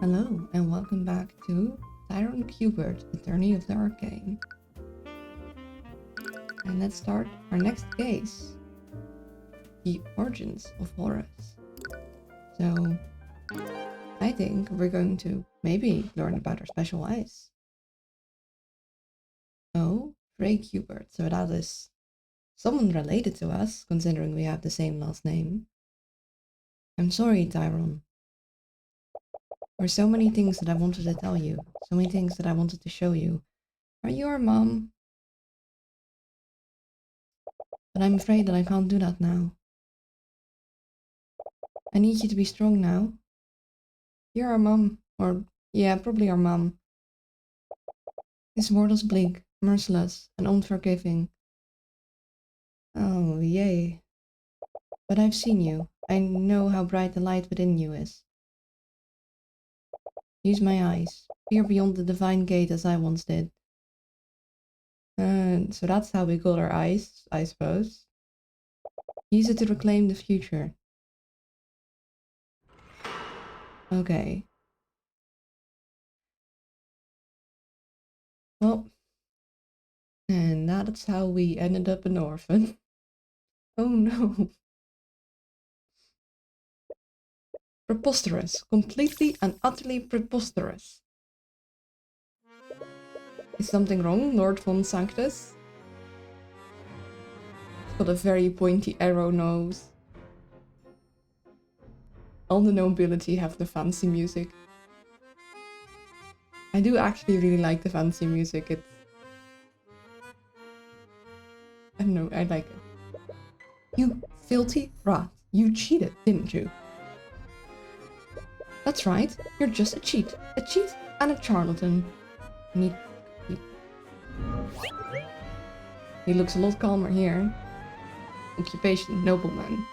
Hello, and welcome back to Tyrone Cubert, Attorney of the Arcane. And let's start our next case. The Origins of Horus. So, I think we're going to maybe learn about our special eyes. Oh, Frey Cubert, so that is someone related to us, considering we have the same last name. I'm sorry, Tyrone. There are so many things that I wanted to tell you, so many things that I wanted to show you. Are you our mom? But I'm afraid that I can't do that now. I need you to be strong now. You're our mom, or yeah, probably our mom. This world is bleak, merciless, and unforgiving. Oh, yay. But I've seen you. I know how bright the light within you is. Use my eyes. Peer beyond the divine gate as I once did. So that's how we got our eyes, I suppose. Use it to reclaim the future. Okay. Well, and that's how we ended up an orphan. Oh no. Preposterous. Completely and utterly preposterous. Is something wrong, Lord von Sanctus? He's got a very pointy arrow nose. All the nobility have the fancy music. I do actually really like the fancy music. It's... I don't know, I like it. You filthy rat. You cheated, didn't you? That's right. You're just a cheat. A cheat and a charlatan. He looks a lot calmer here. Occupation, nobleman.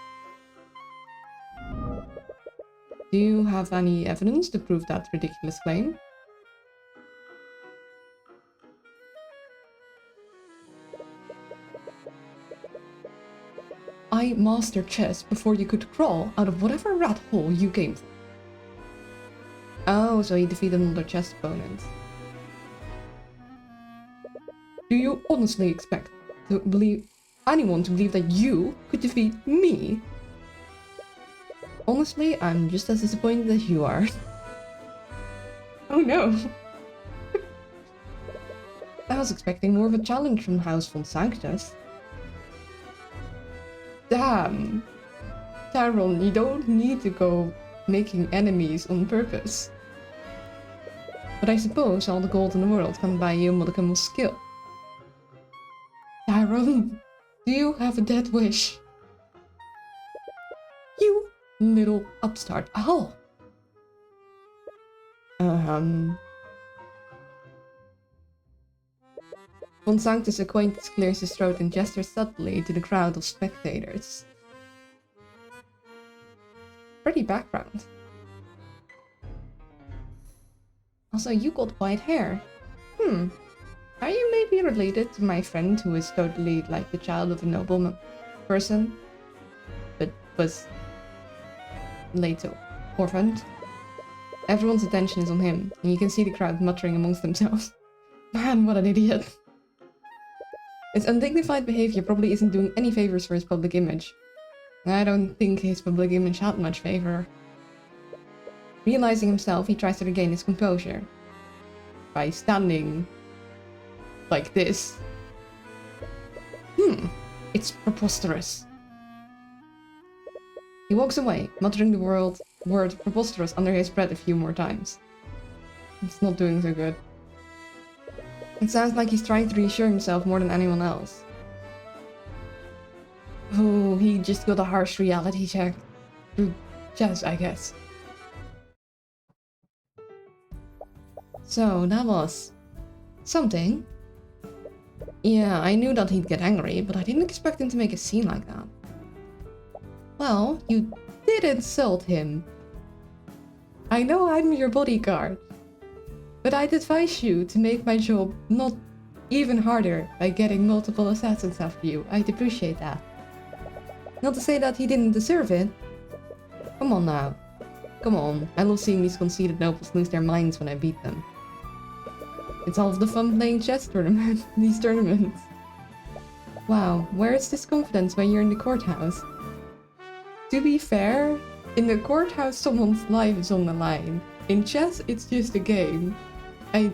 Do you have any evidence to prove that ridiculous claim? I mastered chess before you could crawl out of whatever rat hole you came from. Oh, so he defeated another chess opponent. Do you honestly expect anyone to believe that you could defeat me? Honestly, I'm just as disappointed as you are. Oh no. I was expecting more of a challenge from House von Sanctus. Damn. Tyrone, you don't need to go making enemies on purpose. But I suppose all the gold in the world can buy you a modicum of skill. Tyrone, do you have a dead wish? You little upstart. Oh! Von Sanctus' acquaintance clears his throat and gestures subtly to the crowd of spectators. Pretty background. Also, you got white hair. Are you maybe related to my friend who is totally like the child of a noble person, but was later orphaned? Everyone's attention is on him, and you can see the crowd muttering amongst themselves. Man, what an idiot. His undignified behavior probably isn't doing any favors for his public image. I don't think his public image had much favor. Realizing himself, he tries to regain his composure by standing like this. It's preposterous. He walks away, muttering the word preposterous under his breath a few more times. It's not doing so good. It sounds like he's trying to reassure himself more than anyone else. Oh, he just got a harsh reality check. Through chess, I guess. So, that was something. Yeah, I knew that he'd get angry, but I didn't expect him to make a scene like that. Well, you did insult him. I know I'm your bodyguard, but I'd advise you to make my job not even harder by getting multiple assassins after you. I'd appreciate that. Not to say that he didn't deserve it. Come on now. Come on, I love seeing these conceited nobles lose their minds when I beat them. It's all of the fun playing chess tournament, these tournaments. Wow, where is this confidence when you're in the courthouse? To be fair, in the courthouse someone's life is on the line. In chess, it's just a game. I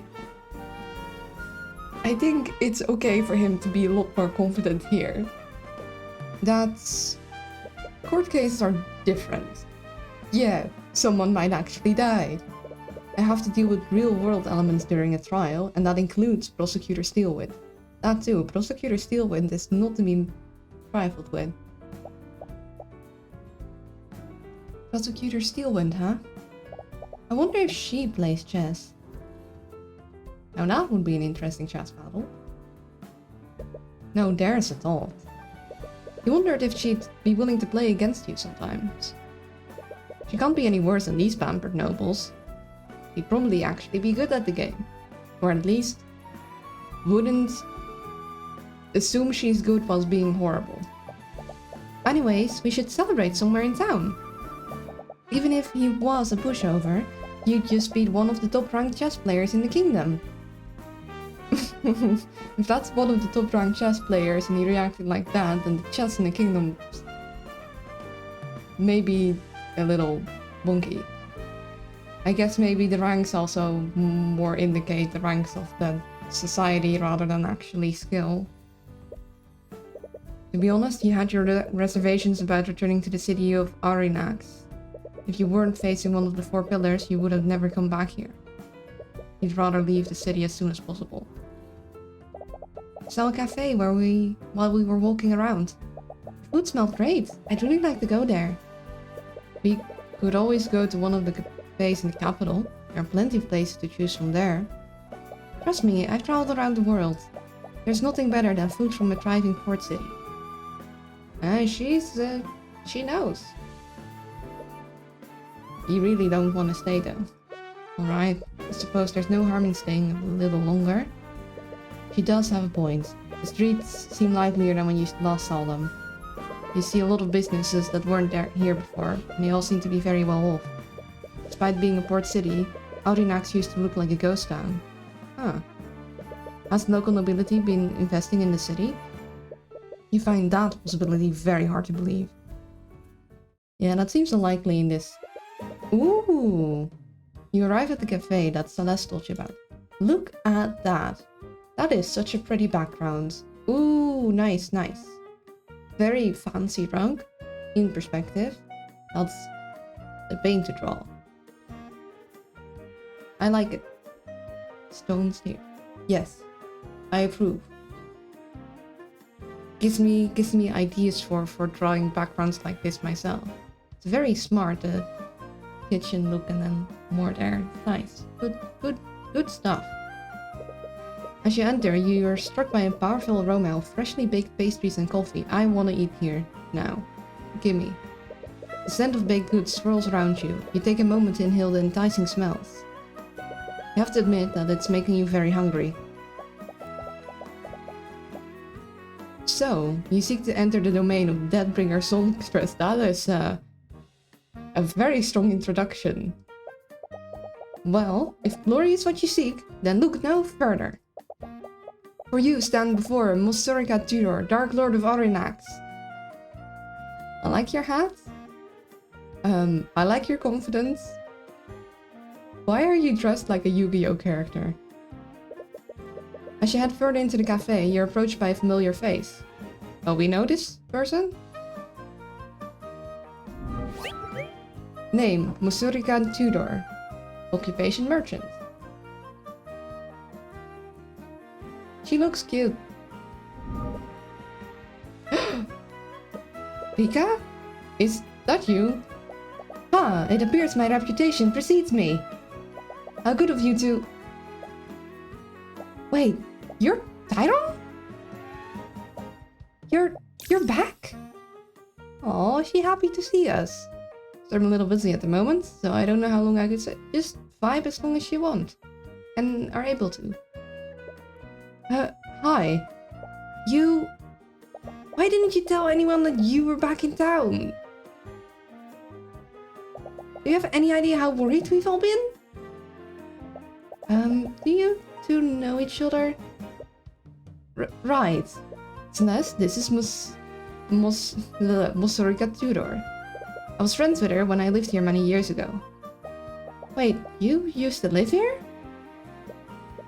think it's okay for him to be a lot more confident here. Court cases are different. Yeah, someone might actually die. I have to deal with real-world elements during a trial, and that includes Prosecutor Steelwind. That too, Prosecutor Steelwind is not to be trifled with. Prosecutor Steelwind, huh? I wonder if she plays chess. Now that would be an interesting chess battle. No, there's a thought. He wondered if she'd be willing to play against you sometimes. She can't be any worse than these pampered nobles. She'd probably actually be good at the game. Or at least wouldn't assume she's good whilst being horrible. Anyways, we should celebrate somewhere in town. Even if he was a pushover, you'd just beat one of the top-ranked chess players in the kingdom. If that's one of the top-ranked chess players and he reacted like that, then the chess in the kingdom may be a little wonky. I guess maybe the ranks also more indicate the ranks of the society rather than actually skill. To be honest, you had your reservations about returning to the city of Arinax. If you weren't facing one of the 4 pillars, you would have never come back here. You'd rather leave the city as soon as possible. Saw a cafe while we were walking around. The food smelled great. I'd really like to go there. We could always go to one of the cafes in the capital. There are plenty of places to choose from there. Trust me, I've traveled around the world. There's nothing better than food from a thriving port city. She knows. You really don't want to stay though. Alright, I suppose there's no harm in staying a little longer. She does have a point. The streets seem livelier than when you last saw them. You see a lot of businesses that weren't here before, and they all seem to be very well off. Despite being a port city, Aurinax used to look like a ghost town. Huh. Has local nobility been investing in the city? You find that possibility very hard to believe. Yeah, that seems unlikely in this. Ooh! You arrive at the cafe that Celeste told you about. Look at that. That is such a pretty background. Ooh, nice, nice. Very fancy rug. In perspective. That's a pain to draw. I like it. Stones here. Yes. I approve. Gives me ideas for drawing backgrounds like this myself. It's very smart, the kitchen look and then more there. Nice. Good stuff. As you enter, you are struck by a powerful aroma of freshly baked pastries and coffee. I want to eat here now. Gimme. The scent of baked goods swirls around you. You take a moment to inhale the enticing smells. You have to admit that it's making you very hungry. So, you seek to enter the domain of Deadbringer Soul Express. That is a very strong introduction. Well, if glory is what you seek, then look no further. For you stand before Mosurika Tudor, Dark Lord of Arinax. I like your hat. I like your confidence. Why are you dressed like a Yu-Gi-Oh character? As you head further into the cafe, you're approached by a familiar face. Oh, we know this person? Name, Mosurika Tudor. Occupation, merchant. She looks cute. Pika? Is that you? Ah, it appears my reputation precedes me. How good of you to... Wait, you're Tyrone? You're back? Oh, is she happy to see us? So I'm a little busy at the moment, so I don't know how long I could say. Just vibe as long as you want. And are able to. Hi. You... Why didn't you tell anyone that you were back in town? Do you have any idea how worried we've all been? Do you two know each other? Right. Celeste, this is Musorica Tudor. I was friends with her when I lived here many years ago. Wait, you used to live here?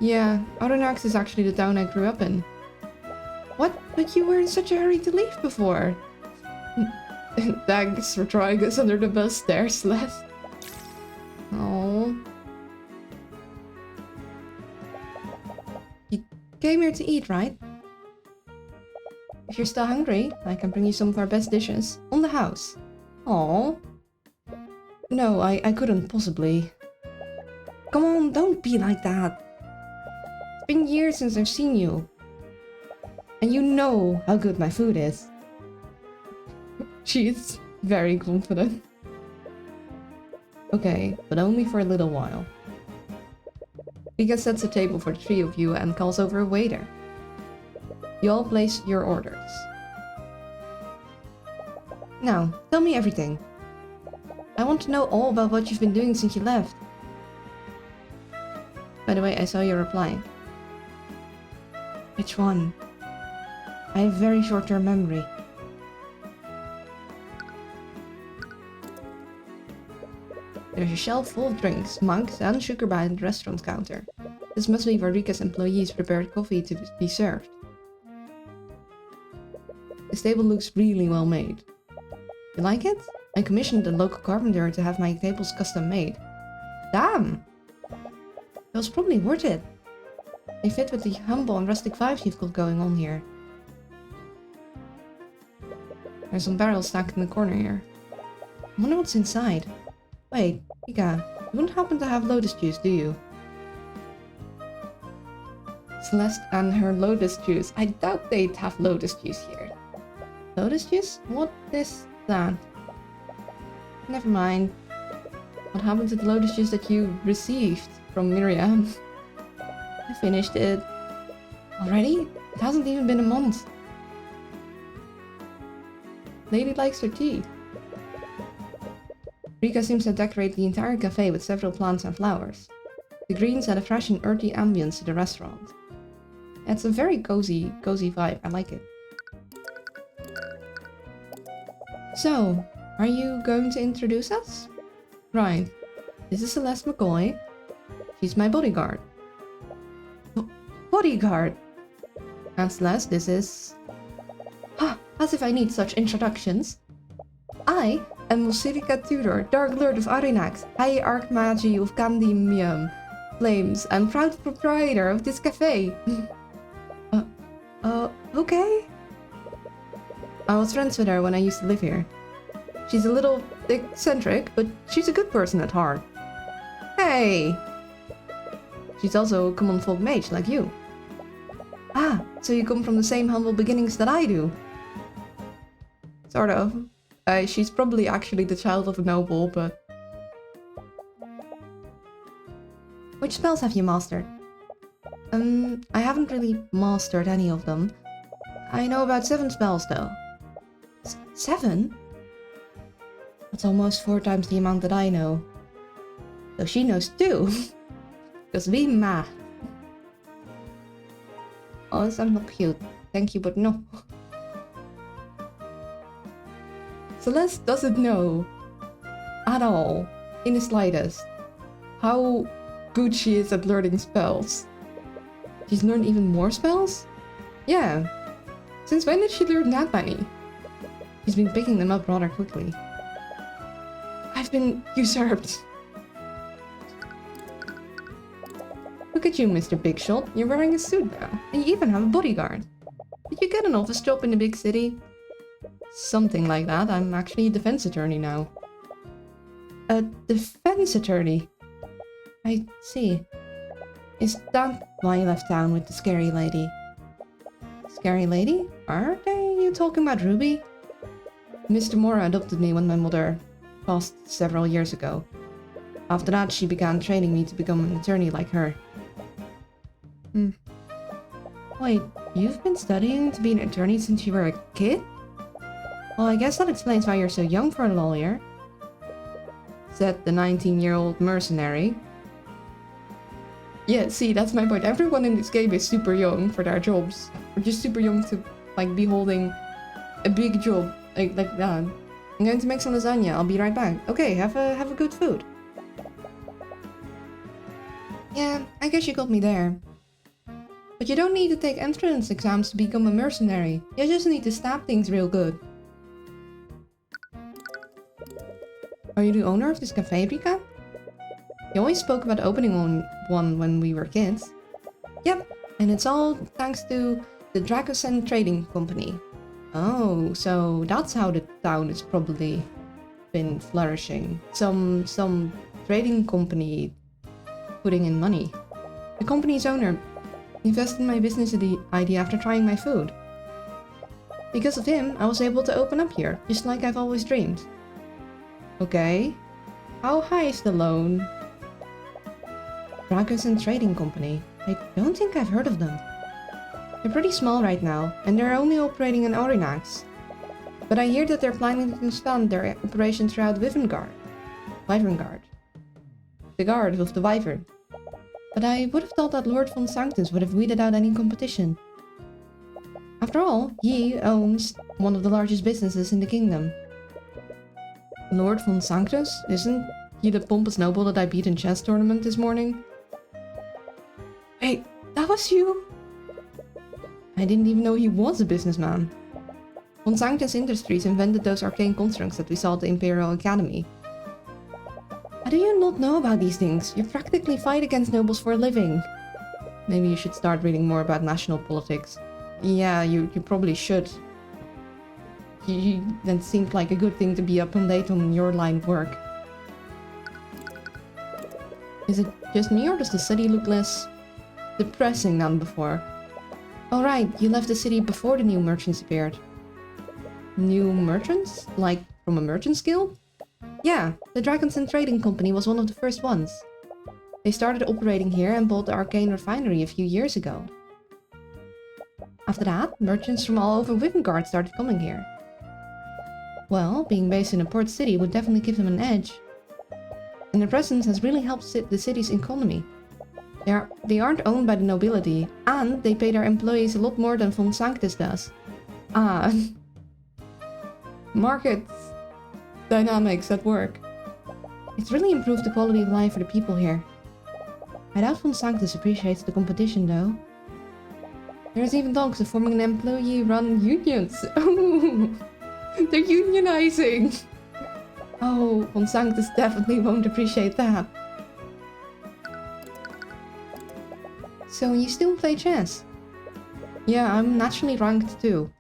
Yeah, Aronnax is actually the town I grew up in. What? But you were in such a hurry to leave before. Thanks for trying us under the bus there, Celeste. Oh. You came here to eat, right? If you're still hungry, I can bring you some of our best dishes on the house. Oh. No, I couldn't possibly. Come on, don't be like that. It's been years since I've seen you. And you know how good my food is. She's very confident. Okay, but only for a little while. Vika sets a table for the three of you and calls over a waiter. You all place your orders. Now, tell me everything. I want to know all about what you've been doing since you left. By the way, I saw your reply. Which one? I have very short-term memory. There's a shelf full of drinks, mugs, and sugar behind the restaurant counter. This must be where Rika's employees prepared coffee to be served. This table looks really well made. You like it? I commissioned a local carpenter to have my tables custom made. Damn! That was probably worth it. They fit with the humble and rustic vibes you've got going on here. There's some barrels stacked in the corner here. I wonder what's inside. Wait, Ika, you wouldn't happen to have lotus juice, do you? Celeste and her lotus juice. I doubt they'd have lotus juice here. Lotus juice? What is that? Never mind. What happened to the lotus juice that you received from Miriam? I finished it. Already? It hasn't even been a month. Lady likes her tea. Rika seems to decorate the entire cafe with several plants and flowers. The greens add a fresh and earthy ambience to the restaurant. It's a very cozy vibe. I like it. So, are you going to introduce us? Right. This is Celeste McCoy. She's my bodyguard. Bodyguard? And Celeste, this is... as if I need such introductions. I am Musirica Tudor, Dark Lord of Arcane, High Archmagi of Candemium Flames, and proud proprietor of this cafe. Okay. I was friends with her when I used to live here. She's a little eccentric, but she's a good person at heart. Hey! She's also a common folk mage like you. Ah, so you come from the same humble beginnings that I do. Sort of. She's probably actually the child of a noble, but... Which spells have you mastered? I haven't really mastered any of them. I know about 7 spells, though. 7? That's almost 4 times the amount that I know. So she knows 2. Because we math. Oh, that's not cute. Thank you, but no. Celeste doesn't know at all, in the slightest, how good she is at learning spells. She's learned even more spells? Yeah. Since when did she learn that many? She's been picking them up rather quickly. I've been usurped. Look at you, Mr. Big Shot. You're wearing a suit now, and you even have a bodyguard. Did you get an office job in the big city? Something like that. I'm actually a defense attorney now. A defense attorney? I see. Is that why you left town with the scary lady? Scary lady? Are you talking about Ruby? Mr. Mora adopted me when my mother passed several years ago. After that, she began training me to become an attorney like her. Wait, you've been studying to be an attorney since you were a kid? Well, I guess that explains why you're so young for a lawyer. said the 19-year-old mercenary. Yeah, see, that's my point. Everyone in this game is super young for their jobs. Or just super young to, like, be holding a big job like that. I'm going to make some lasagna. I'll be right back. Okay, have a good food. Yeah, I guess you got me there. But you don't need to take entrance exams to become a mercenary. You just need to stab things real good. Are you the owner of this cafe, Rika? You always spoke about opening one when we were kids. Yep, and it's all thanks to the Dracosen Trading Company. Oh, so that's how the town has probably been flourishing. Some trading company putting in money. The company's owner invested in my business idea after trying my food. Because of him, I was able to open up here, just like I've always dreamed. Okay. How high is the loan? Dracosen Trading Company. I don't think I've heard of them. They're pretty small right now, and they're only operating in Orinax. But I hear that they're planning to expand their operation throughout Wyverngard. The guard of the Wyvern. But I would have thought that Lord von Sanctus would have weeded out any competition. After all, he owns one of the largest businesses in the kingdom. Lord von Sanctus? Isn't he the pompous noble that I beat in chess tournament this morning? Wait, that was you? I didn't even know he was a businessman. Von Sanctus Industries invented those arcane constructs that we saw at the Imperial Academy. How do you not know about these things? You practically fight against nobles for a living. Maybe you should start reading more about national politics. Yeah, you probably should. That seemed like a good thing to be up and late on your line of work. Is it just me, or does the city look less depressing than before? Oh right, you left the city before the new merchants appeared. New merchants? Like from a merchant's guild? Yeah, the Dragonson Trading Company was one of the first ones. They started operating here and bought the Arcane refinery a few years ago. After that, merchants from all over Wyverngard started coming here. Well, being based in a port city would definitely give them an edge. And their presence has really helped the city's economy. They aren't owned by the nobility, and they pay their employees a lot more than von Sanctus does. Ah. Market dynamics at work. It's really improved the quality of life for the people here. I doubt von Sanctus appreciates the competition though. There's even talks of forming an employee-run unions. Oh, they're unionizing! Oh, von Sanctus definitely won't appreciate that. So you still play chess? Yeah, I'm naturally ranked too.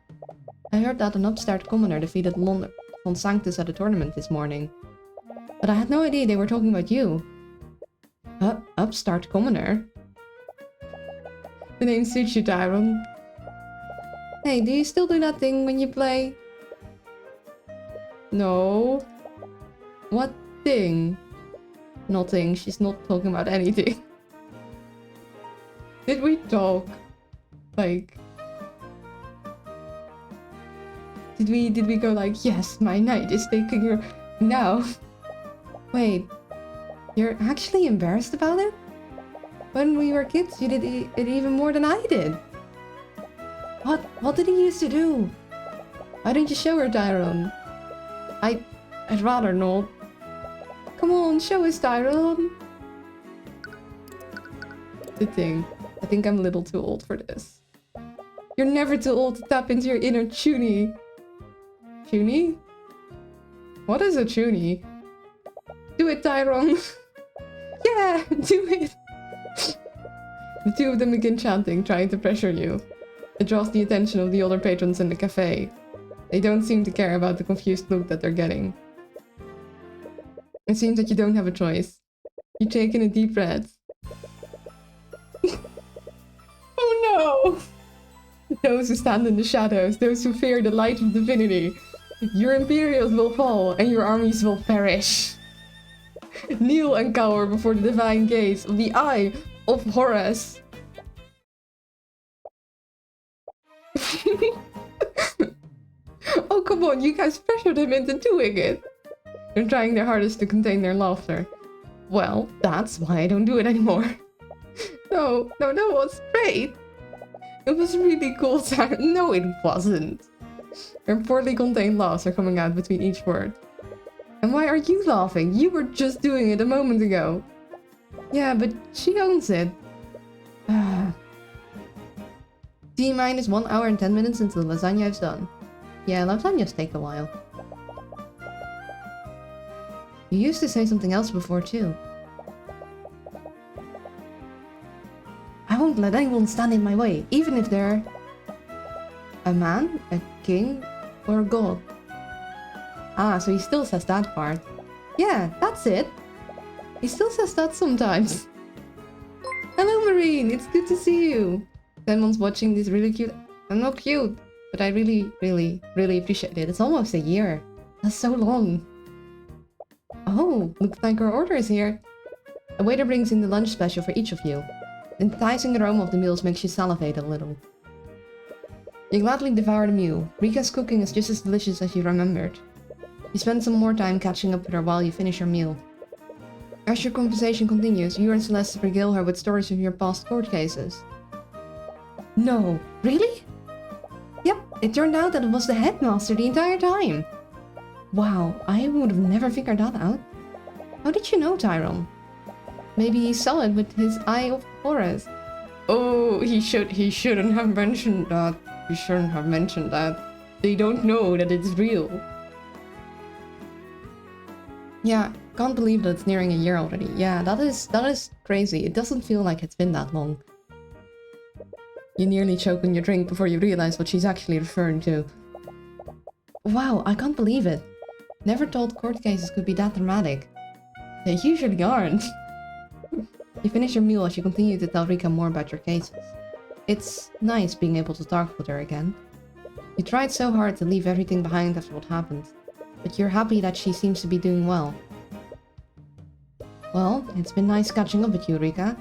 I heard that an upstart commoner defeated von Sanctus at a tournament this morning. But I had no idea they were talking about you. Upstart commoner? The name suits you, Tyron. Hey, do you still do that thing when you play? No. What thing? Nothing, she's not talking about anything. Did we talk? Like... Did we go like, yes, my knight is taking your... No. Wait. You're actually embarrassed about it? When we were kids, you did it even more than I did. What did he used to do? Why didn't you show her, Tyrone? I'd rather not. Come on, show us, Tyrone. The thing. I think I'm a little too old for this. You're never too old to tap into your inner Chuny. Chuny? What is a Chuny? Do it, Tyrone. Yeah, do it. The two of them begin chanting, trying to pressure you. It draws the attention of the other patrons in the cafe. They don't seem to care about the confused look that they're getting. It seems that you don't have a choice. You take in a deep breath. Oh no! Those who stand in the shadows, those who fear the light of divinity. Your Imperials will fall, and your armies will perish. Kneel and cower before the divine gaze of the Eye of Horus. Oh, come on, you guys pressured him into doing it. They're trying their hardest to contain their laughter. Well, that's why I don't do it anymore. No, that was great. It was really cool time. No, it wasn't. Her poorly contained laughs are coming out between each word. And why are you laughing? You were just doing it a moment ago. Yeah, but she owns it. T-minus 1 hour and 10 minutes until the lasagna is done. Yeah, lasagnas take a while. You used to say something else before too. I won't let anyone stand in my way, even if they're a man, a king, or a god. Ah, so he still says that part. Yeah, that's it. He still says that sometimes. Hello, Marine. It's good to see you. Someone's watching this really cute. I'm not cute, but I really appreciate it. It's almost a year. That's so long. Oh, looks like our order is here. A waiter brings in the lunch special for each of you. The enticing aroma of the meals makes you salivate a little. You gladly devour the meal. Rika's cooking is just as delicious as you remembered. You spend some more time catching up with her while you finish your meal. As your conversation continues, you and Celeste regale her with stories of your past court cases. No, really? Yep, it turned out that it was the headmaster the entire time. Wow, I would have never figured that out. How did you know, Tyrone? Maybe he saw it with his eye of Horus. Oh, he shouldn't have mentioned that. He shouldn't have mentioned that. They don't know that it's real. Yeah, can't believe that it's nearing a year already. Yeah, that is crazy. It doesn't feel like it's been that long. You nearly choke on your drink before you realize what she's actually referring to. Wow, I can't believe it. Never thought court cases could be that dramatic. They usually aren't. You finish your meal as you continue to tell Rika more about your cases. It's nice being able to talk with her again. You tried so hard to leave everything behind after what happened, but you're happy that she seems to be doing well. Well, it's been nice catching up with you, Rika.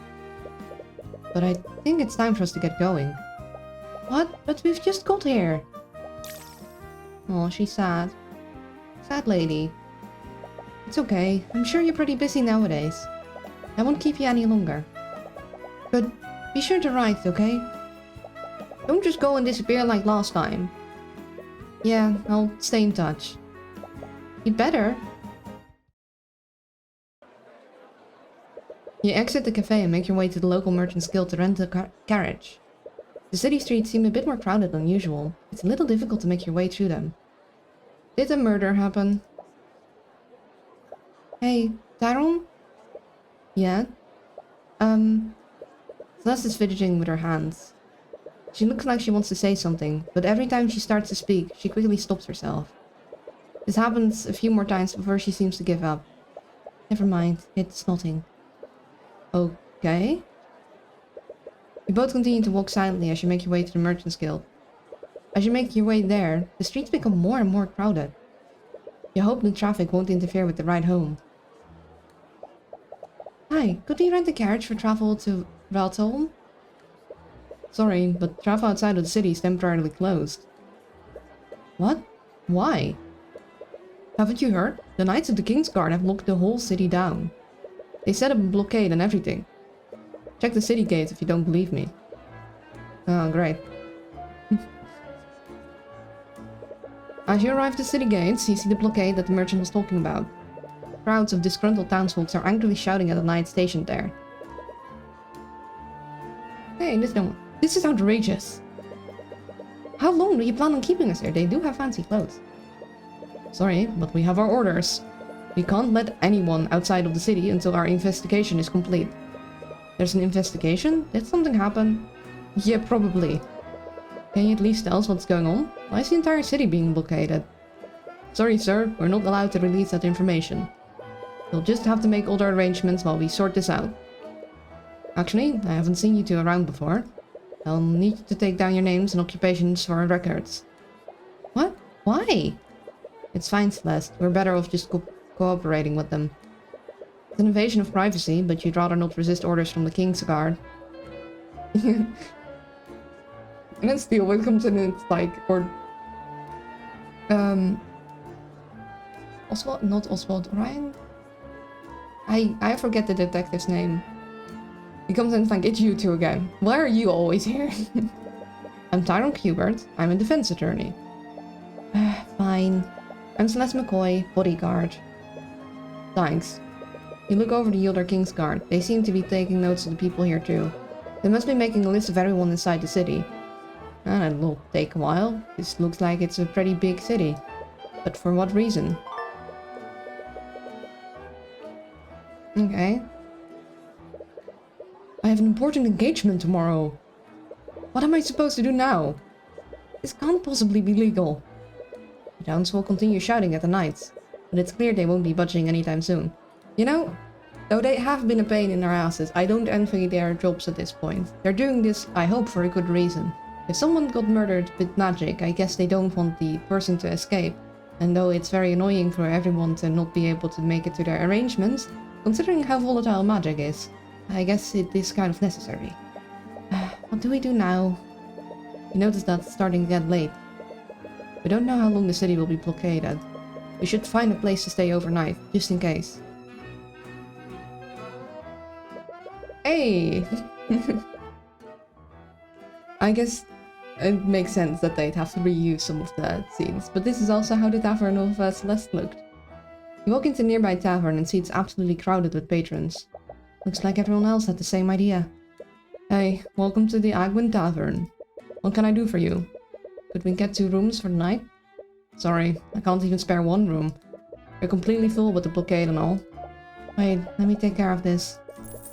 But I think it's time for us to get going. What? But we've just got here. Oh, she's sad. Sad lady. It's okay. I'm sure you're pretty busy nowadays. I won't keep you any longer. But be sure to write, okay? Don't just go and disappear like last time. Yeah, I'll stay in touch. You better. You exit the cafe and make your way to the local merchant's guild to rent a carriage. The city streets seem a bit more crowded than usual. It's a little difficult to make your way through them. Did a murder happen? Hey, Tyrone? Yeah? Celeste is fidgeting with her hands. She looks like she wants to say something, but every time she starts to speak, she quickly stops herself. This happens a few more times before she seems to give up. Never mind, it's nothing. Okay. You both continue to walk silently as you make your way to the Merchant's Guild. As you make your way there, the streets become more and more crowded. You hope the traffic won't interfere with the ride home. Hi, could we rent a carriage for travel to Valtholm? Sorry, but travel outside of the city is temporarily closed. What? Why? Haven't you heard? The Knights of the King's Guard have locked the whole city down. They set up a blockade and everything. Check the city gates if you don't believe me. Oh, great. As you arrive at the city gates, you see the blockade that the merchant was talking about. Crowds of disgruntled townsfolk are angrily shouting at the knights stationed there. Hey, this is outrageous. How long do you plan on keeping us here? They do have fancy clothes. Sorry, but we have our orders. We can't let anyone outside of the city until our investigation is complete. There's an investigation? Did something happen? Yeah, probably. Can you at least tell us what's going on? Why is the entire city being blockaded? Sorry, sir, we're not allowed to release that information. We'll just have to make all the arrangements while we sort this out. Actually, I haven't seen you two around before. I'll need to take down your names and occupations for our records. What? Why? It's fine, Celeste. We're better off just cooperating with them. It's an invasion of privacy, but you'd rather not resist orders from the King's Guard. And then still, when it comes in, it's like, or Oswald? Not Oswald. Ryan? I forget the detective's name. He comes in and like, it's you two again. Why are you always here? I'm Tyrone Kubert. I'm a defense attorney. Fine. I'm Celeste McCoy, bodyguard. Thanks. You look over the other King's Guard. They seem to be taking notes of the people here too. They must be making a list of everyone inside the city. And it'll take a while. This looks like it's a pretty big city. But for what reason? Okay. I have an important engagement tomorrow. What am I supposed to do now? This can't possibly be legal. The Downs will continue shouting at the knights, but it's clear they won't be budging anytime soon. You know, though they have been a pain in their asses, I don't envy their jobs at this point. They're doing this, I hope, for a good reason. If someone got murdered with magic, I guess they don't want the person to escape. And though it's very annoying for everyone to not be able to make it to their arrangements, considering how volatile magic is, I guess it is kind of necessary. What do we do now? You notice that it's starting to get late. We don't know how long the city will be blockaded. We should find a place to stay overnight, just in case. Hey! I guess it makes sense that they'd have to reuse some of the scenes, but this is also how the Tavern of Celeste looked. You walk into a nearby tavern and see it's absolutely crowded with patrons. Looks like everyone else had the same idea. Hey, welcome to the Agwin Tavern. What can I do for you? Could we get 2 rooms for the night? Sorry, I can't even spare 1 room. You're completely full with the blockade and all. Wait, let me take care of this.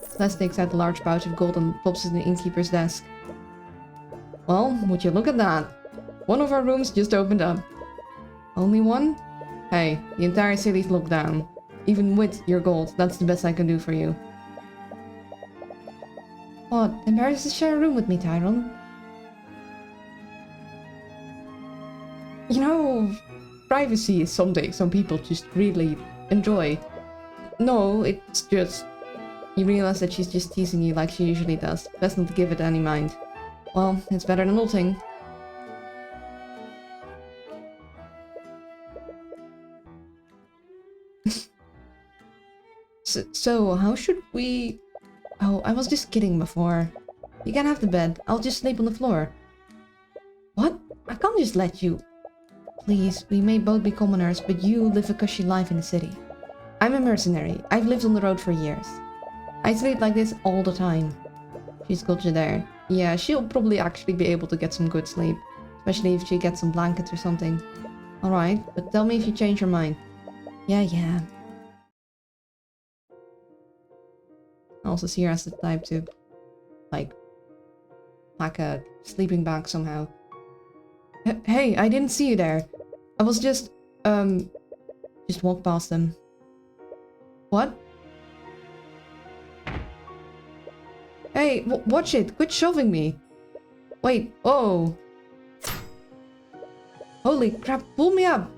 Celeste takes out a large pouch of gold and pops it in the innkeeper's desk. Well, would you look at that? One of our rooms just opened up. Only one? Hey, the entire city's locked down. Even with your gold, that's the best I can do for you. What? Embarrassed to share a room with me, Tyrone? You know, privacy is something some people just really enjoy. No, it's just... You realize that she's just teasing you like she usually does. Best not to give it any mind. Well, it's better than nothing. So, how should we... Oh, I was just kidding before. You can have the bed. I'll just sleep on the floor. What? I can't just let you... Please, we may both be commoners, but you live a cushy life in the city. I'm a mercenary. I've lived on the road for years. I sleep like this all the time. She's got you there. Yeah, she'll probably actually be able to get some good sleep. Especially if she gets some blankets or something. Alright, but tell me if you change your mind. Yeah. I also see her as the type to, like, pack a sleeping bag somehow. Hey, I didn't see you there. I was just walked past them. What? Hey, watch it! Quit shoving me! Wait, oh! Holy crap, pull me up!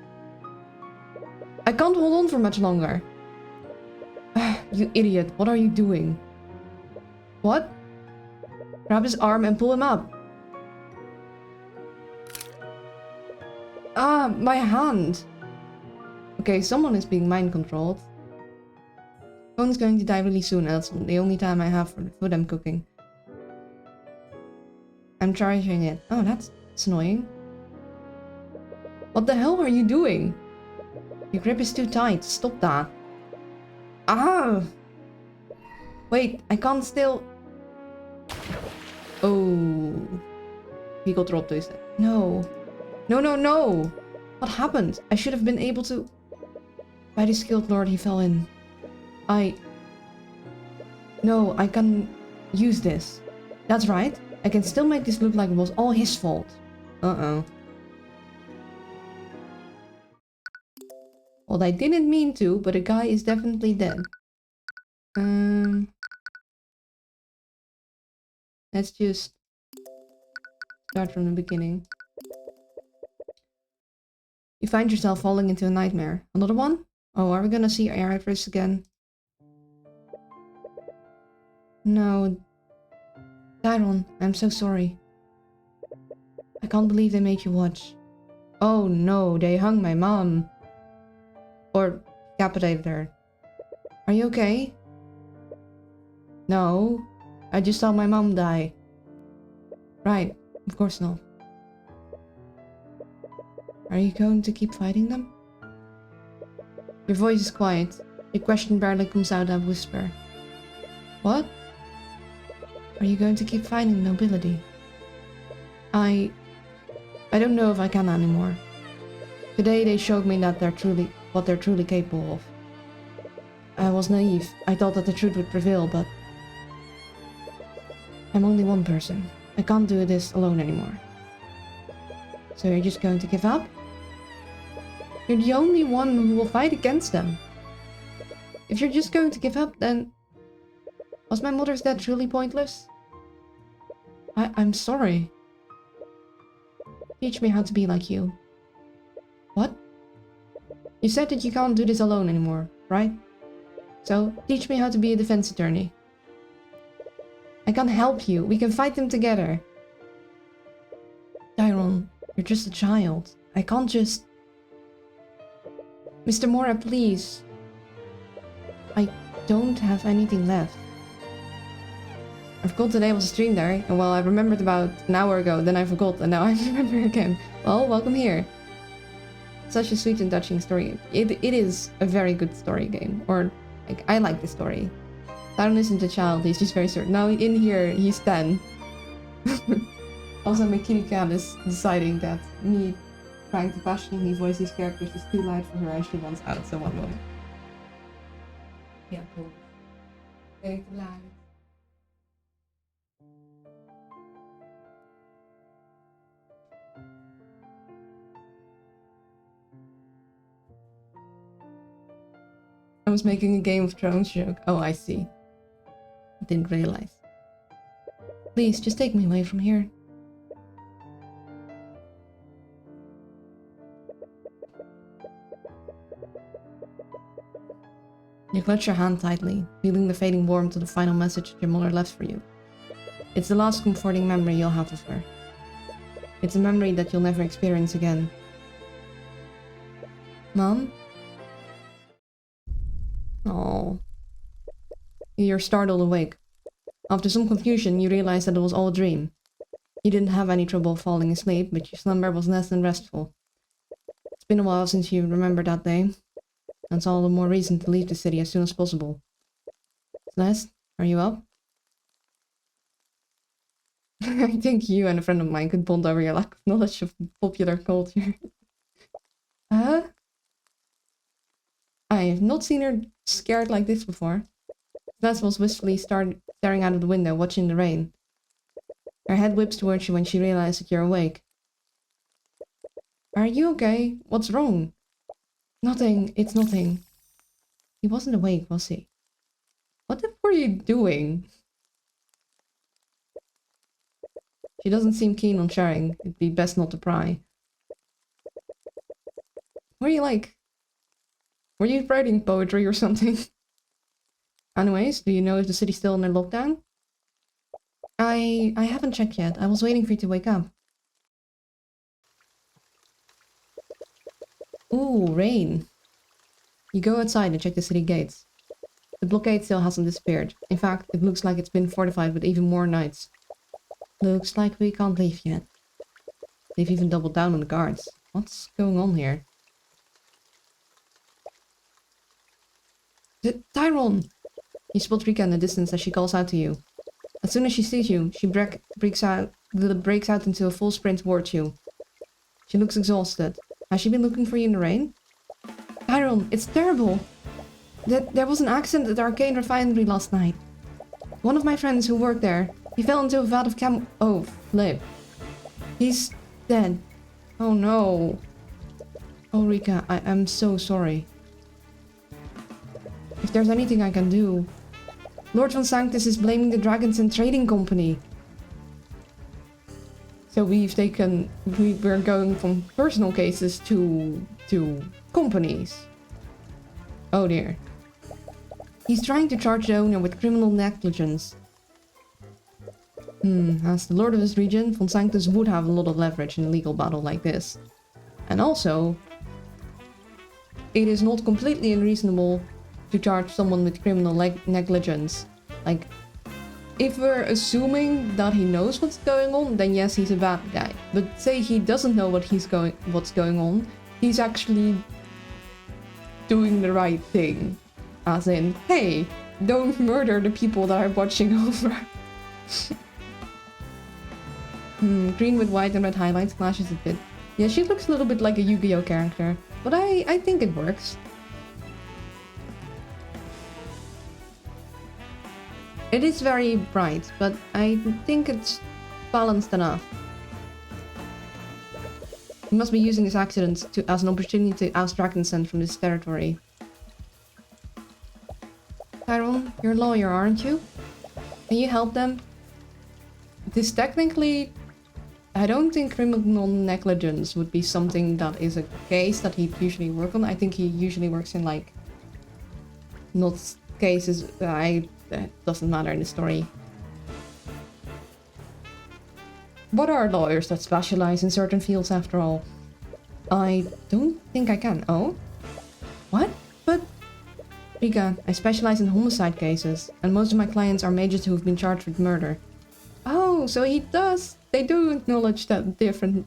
I can't hold on for much longer. You idiot, what are you doing? What? Grab his arm and pull him up. Ah, my hand! Okay, someone is being mind controlled. Phone's going to die really soon, and that's the only time I have for the food I'm cooking. I'm charging it. Oh, that's annoying. What the hell are you doing? Your grip is too tight. Stop that. Ah! Wait, I can't still... Oh. He got dropped, is it? No. No! What happened? I should have been able to... By the skilled lord he fell in. No, I can use this. That's right. I can still make this look like it was all his fault. Uh-oh. Well, I didn't mean to, but the guy is definitely dead. Let's just start from the beginning. You find yourself falling into a nightmare. Another one? Oh, are we gonna see Iris again? No. Tyrone, I'm so sorry. I can't believe they made you watch. Oh no, they hung my mom. Or decapitated her. Are you okay? No. I just saw my mom die. Right. Of course not. Are you going to keep fighting them? Your voice is quiet. Your question barely comes out of a whisper. What? Are you going to keep fighting the nobility? I don't know if I can anymore. Today they showed me that what they're truly capable of. I was naive. I thought that the truth would prevail, but I'm only one person. I can't do this alone anymore. So you're just going to give up? You're the only one who will fight against them. If you're just going to give up, then... Was my mother's death truly pointless? I'm sorry. Teach me how to be like you. What? You said that you can't do this alone anymore, right? So, teach me how to be a defense attorney. I can help you. We can fight them together. Tyrone, you're just a child. I can't just... Mr. Mora, please. I don't have anything left. I forgot today was a stream there, and well, I remembered about an hour ago, then I forgot, and now I remember again. Well, welcome here. Such a sweet and touching story. It is a very good story game, or like, I like the story. Tyrone isn't a child, he's just very certain. Now in here, he's 10. Also, my kitty cat is deciding that me trying to passionately voice these characters is too loud for her and she wants out, so one moment. Yeah, cool. Very too loud. I was making a Game of Thrones joke. Oh, I see. Didn't realize. Please, just take me away from here. You clutch your hand tightly, feeling the fading warmth of the final message your mother left for you. It's the last comforting memory you'll have of her. It's a memory that you'll never experience again. Mom? Oh. You're startled awake. After some confusion, you realize that it was all a dream. You didn't have any trouble falling asleep, but your slumber was less than restful. It's been a while since you remembered that day. That's all the more reason to leave the city as soon as possible. Celeste, are you up? I think you and a friend of mine could bond over your lack of knowledge of popular culture. I have not seen her scared like this before. Celeste was wistfully staring out of the window, watching the rain. Her head whips towards you when she realizes that you're awake. Are you okay? What's wrong? Nothing, it's nothing. He wasn't awake, was he? What the fuck were you doing? She doesn't seem keen on sharing. It'd be best not to pry. What are you like? Were you writing poetry or something? Anyways, do you know if the city's still under lockdown? I haven't checked yet. I was waiting for you to wake up. Ooh, rain. You go outside and check the city gates. The blockade still hasn't disappeared. In fact, it looks like it's been fortified with even more knights. Looks like we can't leave yet. They've even doubled down on the guards. What's going on here? Tyrone! You spot Rika in the distance as she calls out to you. As soon as she sees you, she breaks out into a full sprint towards you. She looks exhausted. Has she been looking for you in the rain? Tyrone, it's terrible! There was an accident at the Arcane refinery last night. One of my friends who worked there, he fell into a vat of Oh, flip. He's dead. Oh no. Oh, Rika, I'm so sorry. If there's anything I can do... Lord Von Sanctus is blaming the Dragons and Trading Company. So we're going from personal cases to companies. Oh dear. He's trying to charge the owner with criminal negligence. As the Lord of his region, Von Sanctus would have a lot of leverage in a legal battle like this. And also... it is not completely unreasonable to charge someone with criminal negligence. Like, if we're assuming that he knows what's going on, then yes, he's a bad guy. But say he doesn't know what's going on, he's actually doing the right thing. As in, hey, don't murder the people that I'm watching over. Green with white and red highlights clashes a bit. Yeah, she looks a little bit like a Yu-Gi-Oh character, but I think it works. It is very bright, but I think it's balanced enough. We must be using this accident as an opportunity to oust Dragonsen from this territory. Tyrone, you're a lawyer, aren't you? Can you help them? This technically... I don't think criminal negligence would be something that is a case that he'd usually work on. I think he usually works in, like... not cases... That doesn't matter in the story. What are lawyers that specialize in certain fields after all? I don't think I can. Oh? What? But... Rika, I specialize in homicide cases, and most of my clients are majors who've been charged with murder. Oh, so he does... They do acknowledge that different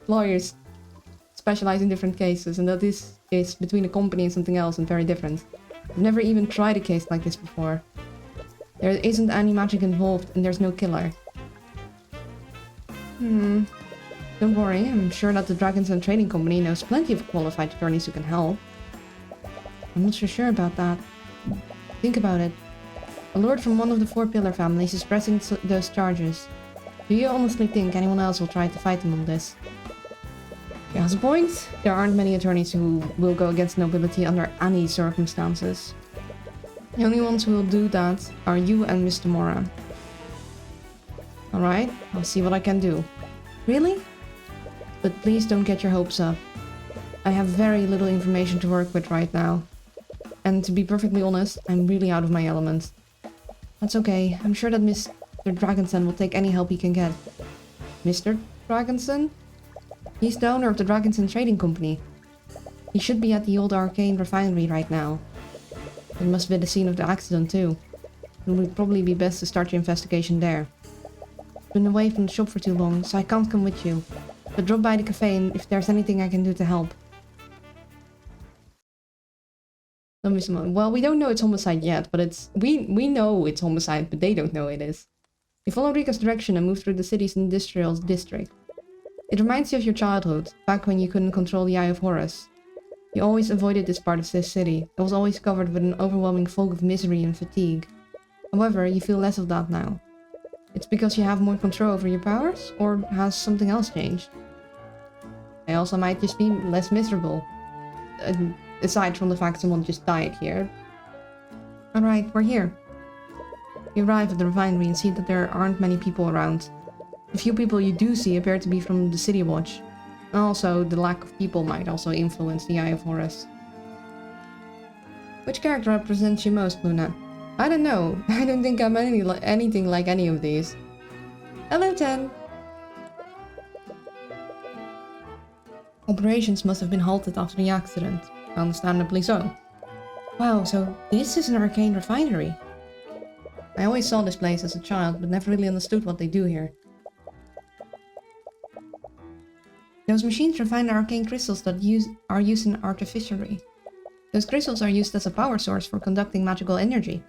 lawyers specialize in different cases, and that this is between a company and something else and very different. I've never even tried a case like this before. There isn't any magic involved, and there's no killer. Don't worry, I'm sure that the Dragonsen Trading Company knows plenty of qualified attorneys who can help. I'm not so sure about that. Think about it. A lord from one of the Four Pillar families is pressing those charges. Do you honestly think anyone else will try to fight him on this? He has a point. There aren't many attorneys who will go against nobility under any circumstances. The only ones who will do that are you and Mr. Mora. Alright, I'll see what I can do. Really? But please don't get your hopes up. I have very little information to work with right now. And to be perfectly honest, I'm really out of my element. That's okay, I'm sure that Mr. Dragonsen will take any help he can get. Mr. Dragonsen? He's the owner of the Dragonsen Trading Company. He should be at the old Arcane refinery right now. It must be the scene of the accident too. It would probably be best to start your investigation there. I've been away from the shop for too long, so I can't come with you. But drop by the cafe and if there's anything I can do to help. Well, we don't know it's homicide yet, but it's... We know it's homicide, but they don't know it is. You follow Rika's direction and move through the city's industrial district. It reminds you of your childhood, back when you couldn't control the Eye of Horus. You always avoided this part of this city. It was always covered with an overwhelming fog of misery and fatigue. However, you feel less of that now. It's because you have more control over your powers, or has something else changed? I also might just be less miserable. Aside from the fact someone just died here. Alright, we're here. You arrive at the refinery and see that there aren't many people around. The few people you do see appear to be from the City Watch. And also, the lack of people might also influence the Eye of Horus. Which character represents you most, Luna? I don't know. I don't think I'm anything like any of these. Hello, 10. Operations must have been halted after the accident. Understandably so. Wow, so this is an Arcane refinery. I always saw this place as a child, but never really understood what they do here. Those machines refine arcane crystals that are used in artificery. Those crystals are used as a power source for conducting magical energy.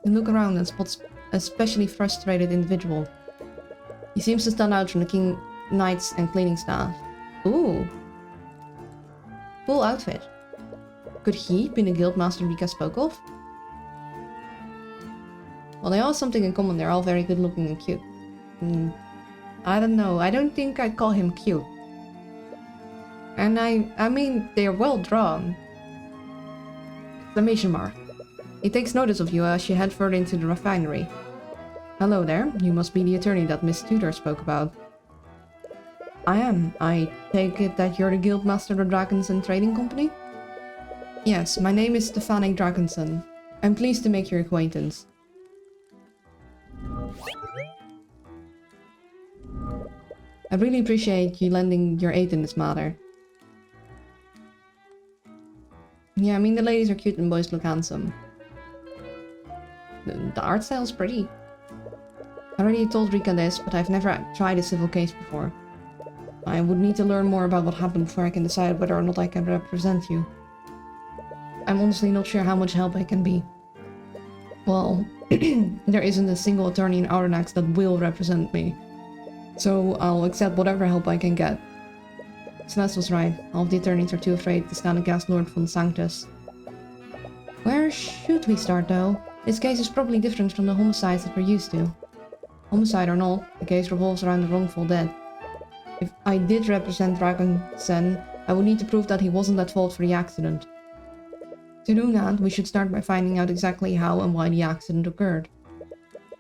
You look around and spot a especially frustrated individual. He seems to stand out from the King Knights and cleaning staff. Ooh. Cool outfit. Could he be the guildmaster Rika spoke of? Well, they all have something in common. They're all very good looking and cute. I don't know. I don't think I'd call him cute. And I mean, they're well drawn. Exclamation mark. He takes notice of you as you head further into the refinery. Hello there. You must be the attorney that Miss Tudor spoke about. I am. I take it that you're the guildmaster of the Dragonsen Trading Company? Yes, my name is Stefanik Dragonsen. I'm pleased to make your acquaintance. I really appreciate you lending your aid in this matter. Yeah, I mean, the ladies are cute and boys look handsome. The art style's pretty. I already told Rika this, but I've never tried a civil case before. I would need to learn more about what happened before I can decide whether or not I can represent you. I'm honestly not sure how much help I can be. Well, there isn't a single attorney in Outernax that will represent me. So I'll accept whatever help I can get. Celeste was right. All of the attorneys are too afraid to stand against Lord von Sanctus. Where should we start, though? This case is probably different from the homicides that we're used to. Homicide or not, the case revolves around a wrongful death. If I did represent Dragon Sen, I would need to prove that he wasn't at fault for the accident. To do that, we should start by finding out exactly how and why the accident occurred.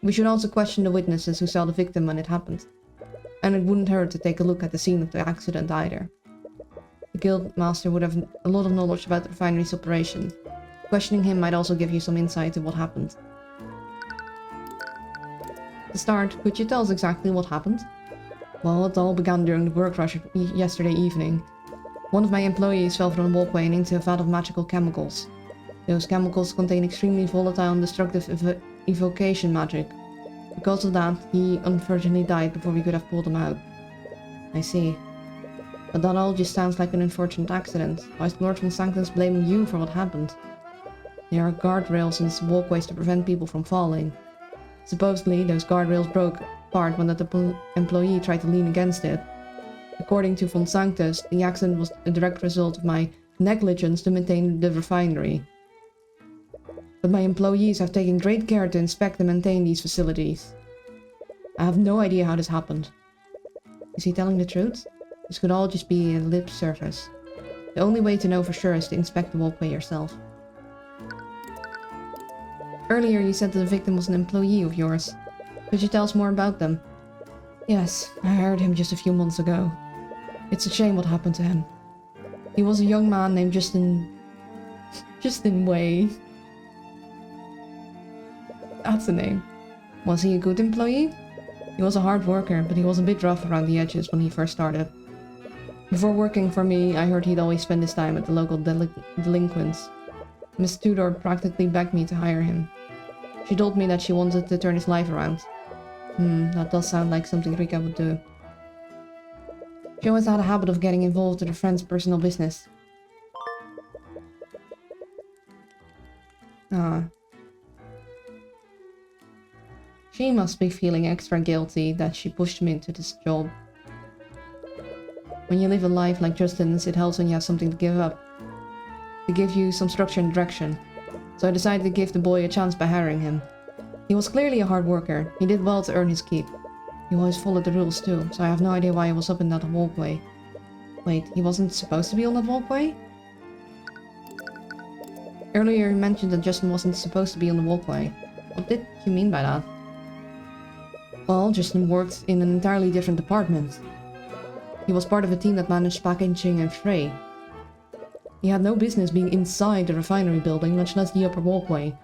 We should also question the witnesses who saw the victim when it happened. And it wouldn't hurt to take a look at the scene of the accident either. The guild master would have a lot of knowledge about the refinery's operation. Questioning him might also give you some insight into what happened. To start, could you tell us exactly what happened? Well, it all began during the work rush yesterday evening. One of my employees fell from the walkway and into a vat of magical chemicals. Those chemicals contain extremely volatile and destructive evocation magic. Because of that, he unfortunately died before we could have pulled him out. I see. But that all just sounds like an unfortunate accident. Why is Lord von Sanctus blaming you for what happened? There are guardrails in walkways to prevent people from falling. Supposedly, those guardrails broke apart when the employee tried to lean against it. According to von Sanctus, the accident was a direct result of my negligence to maintain the refinery. But my employees have taken great care to inspect and maintain these facilities. I have no idea how this happened. Is he telling the truth? This could all just be a lip service. The only way to know for sure is to inspect the walkway yourself. Earlier you said that the victim was an employee of yours. Could you tell us more about them? Yes, I hired him just a few months ago. It's a shame what happened to him. He was a young man named Justin Way. That's the name. Was he a good employee? He was a hard worker, but he was a bit rough around the edges when he first started. Before working for me, I heard he'd always spend his time at the local delinquents. Miss Tudor practically begged me to hire him. She told me that she wanted to turn his life around. That does sound like something Rika would do. She always had a habit of getting involved in her friend's personal business. She must be feeling extra guilty that she pushed me into this job. When you live a life like Justin's, it helps when you have something to give up. To give you some structure and direction. So I decided to give the boy a chance by hiring him. He was clearly a hard worker. He did well to earn his keep. He always followed the rules too, so I have no idea why he was up in that walkway. Wait, he wasn't supposed to be on that walkway? Earlier you mentioned that Justin wasn't supposed to be on the walkway. What did you mean by that? Well, Justin worked in an entirely different department. He was part of a team that managed packaging and freight. He had no business being inside the refinery building, much less the upper walkway.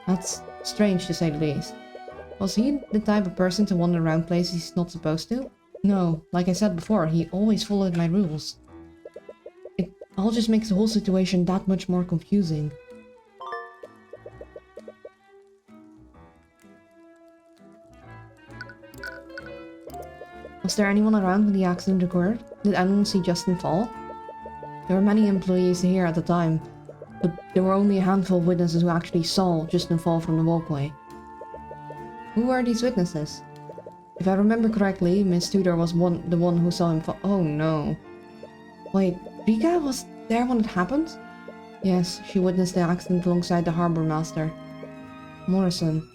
That's strange to say the least. Was he the type of person to wander around places he's not supposed to? No, like I said before, he always followed my rules. It all just makes the whole situation that much more confusing. Was there anyone around when the accident occurred? Did anyone see Justin fall? There were many employees here at the time, but there were only a handful of witnesses who actually saw Justin fall from the walkway. Who were these witnesses? If I remember correctly, Miss Tudor was the one who saw him fall. Oh no. Wait, Rika was there when it happened? Yes, she witnessed the accident alongside the harbor master. Morrison.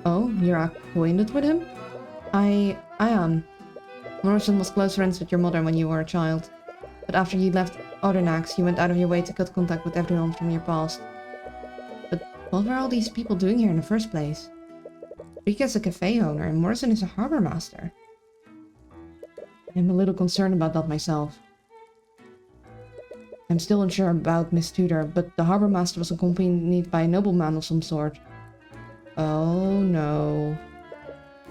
Oh, you're acquainted with him? I am. Morrison was close friends with your mother when you were a child. But after you left Outernax, you went out of your way to cut contact with everyone from your past. But what were all these people doing here in the first place? Rika's a cafe owner and Morrison is a harbor master. I'm a little concerned about that myself. I'm still unsure about Miss Tudor, but the harbor master was accompanied by a nobleman of some sort. Oh no.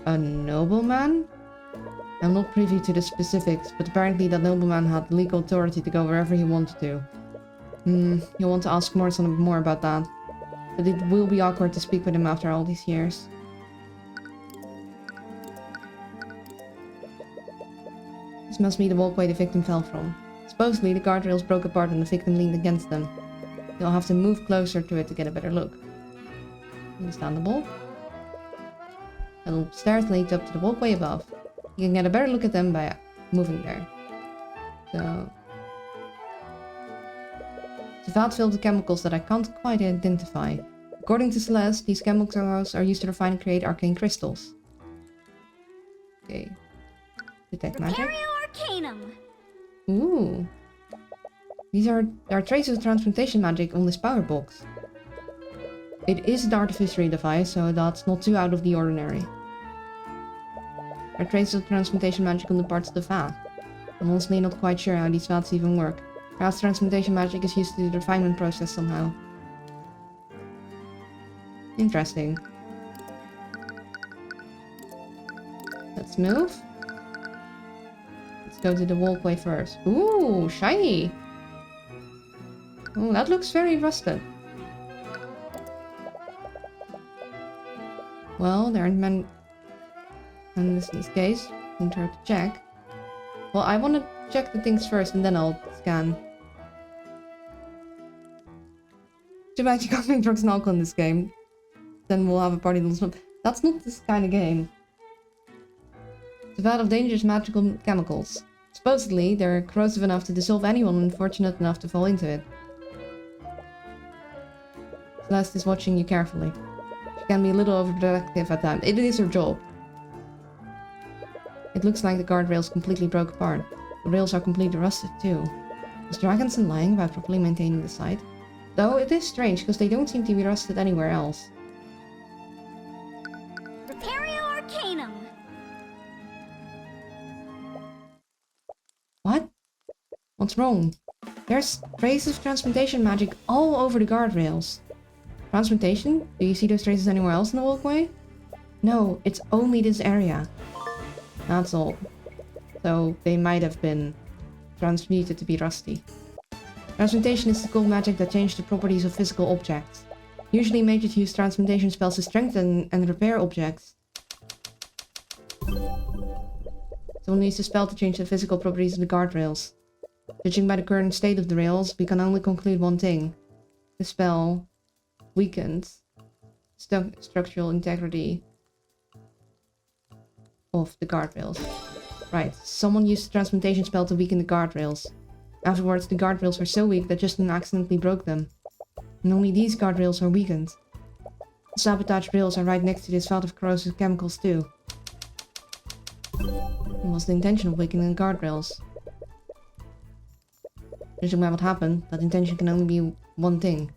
A nobleman? I'm not privy to the specifics, but apparently that nobleman had legal authority to go wherever he wanted to. You'll want to ask more about that. But it will be awkward to speak with him after all these years. This must be the walkway the victim fell from. Supposedly, the guardrails broke apart and the victim leaned against them. You'll have to move closer to it to get a better look. Understandable. And stairs lead up to the walkway above. You can get a better look at them by moving there. So... the vat filled with chemicals that I can't quite identify. According to Celeste, these chemicals are used to refine and create arcane crystals. Okay. Detect magic. Arcanum. Ooh. There are traces of transmutation magic on this power box. It is an artificery device, so that's not too out of the ordinary. There are traces of transmutation magic on the parts of the vat. I'm honestly not quite sure how these vats even work. Perhaps transmutation magic is used to the refinement process somehow. Interesting. Let's move. Let's go to the walkway first. Ooh, shiny! Oh, that looks very rusted. Well, there aren't many... in this case, won't hurt to check. Well, I want to check the things first and then I'll scan. Too bad you can't make drugs and alcohol in this game. Then we'll have a party on the That's not this kind of game. It's a vat of dangerous magical chemicals. Supposedly, they're corrosive enough to dissolve anyone unfortunate enough to fall into it. Celeste is watching you carefully. She can be a little overprotective at times. It is her job. It looks like the guardrails completely broke apart. The rails are completely rusted too. Was Dragonson lying about properly maintaining the site? Though it is strange, because they don't seem to be rusted anywhere else. Arcanum. What? What's wrong? There's traces of transmutation magic all over the guardrails. Transmutation? Do you see those traces anywhere else in the walkway? No, it's only this area. That's all. So they might have been transmuted to be rusty. Transmutation is the cool magic that changes the properties of physical objects. Usually mages use transmutation spells to strengthen and repair objects. Someone needs a spell to change the physical properties of the guardrails. Judging by the current state of the rails, we can only conclude one thing. The spell weakens structural integrity of the guardrails. Right, someone used the transmutation spell to weaken the guardrails. Afterwards, the guardrails were so weak that Justin accidentally broke them. And only these guardrails are weakened. The sabotaged rails are right next to this vat of corrosive chemicals too. It was the intention of weakening the guardrails. Judging by what happened, that intention can only be one thing.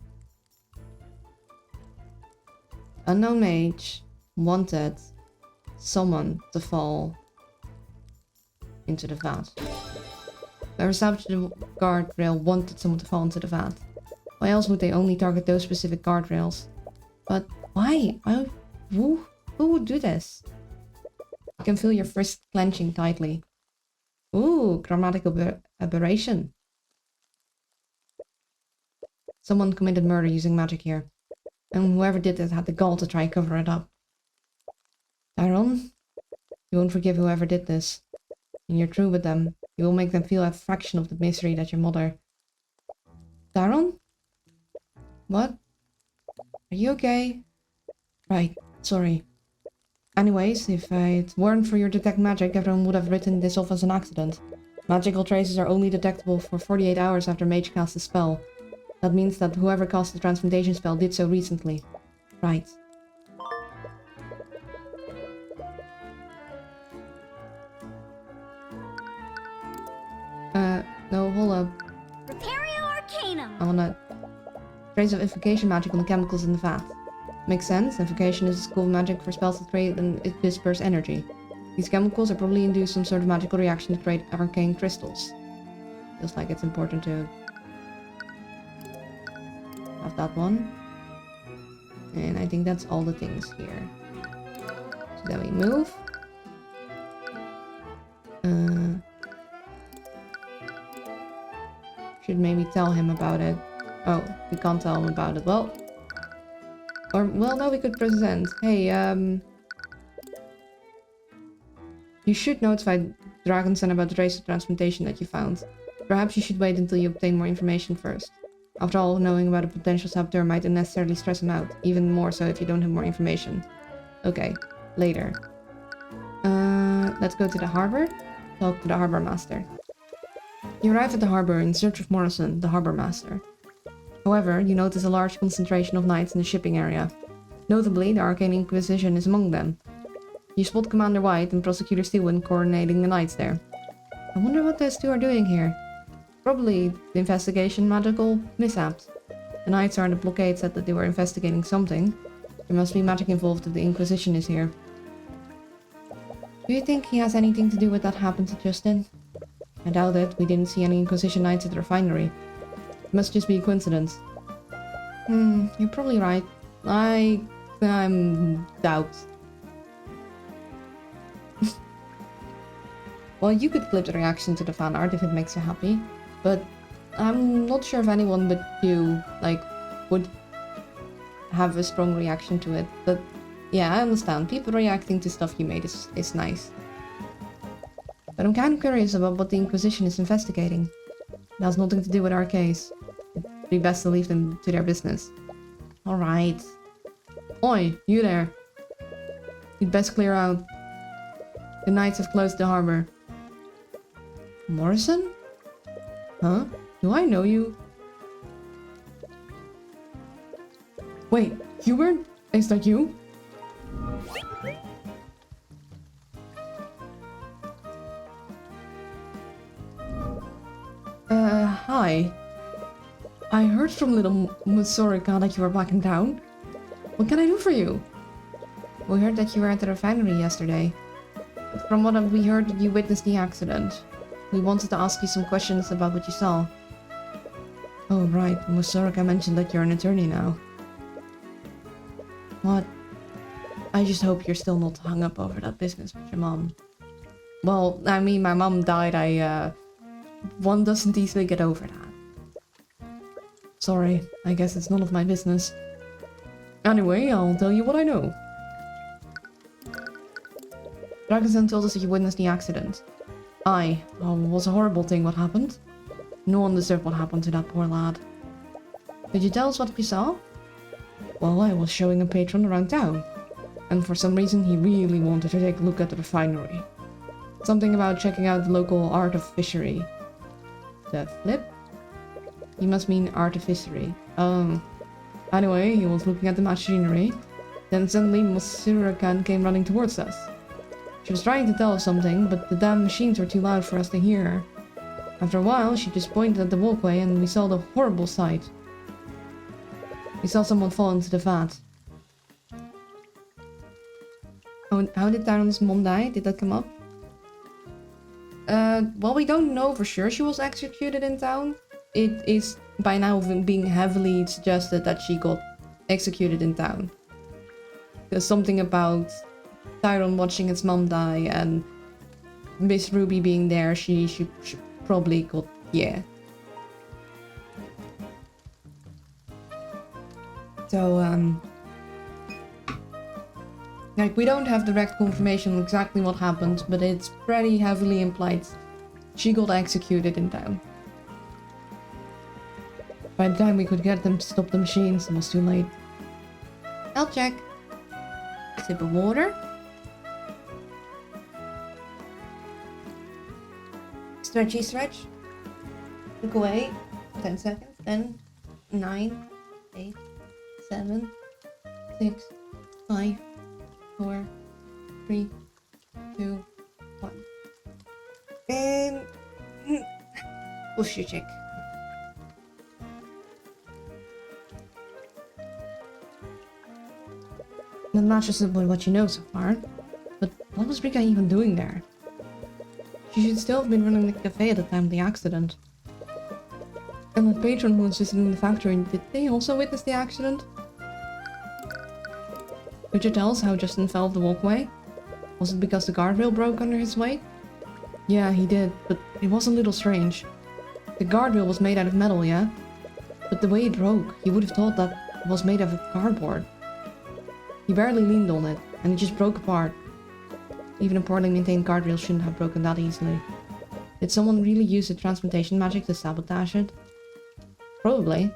Unknown mage wanted someone to fall into the vat. Whoever sabotaged the guardrail wanted someone to fall into the vat. Why else would they only target those specific guardrails? But why? Who would do this? You can feel your fist clenching tightly. Ooh, grammatical aberration. Someone committed murder using magic here. And whoever did it had the gall to try and cover it up. Tyrone, you won't forgive whoever did this. When you're through with them, you will make them feel a fraction of the misery that your mother... Tyrone? What? Are you okay? Right, sorry. Anyways, if it weren't for your detect magic, everyone would have written this off as an accident. Magical traces are only detectable for 48 hours after mage casts a spell. That means that whoever cast the transmutation spell did so recently. Right. No, hold up. Arcanum. I wanna... Trace of invocation magic on the chemicals in the vat. Makes sense, invocation is a school of magic for spells that create and it disperse energy. These chemicals are probably induced some sort of magical reaction to create arcane crystals. Feels like it's important to have that one. And I think that's all the things here. So then we move. Should maybe tell him about it. Oh, we can't tell him about it. Well... Or, well, no, we could present. Hey, you should notify Dragonson about the tracer transmutation that you found. Perhaps you should wait until you obtain more information first. After all, knowing about a potential saboteur might unnecessarily stress him out, even more so if you don't have more information. Okay, later. Let's go to the harbor. Talk to the harbor master. You arrive at the harbor in search of Morrison, the harbor master. However, you notice a large concentration of knights in the shipping area. Notably, the Arcane Inquisition is among them. You spot Commander White and Prosecutor Steelwind coordinating the knights there. I wonder what those two are doing here. Probably the investigation magical mishaps. The knights are in the blockade said that they were investigating something. There must be magic involved if the Inquisition is here. Do you think he has anything to do with that happened to Justin? I doubt it. We didn't see any Inquisition knights at the refinery. It must just be a coincidence. You're probably right. I'm doubt. Well, you could flip the reaction to the fan art if it makes you happy, but I'm not sure if anyone but you, like, would have a strong reaction to it. But yeah, I understand. People reacting to stuff you made is nice. But I'm kind of curious about what the Inquisition is investigating. It has nothing to do with our case. It'd be best to leave them to their business. Alright. Oi, you there. You'd best clear out. The knights have closed the harbor. Morrison? Huh? Do I know you? Wait, Hubert? Is that you? Hi. I heard from little Musorica that you were back in town. What can I do for you? We heard that you were at the refinery yesterday. From what we heard, you witnessed the accident. We wanted to ask you some questions about what you saw. Oh, right. Musorica mentioned that you're an attorney now. What? I just hope you're still not hung up over that business with your mom. Well, I mean, my mom died. One doesn't easily get over that. Sorry, I guess it's none of my business. Anyway, I'll tell you what I know. Dragonson told us that you witnessed the accident. Aye, it was a horrible thing what happened. No one deserved what happened to that poor lad. Could you tell us what you saw? Well, I was showing a patron around town, and for some reason he really wanted to take a look at the refinery. Something about checking out the local art of fishery. The flip? You must mean artificery. Anyway, he was looking at the machinery. Then suddenly Musurakan came running towards us. She was trying to tell us something, but the damn machines were too loud for us to hear her. After a while, she just pointed at the walkway and we saw the horrible sight. We saw someone fall into the vat. How did Darren's mom die? Did that come up? Well, we don't know for sure she was executed in town. It is by now being heavily suggested that she got executed in town. There's something about Tyron watching his mom die and Miss Ruby being there, she probably got, yeah. So, like, we don't have direct confirmation on exactly what happened, but it's pretty heavily implied she got executed in town. By the time we could get them to stop the machines, it was too late. I'll check. Sip of water. Stretchy stretch. Look away. 10 seconds. 10, 9, 8, 7, 6, 5, 4, 3, 2, 1. And push your check. Not much just about what you know so far, but what was Rika even doing there? She should still have been running the cafe at the time of the accident. And the patron who was visiting the factory, did they also witness the accident? Could you tell us how Justin fell off the walkway? Was it because the guardrail broke under his weight? Yeah, he did, but it was a little strange. The guardrail was made out of metal, yeah? But the way it broke, you would have thought that it was made of cardboard. He barely leaned on it, and it just broke apart. Even a poorly maintained guardrail shouldn't have broken that easily. Did someone really use the transmutation magic to sabotage it? Probably.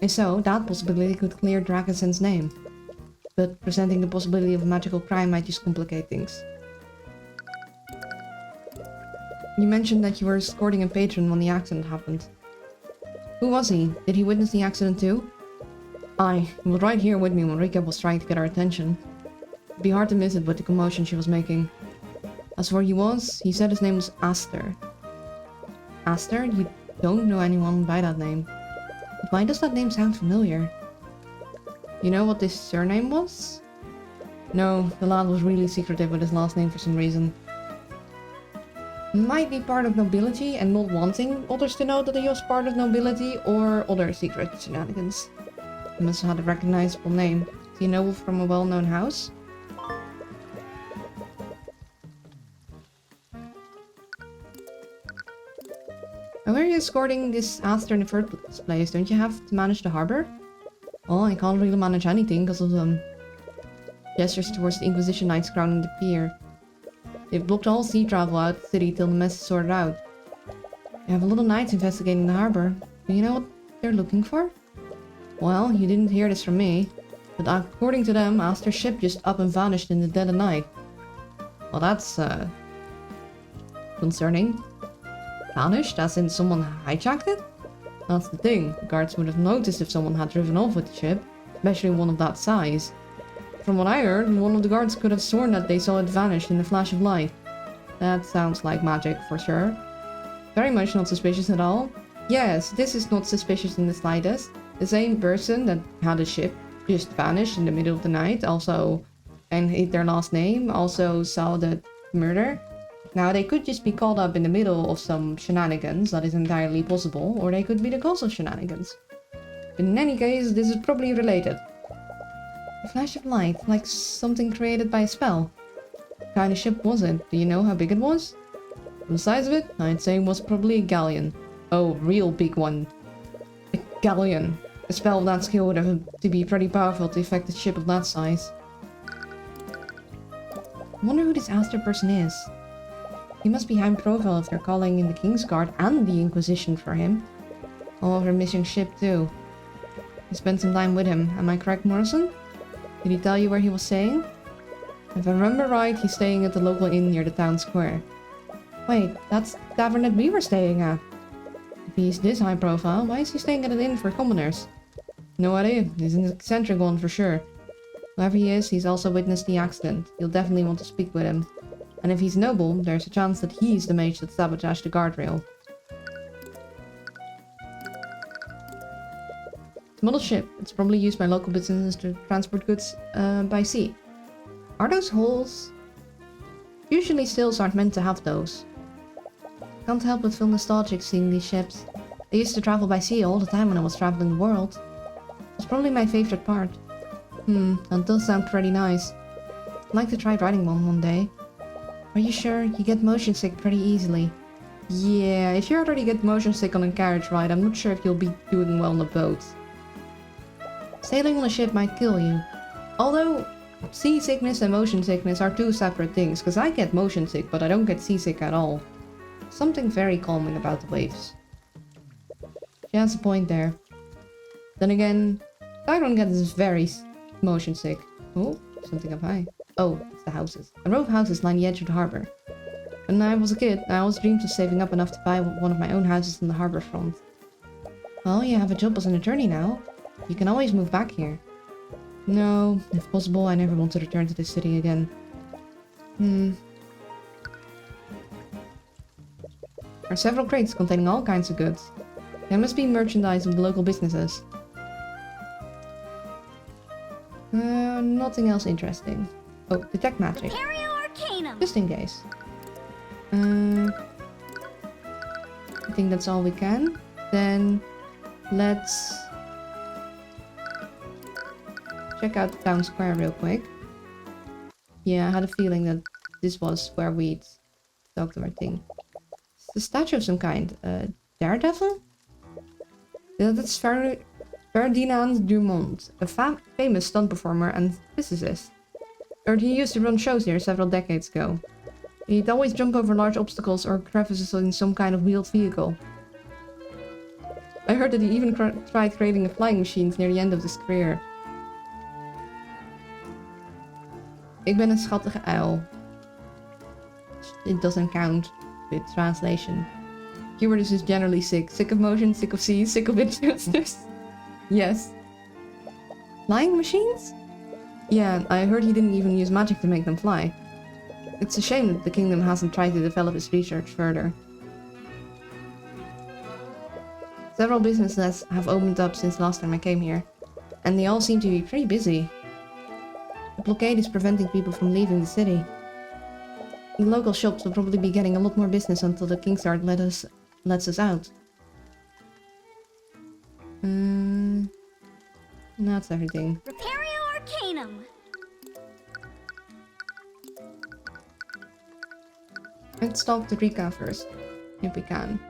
If so, that possibility could clear Dragonsen's name. But presenting the possibility of a magical crime might just complicate things. You mentioned that you were escorting a patron when the accident happened. Who was he? Did he witness the accident too? Aye, he was right here with me when Rika was trying to get our attention. It'd be hard to miss it with the commotion she was making. As for where he was, he said his name was Aster. Aster? You don't know anyone by that name. But why does that name sound familiar? You know what this surname was? No, the lad was really secretive with his last name for some reason. Might be part of nobility and not wanting others to know that he was part of nobility, or other secret shenanigans. He must have had a recognizable name. Is he a noble from a well-known house? And where are you escorting this Aster in the first place? Don't you have to manage the harbor? Oh, I can't really manage anything because of them. Gestures towards the Inquisition Knights crowding the pier. They've blocked all sea travel out of the city till the mess is sorted out. You have a little knights investigating the harbor. Do you know what they're looking for? Well, you didn't hear this from me, but according to them, Aster's ship just up and vanished in the dead of night. Well, that's, concerning. Vanished, as in someone hijacked it? That's the thing, the guards would have noticed if someone had driven off with the ship, especially one of that size. From what I heard, one of the guards could have sworn that they saw it vanish in a flash of light. That sounds like magic for sure. Very much not suspicious at all. Yes, this is not suspicious in the slightest. The same person that had a ship just vanish in the middle of the night, also, and hid their last name, also saw the murder. Now, they could just be caught up in the middle of some shenanigans, that is entirely possible, or they could be the cause of shenanigans. In any case, this is probably related. A flash of light, like something created by a spell. What kind of ship was it? Do you know how big it was? From the size of it, I'd say it was probably a galleon. Oh, real big one. A galleon. A spell of that skill would have to be pretty powerful to affect a ship of that size. I wonder who this Aster person is. He must be high profile if they're calling in the King's Guard and the Inquisition for him. All over a missing ship too. You spent some time with him, am I correct, Morrison? Did he tell you where he was staying? If I remember right, he's staying at the local inn near the town square. Wait, that's the tavern that we were staying at. If he's this high profile, why is he staying at an inn for commoners? No idea, he's an eccentric one for sure. Whoever he is, he's also witnessed the accident. You'll definitely want to speak with him. And if he's noble, there's a chance that he's the mage that sabotaged the guardrail. It's a model ship. It's probably used by local businesses to transport goods by sea. Are those holes? Usually sails aren't meant to have those. Can't help but feel nostalgic seeing these ships. I used to travel by sea all the time when I was traveling the world. It's probably my favorite part. That does sound pretty nice. I'd like to try riding one day. Are you sure? You get motion sick pretty easily. Yeah, if you already get motion sick on a carriage ride, I'm not sure if you'll be doing well on a boat. Sailing on a ship might kill you. Although, seasickness and motion sickness are two separate things, because I get motion sick, but I don't get seasick at all. Something very calming about the waves. She has a point there. Then again, I don't get this very motion sick. Oh, something up high. Oh, it's the houses. A row of houses line the edge of the harbor. When I was a kid, I always dreamed of saving up enough to buy one of my own houses on the harbor front. Well, you have a job as an attorney now. You can always move back here. No, if possible, I never want to return to this city again. There are several crates containing all kinds of goods. There must be merchandise of the local businesses. Nothing else interesting. Oh, detect magic. Arcanum. Just in case. I think that's all we can. Then let's check out the town square real quick. Yeah, I had a feeling that this was where we'd talked about thing. It's a statue of some kind. Daredevil? That's Ferdinand Dumont, a famous stunt performer and physicist. Heard he used to run shows here several decades ago. He'd always jump over large obstacles or crevices in some kind of wheeled vehicle. I heard that he even tried creating a flying machine near the end of his career. Ik ben een schattige uil. It doesn't count with translation. Hubert is generally sick. Sick of motion, sick of seas, sick of injustice. Yes. Flying machines? Yeah, I heard he didn't even use magic to make them fly. It's a shame that the kingdom hasn't tried to develop its research further. Several businesses have opened up since last time I came here, and they all seem to be pretty busy. The blockade is preventing people from leaving the city. The local shops will probably be getting a lot more business until the Kingsguard lets us out. That's everything. Repario Arcanum. Let's talk to Rika first, if we can.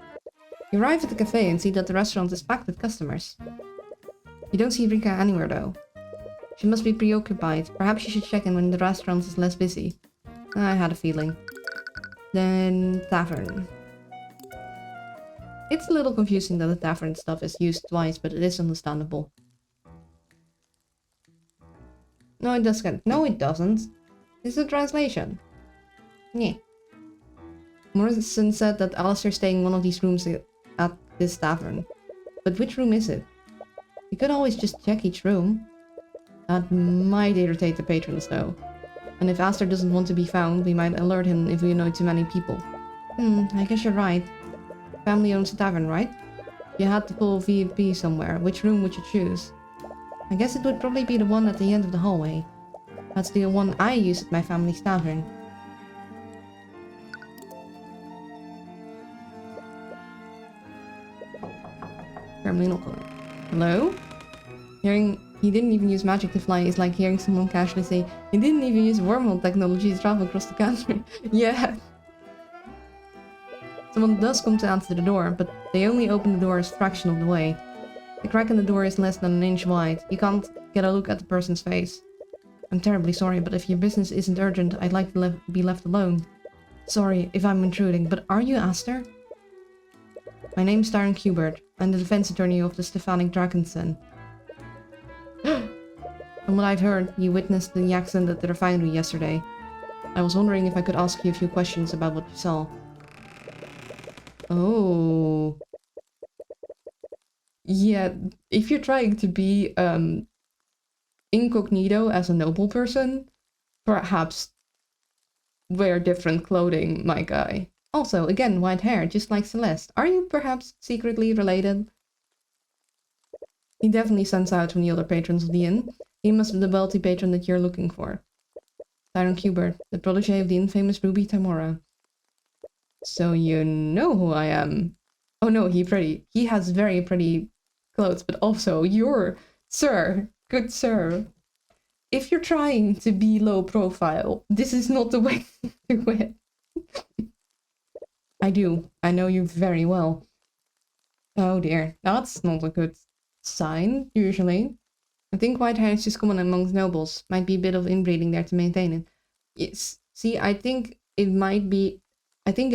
You arrive at the cafe and see that the restaurant is packed with customers. You don't see Rika anywhere though. She must be preoccupied. Perhaps you should check in when the restaurant is less busy. I had a feeling. Then tavern. It's a little confusing that the tavern stuff is used twice, but it is understandable. No, it doesn't. No, it doesn't. It's a translation. Yeah. Morrison said that Alistair's staying in one of these rooms at this tavern. But which room is it? You could always just check each room. That might irritate the patrons though. And if Alistair doesn't want to be found, we might alert him if we annoy too many people. I guess you're right. Family owns a tavern, right? You had to pull VIP somewhere. Which room would you choose? I guess it would probably be the one at the end of the hallway. That's the one I use at my family's tavern. Family knock on it. Hello? Hearing he didn't even use magic to fly is like hearing someone casually say, he didn't even use wormhole technology to travel across the country. Yeah. Someone does come to answer the door, but they only open the door a fraction of the way. The crack in the door is less than an inch wide. You can't get a look at the person's face. I'm terribly sorry, but if your business isn't urgent, I'd like to be left alone. Sorry if I'm intruding, but are you Aster? My name's Darren Kubert. I'm the defense attorney of the Stephanic Dragonson. From what I've heard, you witnessed the accident at the refinery yesterday. I was wondering if I could ask you a few questions about what you saw. Oh. Yeah, if you're trying to be incognito as a noble person, perhaps wear different clothing, my guy. Also, again, white hair, just like Celeste. Are you perhaps secretly related? He definitely stands out from the other patrons of the inn. He must be the wealthy patron that you're looking for. Tyron Kubert, the protege of the infamous Ruby Tamora. So you know who I am. Oh no, he has very pretty clothes, but also you're, sir, good sir. If you're trying to be low profile, this is not the way to do it. I do. I know you very well. Oh dear, that's not a good sign, usually. I think white hair is just common amongst nobles. Might be a bit of inbreeding there to maintain it. Yes. See, I think it might be a thing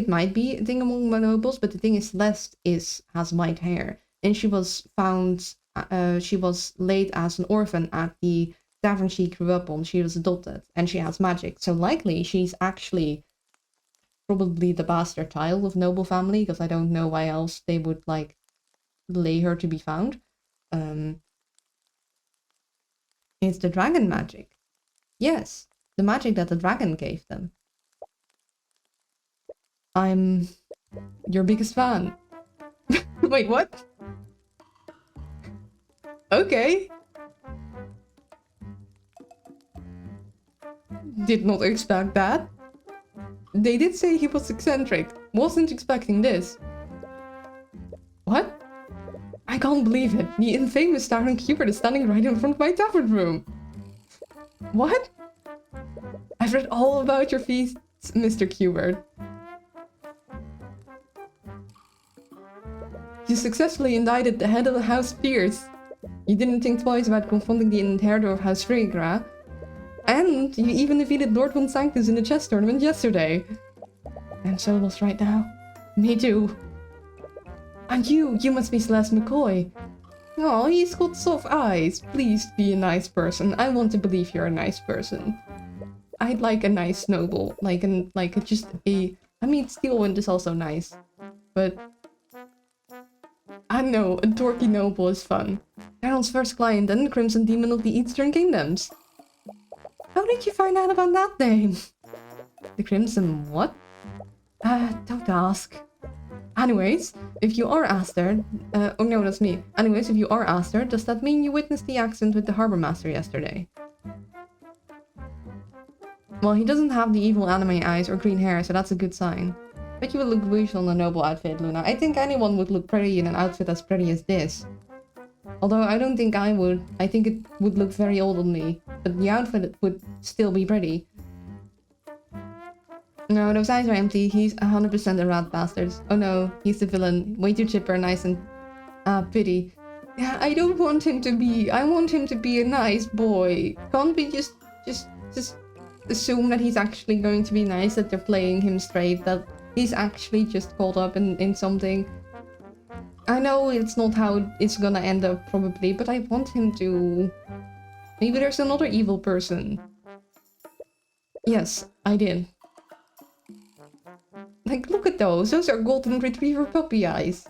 among nobles, but the thing is Celeste has white hair. And she was found, she was laid as an orphan at the tavern she grew up on. She was adopted, and she has magic. So likely she's actually probably the bastard child of noble family, because I don't know why else they would, like, lay her to be found. It's the dragon magic. Yes, the magic that the dragon gave them. I'm your biggest fan. Wait, what? Okay. Did not expect that. They did say he was eccentric. Wasn't expecting this. What? I can't believe it. The infamous Darren Kubert is standing right in front of my tavern room. What? I've read all about your feats, Mr. Kubert. You successfully indicted the head of the House Pierce. You didn't think twice about confronting the inheritor of House Freegra. And you even defeated Lord Von Sanctus in the chess tournament yesterday. I'm so lost right now. Me too. And you must be Celeste McCoy. Oh, he's got soft eyes. Please be a nice person. I want to believe you're a nice person. I'd like a nice noble. I mean, Steelwind is also nice. But I don't know, a dorky noble is fun. Carol's first client and the Crimson Demon of the Eastern Kingdoms. How did you find out about that name? The Crimson what? Don't ask. Anyways, if you are Aster... oh no, that's me. Anyways, if you are Aster, does that mean you witnessed the accident with the Harbor Master yesterday? Well, he doesn't have the evil anime eyes or green hair, so that's a good sign. Bet you would look beautiful in a noble outfit, Luna. I think anyone would look pretty in an outfit as pretty as this. Although I don't think I would. I think it would look very old on me. But the outfit would still be pretty. No, those eyes are empty. He's 100% a rat bastard. Oh no, he's the villain. Way too chipper, nice and... pity. Yeah, I don't want him to be... I want him to be a nice boy. Can't we just assume that he's actually going to be nice, that they're playing him straight, that he's actually just caught up in something. I know it's not how it's gonna end up, probably, but I want him to... Maybe there's another evil person. Yes, I did. Like, look at those. Those are golden retriever puppy eyes.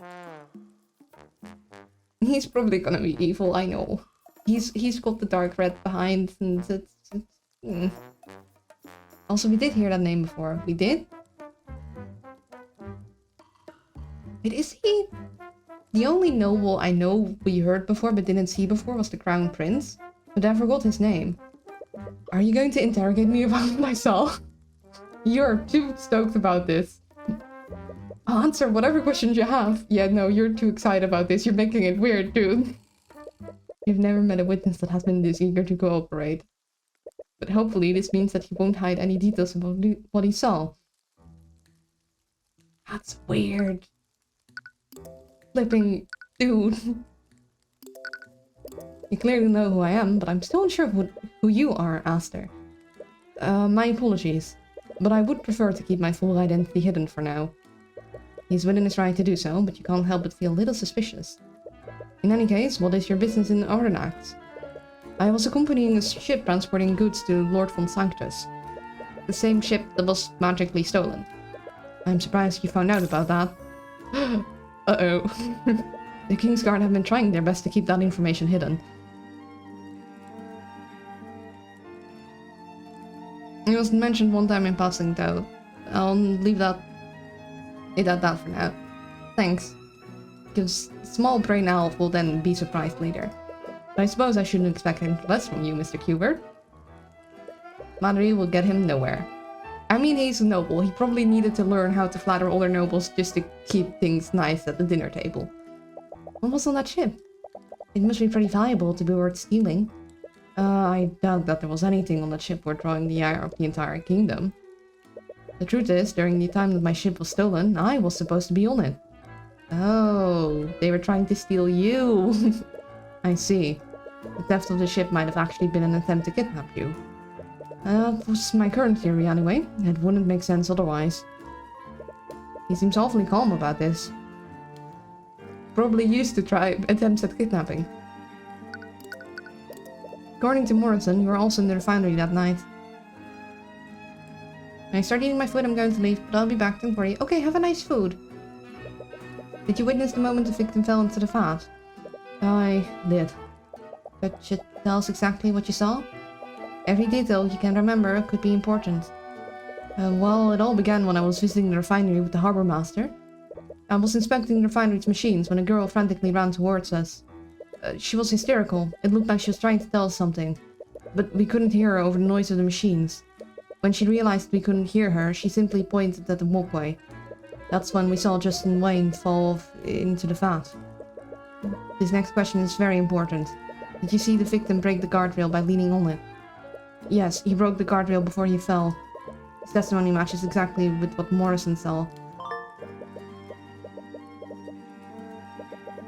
He's probably gonna be evil, I know. He's got the dark red behind, and it's Also, we did hear that name before. We did? Wait, is he... The only noble I know we heard before but didn't see before was the Crown Prince. But I forgot his name. Are you going to interrogate me about what I saw? You're too stoked about this. I'll answer whatever questions you have. Yeah, no, you're too excited about this. You're making it weird, dude. You've never met a witness that has been this eager to cooperate. But hopefully this means that he won't hide any details about what he saw. That's weird. Flipping dude. You clearly know who I am, but I'm still unsure of who you are, Aster. My apologies. But I would prefer to keep my full identity hidden for now. He's within his right to do so, but you can't help but feel a little suspicious. In any case, what is your business in Ardenact? I was accompanying a ship transporting goods to Lord Von Sanctus. The same ship that was magically stolen. I'm surprised you found out about that. Uh-oh. The Kingsguard have been trying their best to keep that information hidden. It was mentioned one time in passing, though. I'll leave it at that for now. Thanks. Because small brain elf will then be surprised later. But I suppose I shouldn't expect anything less from you, Mr. Kubert. Flattery will get him nowhere. I mean, he's a noble. He probably needed to learn how to flatter other nobles just to keep things nice at the dinner table. What was on that ship? It must be pretty valuable to be worth stealing. I doubt that there was anything on that ship worth drawing the ire of the entire kingdom. The truth is, during the time that my ship was stolen, I was supposed to be on it. Oh, they were trying to steal you. I see. The theft of the ship might have actually been an attempt to kidnap you. That was my current theory anyway. It wouldn't make sense otherwise. He seems awfully calm about this. Probably used to try attempts at kidnapping. According to Morrison, you were also in the refinery that night. When I start eating my food, I'm going to leave, but I'll be back, don't worry. Okay, have a nice food. Did you witness the moment the victim fell into the vat? I did. But you tell us exactly what you saw? Every detail you can remember could be important. Well, it all began when I was visiting the refinery with the harbor master. I was inspecting the refinery's machines when a girl frantically ran towards us. She was hysterical. It looked like she was trying to tell us something. But we couldn't hear her over the noise of the machines. When she realized we couldn't hear her, she simply pointed at the walkway. That's when we saw Justin Wayne fall into the vat. This next question is very important. Did you see the victim break the guardrail by leaning on it? Yes, he broke the guardrail before he fell. His testimony matches exactly with what Morrison saw.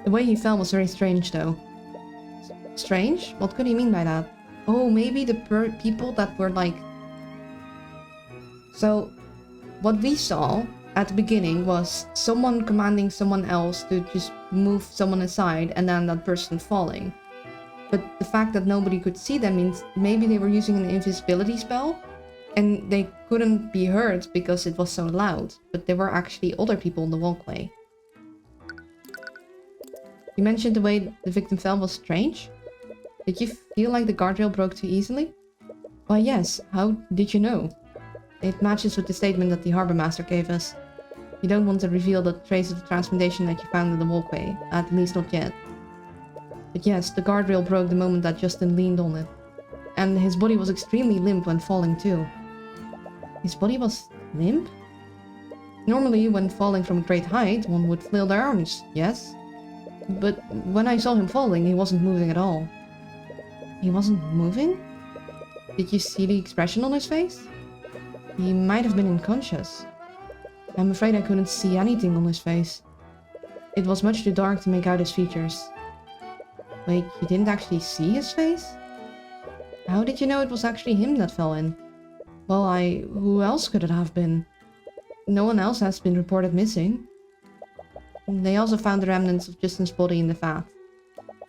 The way he fell was very strange, though. Strange? What could he mean by that? Oh, maybe the people that were like... So, what we saw at the beginning was someone commanding someone else to just move someone aside and then that person falling. But the fact that nobody could see them means maybe they were using an invisibility spell and they couldn't be heard because it was so loud, but there were actually other people on the walkway. You mentioned the way the victim fell was strange? Did you feel like the guardrail broke too easily? Why yes, how did you know? It matches with the statement that the Harbor Master gave us. You don't want to reveal the trace of transmutation that you found in the walkway, at least not yet. But yes, the guardrail broke the moment that Justin leaned on it. And his body was extremely limp when falling too. His body was limp? Normally, when falling from a great height, one would flail their arms, yes? But when I saw him falling, he wasn't moving at all. He wasn't moving? Did you see the expression on his face? He might have been unconscious. I'm afraid I couldn't see anything on his face. It was much too dark to make out his features. Wait, you didn't actually see his face? How did you know it was actually him that fell in? Well, who else could it have been? No one else has been reported missing. They also found the remnants of Justin's body in the vat.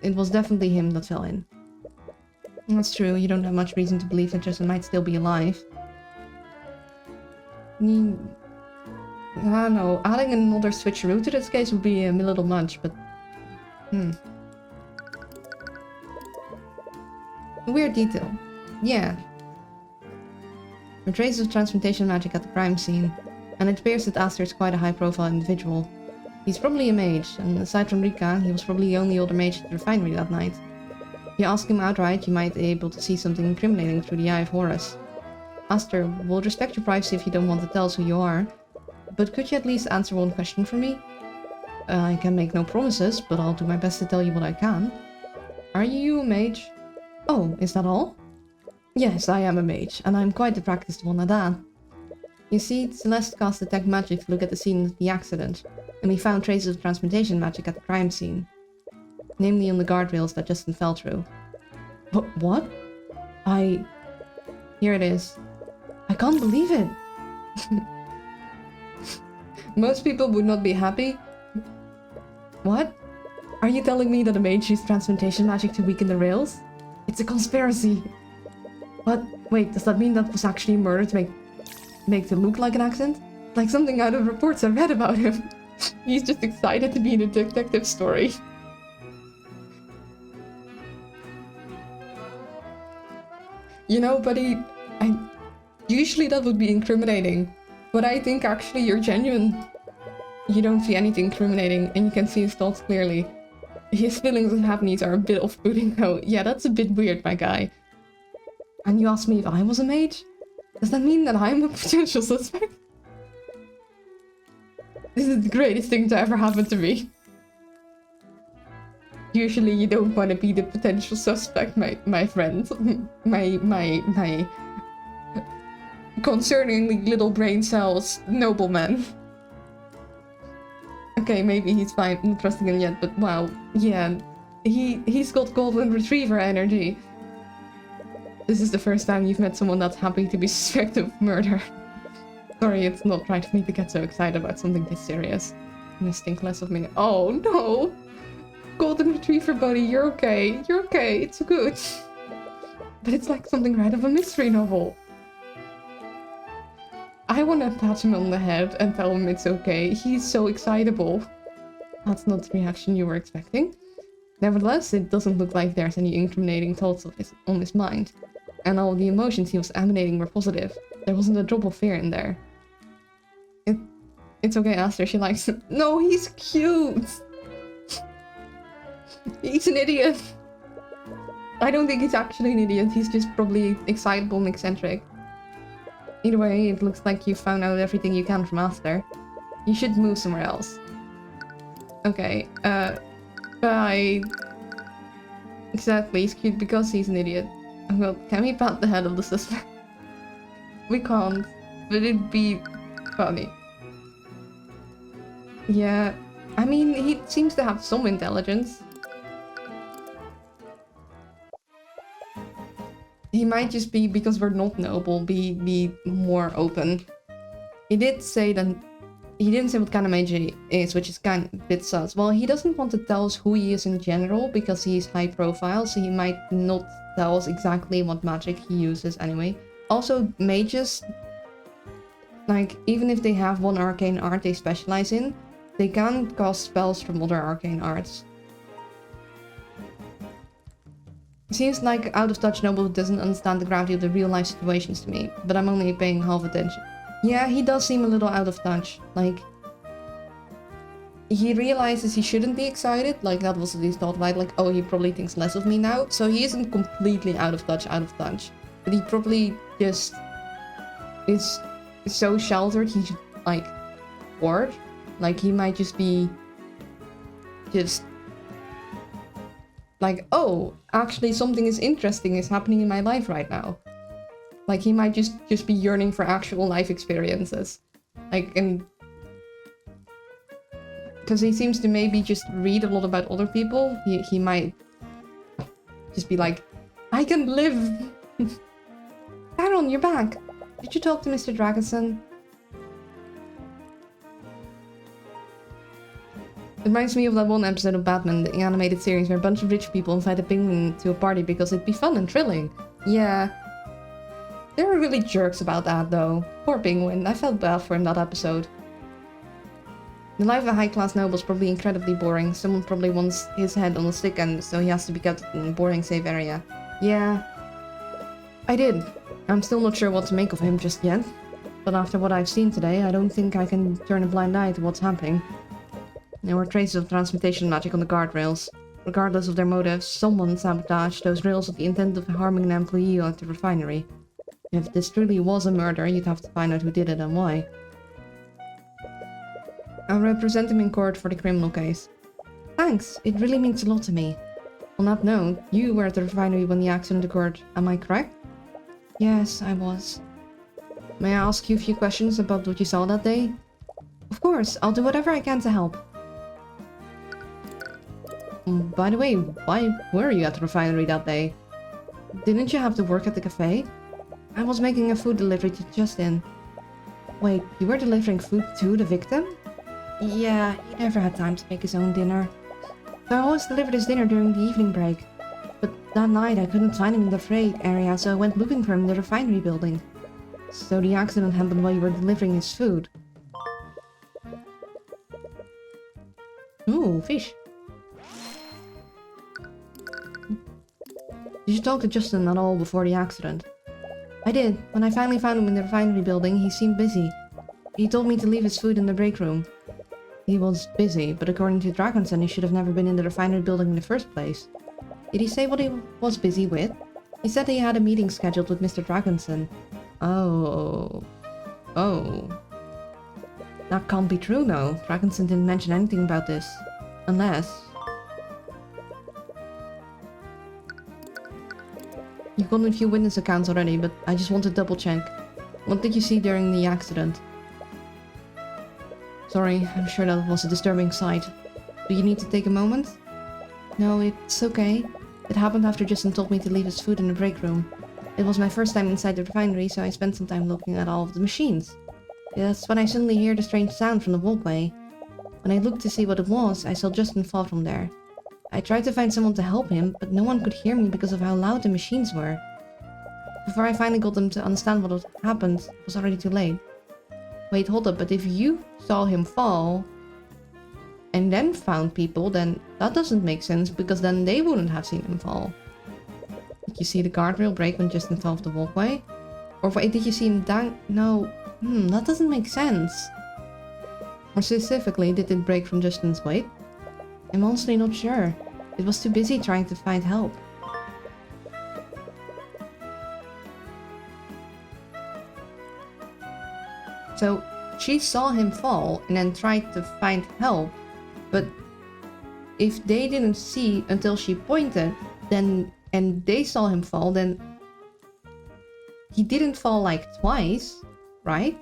It was definitely him that fell in. That's true, you don't have much reason to believe that Justin might still be alive. I don't know, adding another switcheroo to this case would be a little much, but... A weird detail. Yeah. There are traces of transmutation magic at the crime scene, and it appears that Aster is quite a high-profile individual. He's probably a mage, and aside from Rika, he was probably the only older mage at the refinery that night. If you ask him outright, you might be able to see something incriminating through the eye of Horus. Aster, we'll respect your privacy if you don't want to tell us who you are, but could you at least answer one question for me? I can make no promises, but I'll do my best to tell you what I can. Are you a mage? Oh, is that all? Yes, I am a mage, and I'm quite a practiced one at that. You see, Celeste cast Detect Magic to look at the scene of the accident, and we found traces of transmutation magic at the crime scene. Namely on the guardrails that Justin fell through. But what? Here it is. I can't believe it! Most people would not be happy. What? Are you telling me that a mage used transmutation magic to weaken the rails? It's a conspiracy! What? Wait, does that mean that was actually a murder to make it look like an accident? Like something out of reports I read about him. He's just excited to be in a detective story. You know, buddy, usually that would be incriminating, but I think actually you're genuine. You don't see anything incriminating, and you can see his thoughts clearly. His feelings and happenings are a bit off-putting though. Yeah, that's a bit weird, my guy. And you asked me if I was a mage? Does that mean that I'm a potential suspect? This is the greatest thing to ever happen to me. Usually you don't want to be the potential suspect, my friend. my concerningly little brain cells nobleman. Okay, maybe he's fine, not trusting him yet, but wow, yeah. He's got golden retriever energy. This is the first time you've met someone that's happy to be suspected of murder. Sorry, it's not right for me to get so excited about something this serious. I'm gonna think less of me. Oh no! Golden retriever buddy, you're okay. You're okay, it's good. But it's like something right of a mystery novel. I want to pat him on the head and tell him it's okay. He's so excitable. That's not the reaction you were expecting. Nevertheless, it doesn't look like there's any incriminating thoughts on his mind. And all the emotions he was emanating were positive. There wasn't a drop of fear in there. It's okay, Aster, she likes him. No, he's cute! He's an idiot! I don't think he's actually an idiot, he's just probably excitable and eccentric. Either way, it looks like you found out everything you can from Aster. You should move somewhere else. Okay, bye. Exactly, he's cute because he's an idiot. Well, can we pat the head of the suspect? We can't, but it'd be funny. Yeah, I mean, he seems to have some intelligence. He might just be, because we're not noble, be more open. He did say that... He didn't say what kind of mage he is, which is kind of a bit sus. Well, he doesn't want to tell us who he is in general, because he's high profile, so he might not tell us exactly what magic he uses anyway. Also, mages, like, even if they have one arcane art they specialize in, they can cast spells from other arcane arts. Seems like out of touch noble who doesn't understand the gravity of the real life situations to me, but I'm only paying half attention. Yeah, he does seem a little out of touch. Like, he realizes he shouldn't be excited. Like, that was his thought, right? Like, oh, he probably thinks less of me now. So he isn't completely out of touch. But he probably just is so sheltered, he's, like, bored. Like, he might just be... just... like, oh, actually something interesting is happening in my life right now. Like, he might just be yearning for actual life experiences. Like, and... because he seems to maybe just read a lot about other people. He might just be like, I can live! Aaron, you're back! Did you talk to Mr. Dragonson? It reminds me of that one episode of Batman, the animated series, where a bunch of rich people invite a penguin to a party because it'd be fun and thrilling. Yeah. They were really jerks about that, though. Poor penguin, I felt bad for him that episode. The life of a high-class noble is probably incredibly boring. Someone probably wants his head on a stick and so he has to be kept in a boring safe area. Yeah. I did. I'm still not sure what to make of him just yet. But after what I've seen today, I don't think I can turn a blind eye to what's happening. There were traces of transmutation magic on the guardrails. Regardless of their motives, someone sabotaged those rails with the intent of harming an employee at the refinery. If this truly was a murder, you'd have to find out who did it and why. I'll represent him in court for the criminal case. Thanks, it really means a lot to me. On that note, you were at the refinery when the accident occurred, am I correct? Yes, I was. May I ask you a few questions about what you saw that day? Of course, I'll do whatever I can to help. By the way, why were you at the refinery that day? Didn't you have to work at the cafe? I was making a food delivery to Justin. Wait, you were delivering food to the victim? Yeah, he never had time to make his own dinner. So I always delivered his dinner during the evening break. But that night I couldn't find him in the freight area, so I went looking for him in the refinery building. So the accident happened while you were delivering his food. Ooh, fish. Did you talk to Justin at all before the accident? I did. When I finally found him in the refinery building, he seemed busy. He told me to leave his food in the break room. He was busy, but according to Dragonson, he should have never been in the refinery building in the first place. Did he say what he was busy with? He said he had a meeting scheduled with Mr. Dragonson. Oh. Oh. That can't be true, though. Dragonson didn't mention anything about this. Unless... You've gotten a few witness accounts already, but I just want to double check. What did you see during the accident? Sorry, I'm sure that was a disturbing sight. Do you need to take a moment? No, it's okay. It happened after Justin told me to leave his food in the break room. It was my first time inside the refinery, so I spent some time looking at all of the machines. That's when I suddenly heard a strange sound from the walkway. When I looked to see what it was, I saw Justin fall from there. I tried to find someone to help him, but no one could hear me because of how loud the machines were. Before I finally got them to understand what had happened, it was already too late. Wait, hold up, but if you saw him fall and then found people, then that doesn't make sense because then they wouldn't have seen him fall. Did you see the guardrail break when Justin fell off the walkway? Or wait, did you see him down? No, that doesn't make sense. More specifically, did it break from Justin's weight? I'm honestly not sure. It was too busy trying to find help. So, she saw him fall and then tried to find help, but if they didn't see until she pointed, then and they saw him fall, then he didn't fall like twice, right?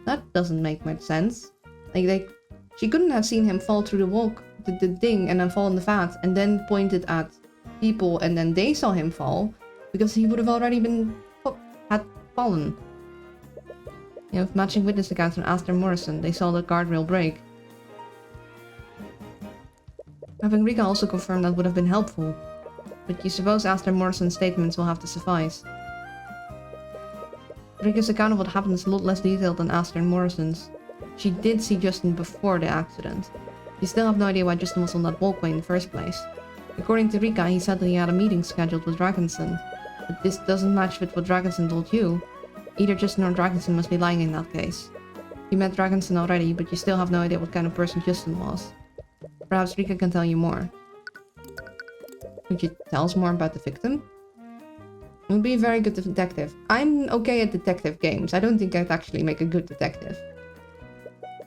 That doesn't make much sense. Like She couldn't have seen him fall through the thing and then fall in the vat and then pointed at people and then they saw him fall because he would have already had fallen. You know, matching witness accounts from Astor Morrison, they saw the guardrail break. Having Rika also confirmed that would have been helpful, but you suppose Astor Morrison's statements will have to suffice. Rika's account of what happened is a lot less detailed than Astor and Morrison's. She did see Justin before the accident. You still have no idea why Justin was on that walkway in the first place. According to Rika, he said that he had a meeting scheduled with Dragonson, but this doesn't match with what Dragonson told you. Either Justin or Dragonson must be lying in that case. You met Dragonson already, but you still have no idea what kind of person Justin was. Perhaps Rika can tell you more. Could you tell us more about the victim? It would be a very good detective. I'm okay at detective games. I don't think I'd actually make a good detective.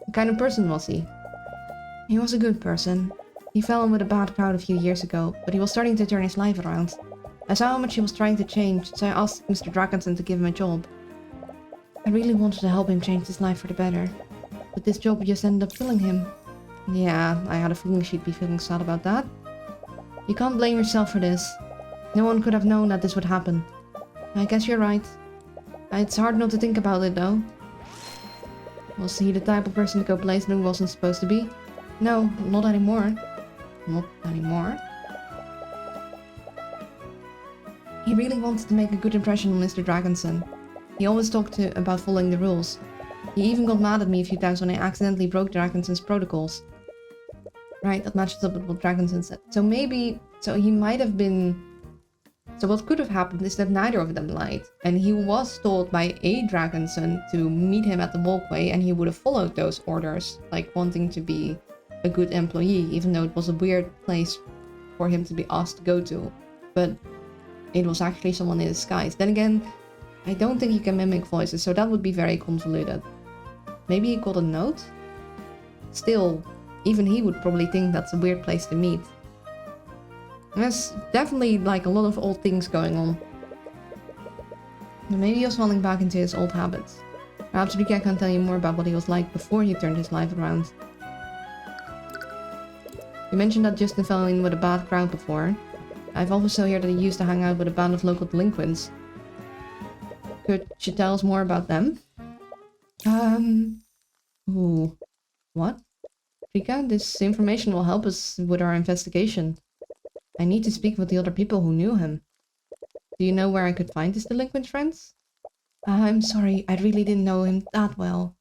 What kind of person was he? He was a good person. He fell in with a bad crowd a few years ago, but he was starting to turn his life around. I saw how much he was trying to change, so I asked Mr. Dragonson to give him a job. I really wanted to help him change his life for the better, but this job just ended up killing him. Yeah, I had a feeling she'd be feeling sad about that. You can't blame yourself for this. No one could have known that this would happen. I guess you're right. It's hard not to think about it, though. Was he the type of person to go places he wasn't supposed to be? No, not anymore. Not anymore. He really wanted to make a good impression on Mr. Dragonson. He always talked about following the rules. He even got mad at me a few times when I accidentally broke Dragonson's protocols. Right, that matches up with what Dragonson said. So he might have been... So what could have happened is that neither of them lied. And he was told by a Dragonson to meet him at the walkway and he would have followed those orders. Like wanting to be a good employee, even though it was a weird place for him to be asked to go to. But it was actually someone in disguise. Then again, I don't think you can mimic voices, so that would be very convoluted. Maybe he got a note? Still, even he would probably think that's a weird place to meet. There's definitely like a lot of old things going on. But maybe he was falling back into his old habits. Perhaps Rika can tell you more about what he was like before he turned his life around. You mentioned that Justin fell in with a bad crowd before. I've also heard that he used to hang out with a band of local delinquents. Could you tell us more about them? Ooh. What? Rika, this information will help us with our investigation. I need to speak with the other people who knew him. Do you know where I could find his delinquent friends? I'm sorry, I really didn't know him that well.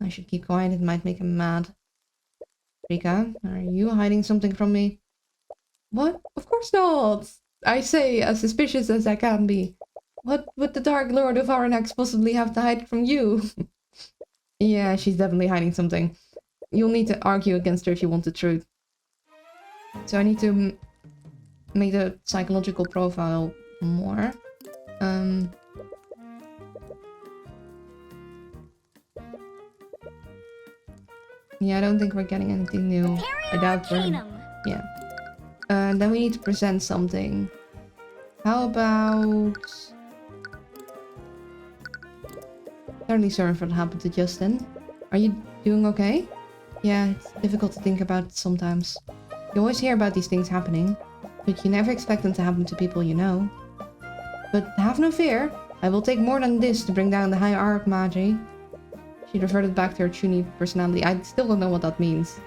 I should keep quiet, it might make him mad. Rika, are you hiding something from me? What? Of course not! I say, as suspicious as I can be. What would the Dark Lord of Aranax possibly have to hide from you? Yeah, she's definitely hiding something. You'll need to argue against her if you want the truth. So I need to make the psychological profile more. Yeah, I don't think we're getting anything new. I doubt we're... Yeah. Then we need to present something. How about... Certainly sorry for what happened to Justin. Are you doing okay? Yeah, it's difficult to think about sometimes. You always hear about these things happening, but you never expect them to happen to people you know. But have no fear, I will take more than this to bring down the High Archmagi. She reverted back to her Chuny personality. I still don't know what that means.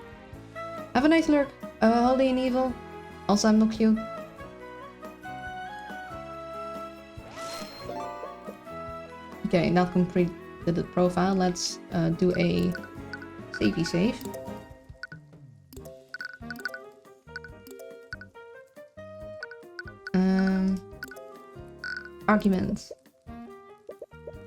Have a nice lurk. Holy and evil. Also, I'm not cute. Okay, now complete the profile. Let's do a savey save. Arguments.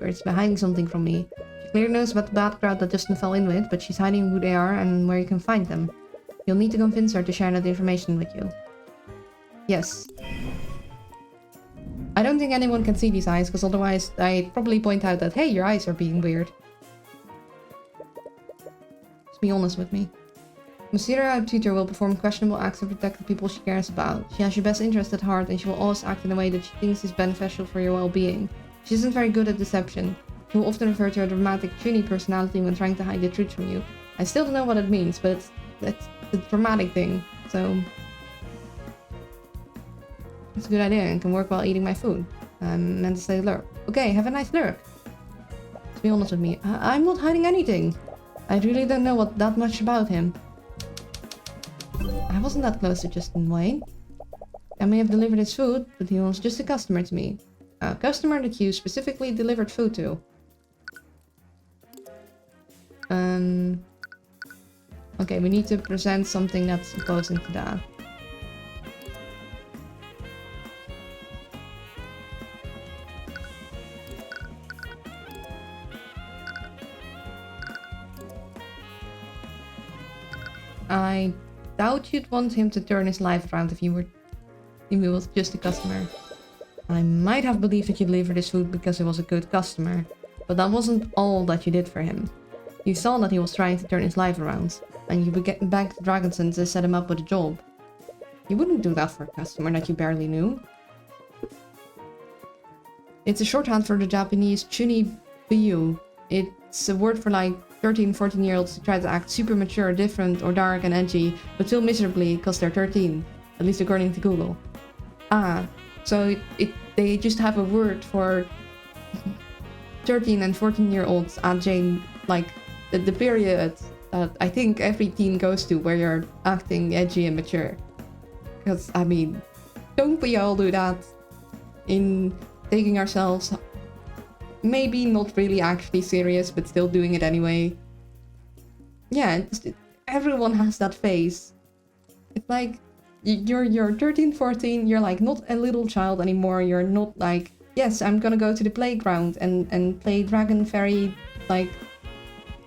It's hiding something from me. She clearly knows about the bad crowd that Justin fell in with, but she's hiding who they are and where you can find them. You'll need to convince her to share that information with you. Yes. I don't think anyone can see these eyes, because otherwise I'd probably point out that, hey, your eyes are being weird. Just be honest with me. Musira Tutor will perform questionable acts to protect the people she cares about. She has your best interest at heart, and she will always act in a way that she thinks is beneficial for your well-being. She isn't very good at deception. She will often refer to her dramatic, Chuny personality when trying to hide the truth from you. I still don't know what it means, but it's a dramatic thing, so it's a good idea and can work while eating my food. I'm meant to say lurk. Okay, have a nice lurk. To be honest with me, I'm not hiding anything. I really don't know that much about him. I wasn't that close to Justin Wayne. I may have delivered his food, but he was just a customer to me. A customer that you specifically delivered food to. Okay, we need to present something that's opposing to that. I doubt you'd want him to turn his life around if he was just a customer. I might have believed that you delivered his food because he was a good customer, but that wasn't all that you did for him. You saw that he was trying to turn his life around, and you begged the Dragonson to set him up with a job. You wouldn't do that for a customer that you barely knew. It's a shorthand for the Japanese chuni biyu. It's a word for like 13, 14-year-olds who try to act super mature, different, or dark and edgy, but fail miserably because they're 13, at least according to Google. So they just have a word for 13 and 14-year-olds aging, like the period that I think every teen goes to where you're acting edgy and mature. Because, I mean, don't we all do that in taking ourselves maybe not really actually serious, but still doing it anyway? Yeah, everyone has that phase. It's like, you're 13, 14, you're like not a little child anymore, you're not like, yes, I'm gonna go to the playground and play Dragon Fairy, like,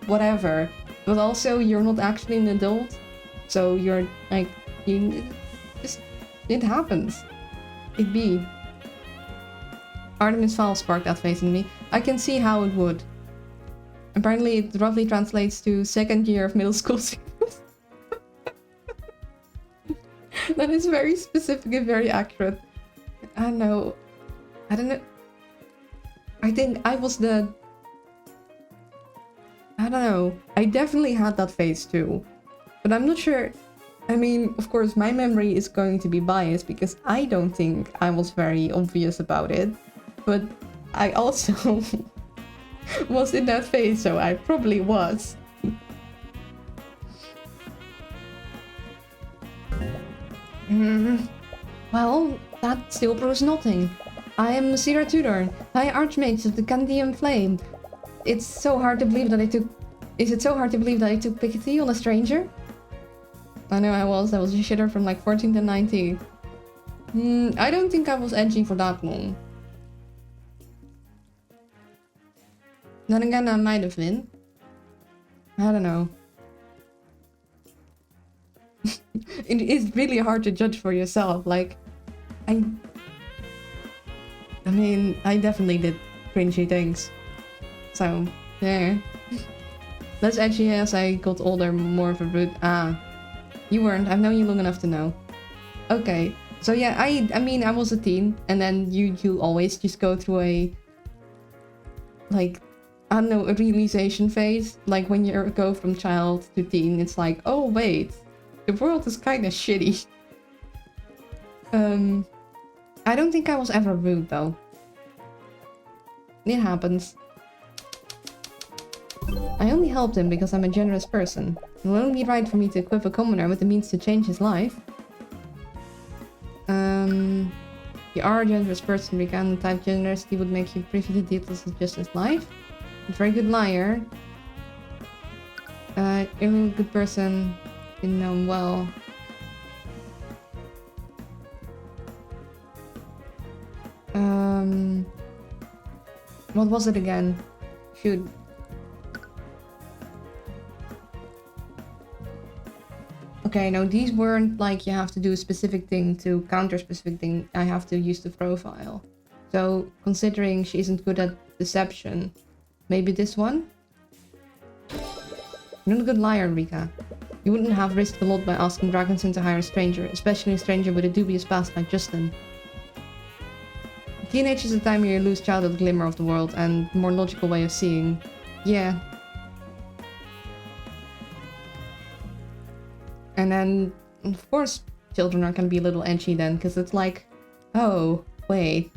whatever. But also, you're not actually an adult, so you're like, it happens. It be. Artemis Fowl sparked that face in me. I can see how it would. Apparently, it roughly translates to second year of middle school students. That is very specific and very accurate. I don't know. I think I was I don't know. I definitely had that phase too. But I'm not sure. I mean, of course, my memory is going to be biased because I don't think I was very obvious about it. But I also was in that phase, so I probably was. Well, that still proves nothing. I am Sira Tudor, High Archmage of the Candian Flame. It's so hard to believe that I took... Is it so hard to believe that I took pity on a stranger? I know I was a shitter from like 14 to 19. I don't think I was edgy for that long. Then again, I might have been. I don't know. It is really hard to judge for yourself. Like, I mean, I definitely did cringy things. So, yeah. Less edgy as I got older, more of a rude. You weren't. I've known you long enough to know. Okay. So yeah, I mean, I was a teen, and then you always just go through a, like, I don't know, a realization phase. Like when you go from child to teen, it's like, oh wait, the world is kind of shitty. I don't think I was ever rude though. It happens. I only helped him because I'm a generous person. It will only be right for me to equip a commoner with the means to change his life. You are a generous person, Rican. The type generosity would make you privy to details of just his life. A very good liar. You're a really good person. Didn't know him well. What was it again? Shoot. Okay, no, these weren't like you have to do a specific thing to counter a specific thing. I have to use the profile. So, considering she isn't good at deception, maybe this one? You're not a good liar, Rika. You wouldn't have risked a lot by asking Dragonson to hire a stranger, especially a stranger with a dubious past like Justin. Teenage is the time you lose childhood glimmer of the world and more logical way of seeing. Yeah. And then, of course, children are gonna be a little edgy then, because it's like, oh, wait.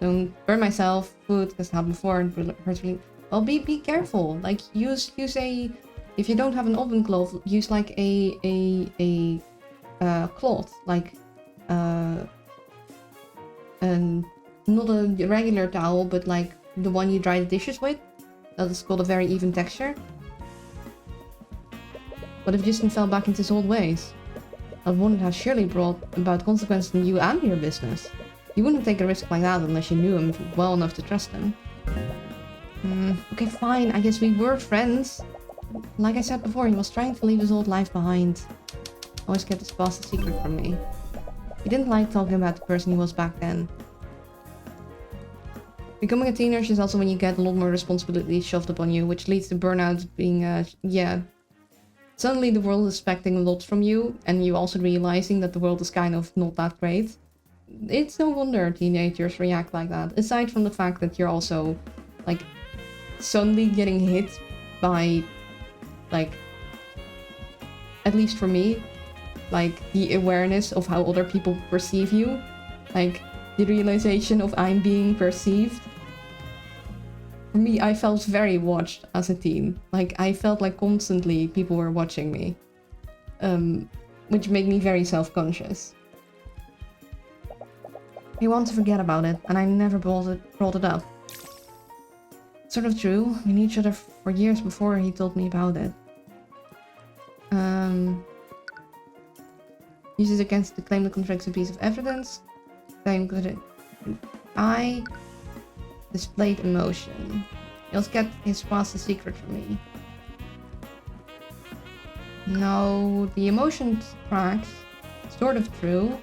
Don't burn myself, food, because happened before, and hurts really. Well, be careful. Like, use a... If you don't have an oven glove, use like a cloth, like, not a regular towel, but like the one you dry the dishes with. That is called a very even texture. What if Justin fell back into his old ways? That wouldn't have surely brought about consequences in you and your business. You wouldn't take a risk like that unless you knew him well enough to trust him. Okay, fine, I guess we were friends. Like I said before, he was trying to leave his old life behind. Always kept his past a secret from me. He didn't like talking about the person he was back then. Becoming a teenager is also when you get a lot more responsibilities shoved upon you, which leads to burnout being, yeah. Suddenly the world is expecting a lot from you, and you also realizing that the world is kind of not that great. It's no wonder teenagers react like that, aside from the fact that you're also, like, suddenly getting hit by, like, at least for me, like, the awareness of how other people perceive you, like, the realization of I'm being perceived. For me, I felt very watched as a teen. Like, I felt like constantly people were watching me. Which made me very self-conscious. I want to forget about it, and I never brought it up. Sort of true. We knew each other for years before he told me about it. Uses against the claim that contradicts a piece of evidence. Claim that I displayed emotion. He also kept his past a secret from me. No, the emotion tracks. Sort of true.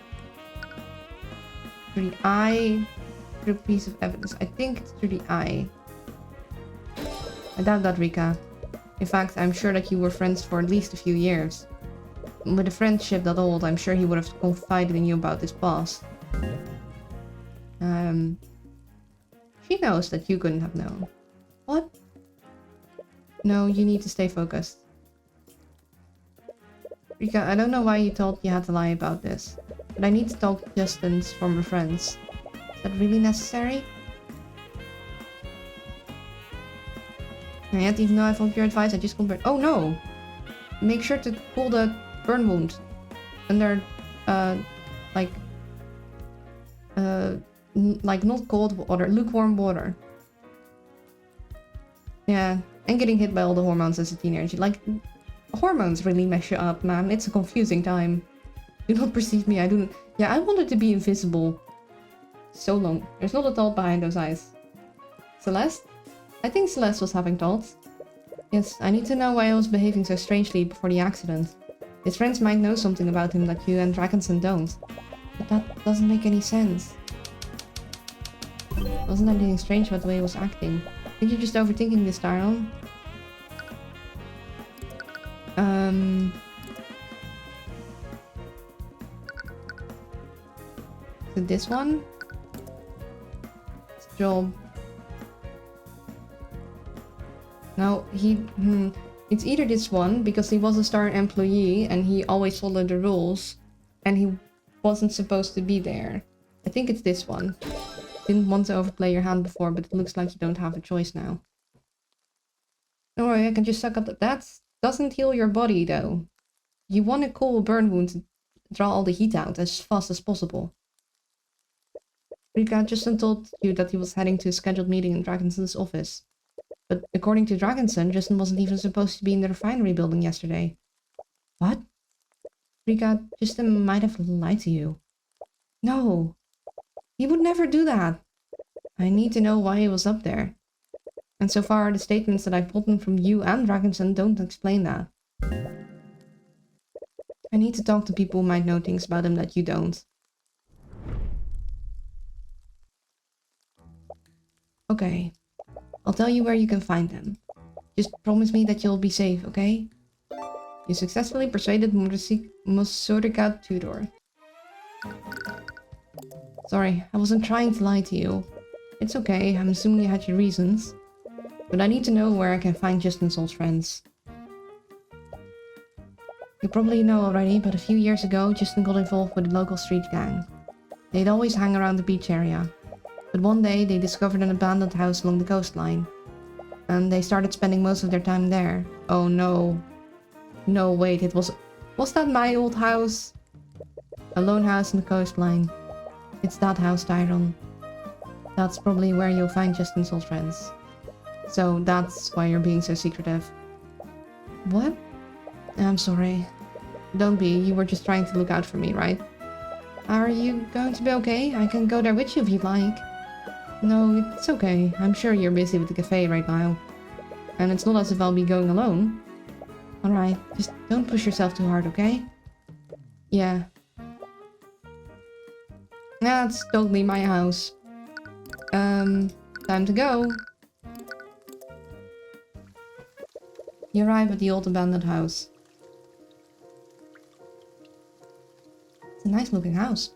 Through the eye. Through a piece of evidence. I think it's through the eye. I doubt that, Rika. In fact, I'm sure that you were friends for at least a few years. With a friendship that old, I'm sure he would have confided in you about his past. She knows that you couldn't have known. What? No, you need to stay focused. Rika, I don't know why you thought you had to lie about this, but I need to talk to Justin's former friends. Is that really necessary? And yet, even though I followed your advice, I just compared. Oh no! Make sure to cool the burn wound under, like not cold water, lukewarm water. Yeah, and getting hit by all the hormones as a teenager. Like, hormones really mess you up, man. It's a confusing time. Do not perceive me, I do not. Yeah, I wanted to be invisible. So long. There's not a thought behind those eyes. Celeste? I think Celeste was having thoughts. Yes, I need to know why I was behaving so strangely before the accident. His friends might know something about him that you and Dragonson don't. But that doesn't make any sense. Wasn't anything strange about the way he was acting? I think you're just overthinking this, Darnell. So this one? It's job. No, it's either this one, because he was a star employee and he always followed the rules, and he wasn't supposed to be there. I think it's this one. Didn't want to overplay your hand before, but it looks like you don't have a choice now. Don't worry, I can just suck up that doesn't heal your body, though. You want to cool a burn wound to draw all the heat out as fast as possible. Rika, Justin told you that he was heading to a scheduled meeting in Dragonson's office. But according to Dragonson, Justin wasn't even supposed to be in the refinery building yesterday. What? Rika, Justin might have lied to you. No. He would never do that. I need to know why he was up there. And so far, the statements that I've gotten from you and Dragonson don't explain that. I need to talk to people who might know things about him that you don't. Okay. I'll tell you where you can find them. Just promise me that you'll be safe, okay? You successfully persuaded Mosorika Tudor. Sorry, I wasn't trying to lie to you. It's okay, I'm assuming you had your reasons. But I need to know where I can find Justin's old friends. You probably know already, but a few years ago, Justin got involved with a local street gang. They'd always hang around the beach area. But one day, they discovered an abandoned house along the coastline. And they started spending most of their time there. Oh no. No, wait, it was... Was that my old house? A lone house on the coastline. It's that house, Tyrone. That's probably where you'll find Justin's old friends. So that's why you're being so secretive. What? I'm sorry. Don't be, you were just trying to look out for me, right? Are you going to be okay? I can go there with you if you'd like. No, it's okay. I'm sure you're busy with the cafe right now. And it's not as if I'll be going alone. Alright, just don't push yourself too hard, okay? Yeah. That's totally my house. Time to go. You arrive at the old abandoned house. It's a nice looking house.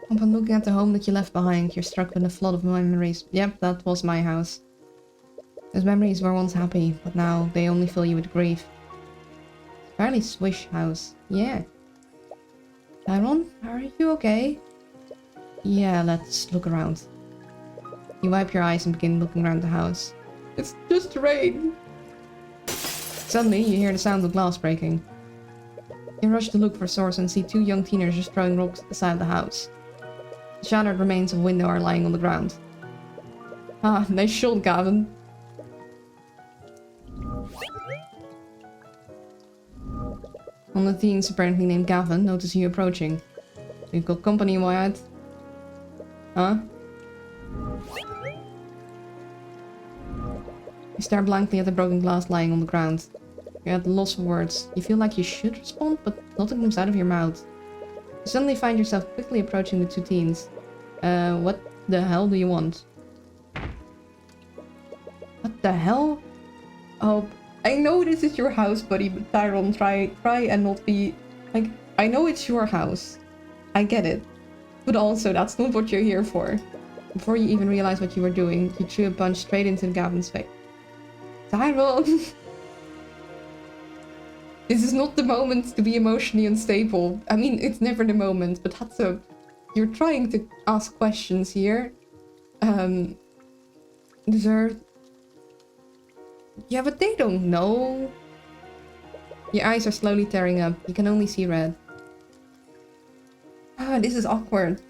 Upon looking at the home that you left behind, you're struck with a flood of memories. Yep, that was my house. Those memories were once happy, but now they only fill you with grief. Fairly swish house. Yeah. Tyrone, are you okay? Yeah, let's look around. You wipe your eyes and begin looking around the house. It's just rain. Suddenly, you hear the sound of glass breaking. You rush to look for a source and see two young teenagers throwing rocks at the side of the house. The shattered remains of a window are lying on the ground. Ah, nice shot, Gavin. One of the teens, apparently named Gavin, notices you approaching. You've got company, Wyatt. Huh? You stare blankly at the broken glass lying on the ground. You're at a loss for words. You feel like you should respond, but nothing comes out of your mouth. You suddenly find yourself quickly approaching the two teens. What the hell do you want? What the hell? Oh, I know this is your house, buddy, but Tyrone, try and not be... Like, I know it's your house. I get it. But also, that's not what you're here for. Before you even realized what you were doing, you threw a punch straight into Gavin's face. Tyrone! This is not the moment to be emotionally unstable. I mean, it's never the moment, but that's a... You're trying to ask questions here. Dessert. Yeah, but they don't know. Your eyes are slowly tearing up. You can only see red. Ah, this is awkward.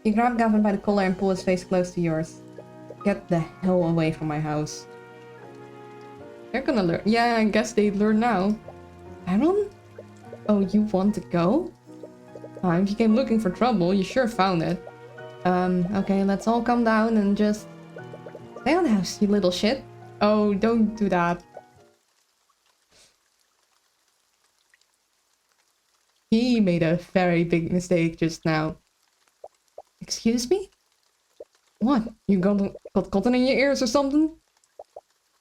You grab Gavin by the collar and pull his face close to yours. Get the hell away from my house. They're gonna learn. Yeah, I guess they'd learn now. Aaron? Oh, you want to go? If you came looking for trouble, you sure found it. Okay, let's all calm down and just... Stay on the house, you little shit. Oh, don't do that. He made a very big mistake just now. Excuse me? What? You got cotton in your ears or something?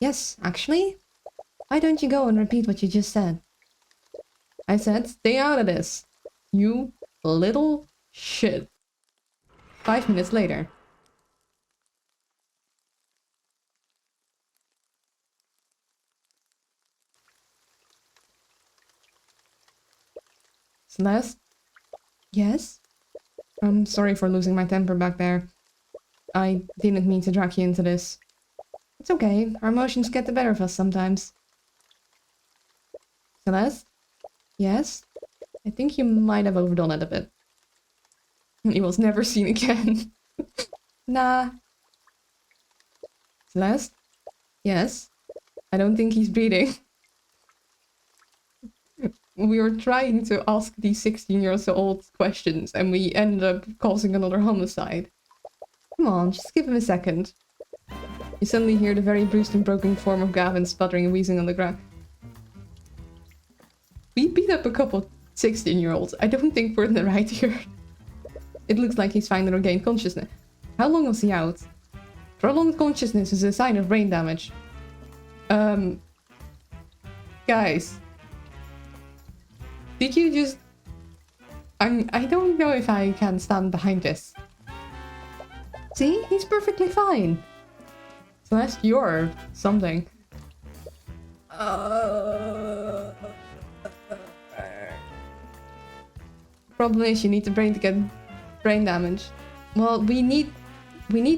Yes, actually. Why don't you go and repeat what you just said? I said, stay out of this. You little shit. 5 minutes later. Celeste? Yes? I'm sorry for losing my temper back there. I didn't mean to drag you into this. It's okay, our emotions get the better of us sometimes. Celeste? Yes? I think you might have overdone it a bit. He was never seen again. Nah. Celeste? Yes? I don't think he's breathing. We were trying to ask these 16-year-old questions and we ended up causing another homicide. Come on, just give him a second. You suddenly hear the very bruised and broken form of Gavin sputtering and wheezing on the ground. We beat up a couple 16-year-olds. I don't think we're in the right here. It looks like he's finally regained consciousness. How long was he out? Prolonged consciousness is a sign of brain damage. Guys. Did you just... I don't know if I can stand behind this. See? He's perfectly fine. Celeste, you're something. Problem is, you need the brain to get brain damage. Well, we need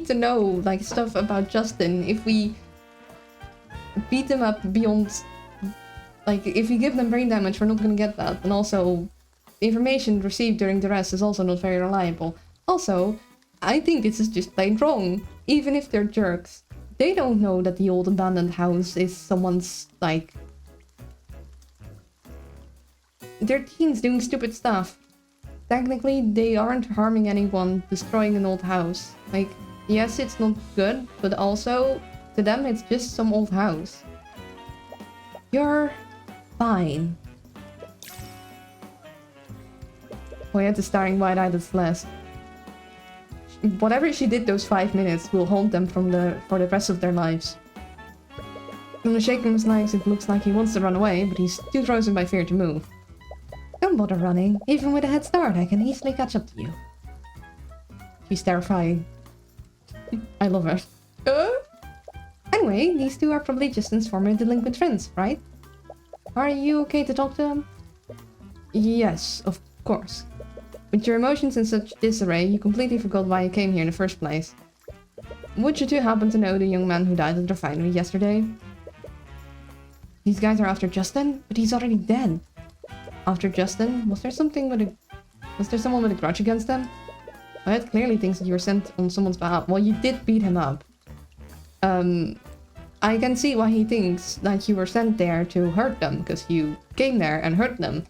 to know, like, stuff about Justin. If we beat them up beyond... Like, if we give them brain damage, we're not gonna get that. And also, the information received during the rest is also not very reliable. Also, I think this is just plain wrong. Even if they're jerks. They don't know that the old abandoned house is someone's, like... They're teens doing stupid stuff. Technically, they aren't harming anyone, destroying an old house. Like, yes, it's not good, but also, to them, it's just some old house. You're fine. Poyette is staring wide-eyed at Celeste. Whatever she did those 5 minutes will haunt them for the rest of their lives. From the shaking of his legs, it looks like he wants to run away, but he's too frozen by fear to move. Don't bother running. Even with a head start, I can easily catch up to you. She's terrifying. I love her. Anyway, these two are probably Justin's former delinquent friends, right? Are you okay to talk to them? Yes, of course. With your emotions in such disarray, you completely forgot why you came here in the first place. Would you two happen to know the young man who died at the refinery yesterday? These guys are after Justin, but he's already dead. After Justin? Was there someone with a grudge against him? Ed clearly thinks that you were sent on someone's behalf. Well, you did beat him up. I can see why he thinks that you were sent there to hurt them, because you came there and hurt them.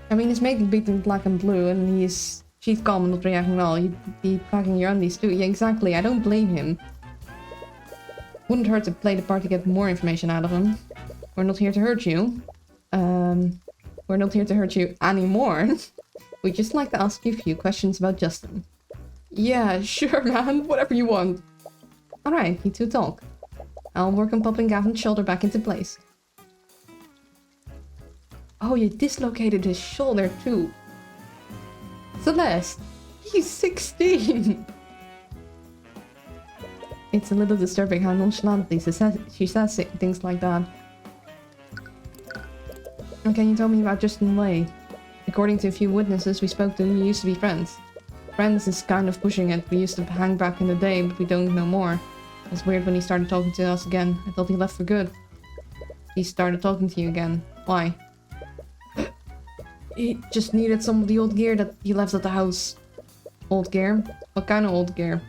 I mean, he's making beat them black and blue, and she's calm and not reacting well. You'd be packing your undies too. Yeah, exactly. I don't blame him. Wouldn't hurt to play the part to get more information out of him. We're not here to hurt you. We're not here to hurt you anymore. We'd just like to ask you a few questions about Justin. Yeah, sure, man. Whatever you want. Alright, you two talk. I'll work on popping Gavin's shoulder back into place. Oh, you dislocated his shoulder too. Celeste, he's 16! It's a little disturbing how nonchalantly she says things like that. And can you tell me about Justin Way? According to a few witnesses we spoke to, you used to be friends. Friends is kind of pushing it. We used to hang back in the day, but we don't know more. It was weird when he started talking to us again. I thought he left for good. He started talking to you again. Why? He just needed some of the old gear that he left at the house. Old gear? What kind of old gear?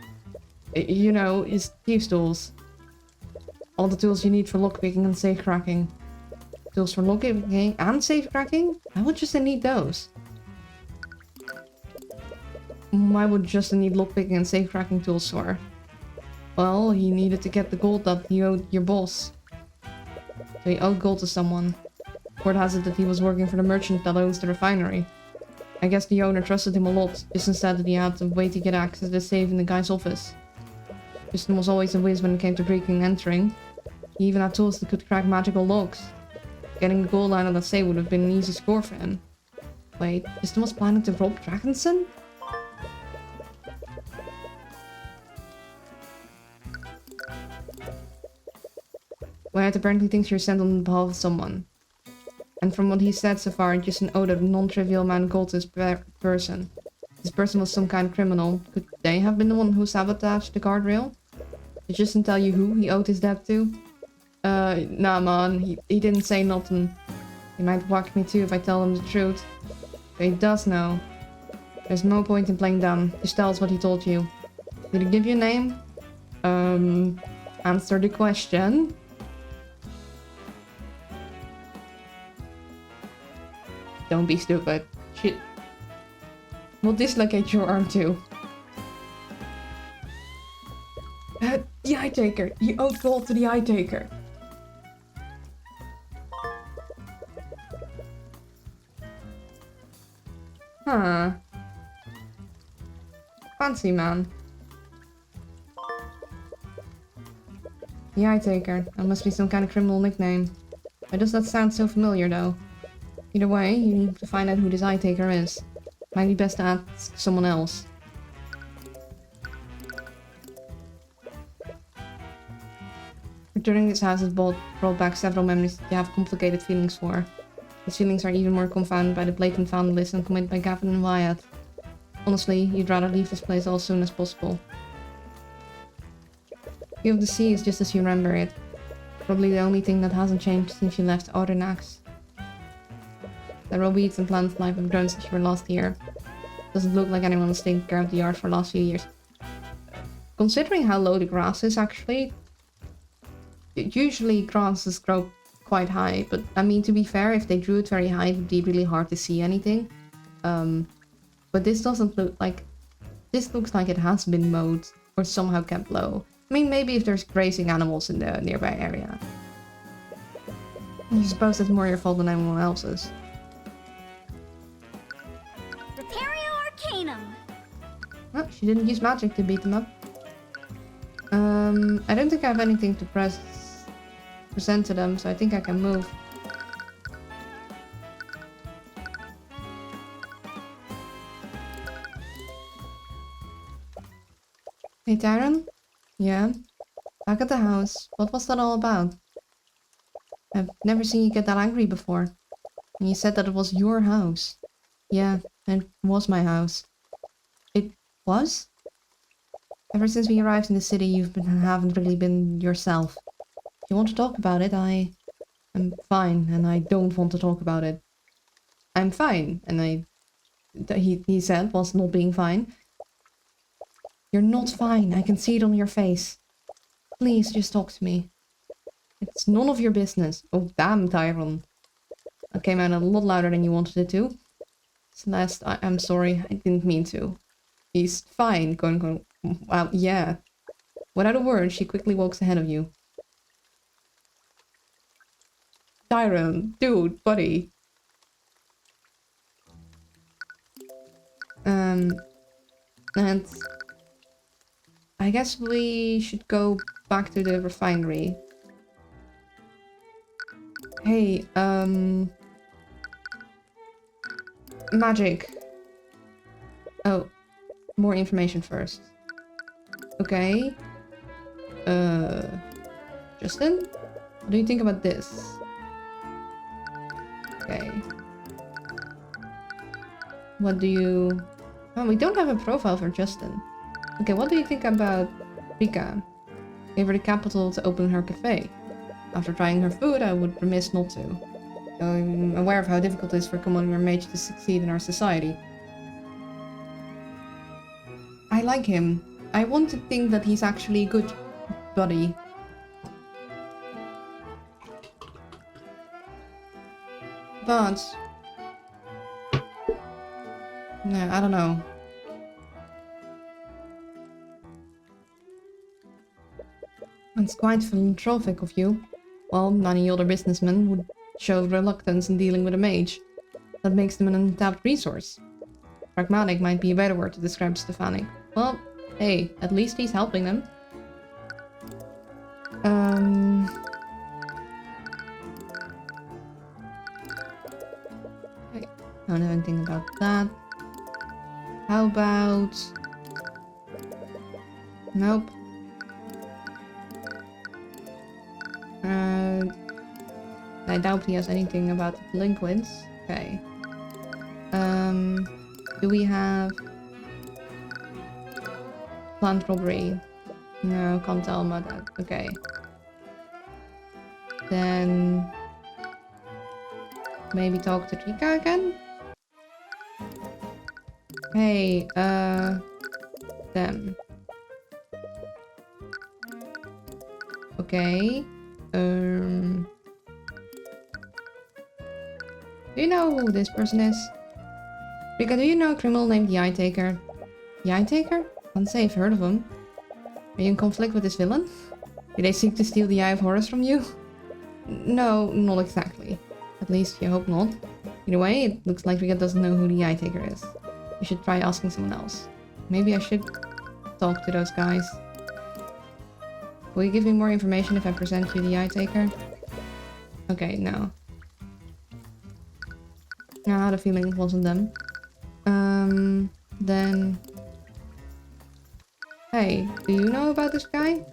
You know, his thieves' tools. All the tools you need for lockpicking and safe cracking. Tools for lockpicking and safe cracking? Why would Justin need those? Why would Justin need lockpicking and safe cracking tools for? Well, he needed to get the gold that he owed your boss. So he owed gold to someone. Word has it that he was working for the merchant that owns the refinery. I guess the owner trusted him a lot, just instead that he had a way to get access to the safe in the guy's office. Justin was always a whiz when it came to breaking and entering. He even had tools that could crack magical locks. Getting the gold out of that safe would have been an easy score for him. Wait, Justin was planning to rob Dragonson? Wyatt apparently thinks you're sent on behalf of someone. And from what he said so far, Justin owed a non-trivial amount of gold to this person. This person was some kind of criminal. Could they have been the one who sabotaged the guardrail? Did Justin tell you who he owed his debt to? Nah man, he didn't say nothing. He might whack me too if I tell him the truth. But he does know. There's no point in playing dumb. Just tell us what he told you. Did he give you a name? Answer the question. Don't be stupid. Shit. We'll dislocate your arm too. The Eye Taker. You owed gold to the Eye Taker. Huh. Fancy man. The Eye Taker. That must be some kind of criminal nickname. Why does that sound so familiar though? Either way, you need to find out who this Eye Taker is. Might be best to ask someone else. Returning this house has brought back several memories that you have complicated feelings for. His feelings are even more confounded by the blatant vandalism committed by Gavin and Wyatt. Honestly, you'd rather leave this place as soon as possible. View of the sea is just as you remember it. Probably the only thing that hasn't changed since you left Ardenax. Several weeds and plant life have grown since you were last here. Doesn't look like anyone has taken care of the yard for the last few years. Considering how low the grass is, actually, usually grasses grow quite high, but I mean, to be fair, if they drew it very high, it would be really hard to see anything. But this doesn't look like... This looks like it has been mowed or somehow kept low. I mean, maybe if there's grazing animals in the nearby area. I suppose it's more your fault than anyone else's. Repario Arcanum. Oh, she didn't use magic to beat them up. I don't think I have anything to present to them, so I think I can move. Hey, Tyron? Yeah? Back at the house. What was that all about? I've never seen you get that angry before. And you said that it was your house. Yeah, it was my house. It was? Ever since we arrived in the city, haven't really been yourself. If you want to talk about it, I am fine, and I don't want to talk about it. I'm fine, and he said, whilst not being fine. You're not fine, I can see it on your face. Please, just talk to me. It's none of your business. Oh, damn, Tyron. That came out a lot louder than you wanted it to. Celeste, I'm sorry, I didn't mean to. He's fine, going. Well, yeah. Without a word, she quickly walks ahead of you. Tyron, dude, buddy. And I guess we should go back to the refinery. Hey, magic. Oh, more information first. Okay. Justin? What do you think about this? Okay. What do you... Oh, we don't have a profile for Justin. Okay, what do you think about Rika? Gave her the capital to open her cafe. After trying her food, I would be remiss not to. I'm aware of how difficult it is for a commodity mage to succeed in our society. I like him. I want to think that he's actually a good buddy. But... no, I don't know. It's quite philanthropic of you. Well, many other businessmen would show reluctance in dealing with a mage. That makes them an untapped resource. Pragmatic might be a better word to describe Stefanik. Well, hey, at least he's helping them. I don't know anything about that. How about... nope. I doubt he has anything about the delinquents. Okay. Do we have... plant robbery? No, can't tell about that. Okay. Then... maybe talk to Rika again? Hey, them. Okay. Do you know who this person is? Rika, do you know a criminal named the Eye Taker? The Eye Taker? Can't say I've heard of him. Are you in conflict with this villain? Did they seek to steal the Eye of Horus from you? No, not exactly. At least, I hope not. Either way, it looks like Rika doesn't know who the Eye Taker is. You should try asking someone else. Maybe I should talk to those guys. Will you give me more information if I present you the Eye Taker? Okay, no. I had a feeling it wasn't them. Then... hey, do you know about this guy?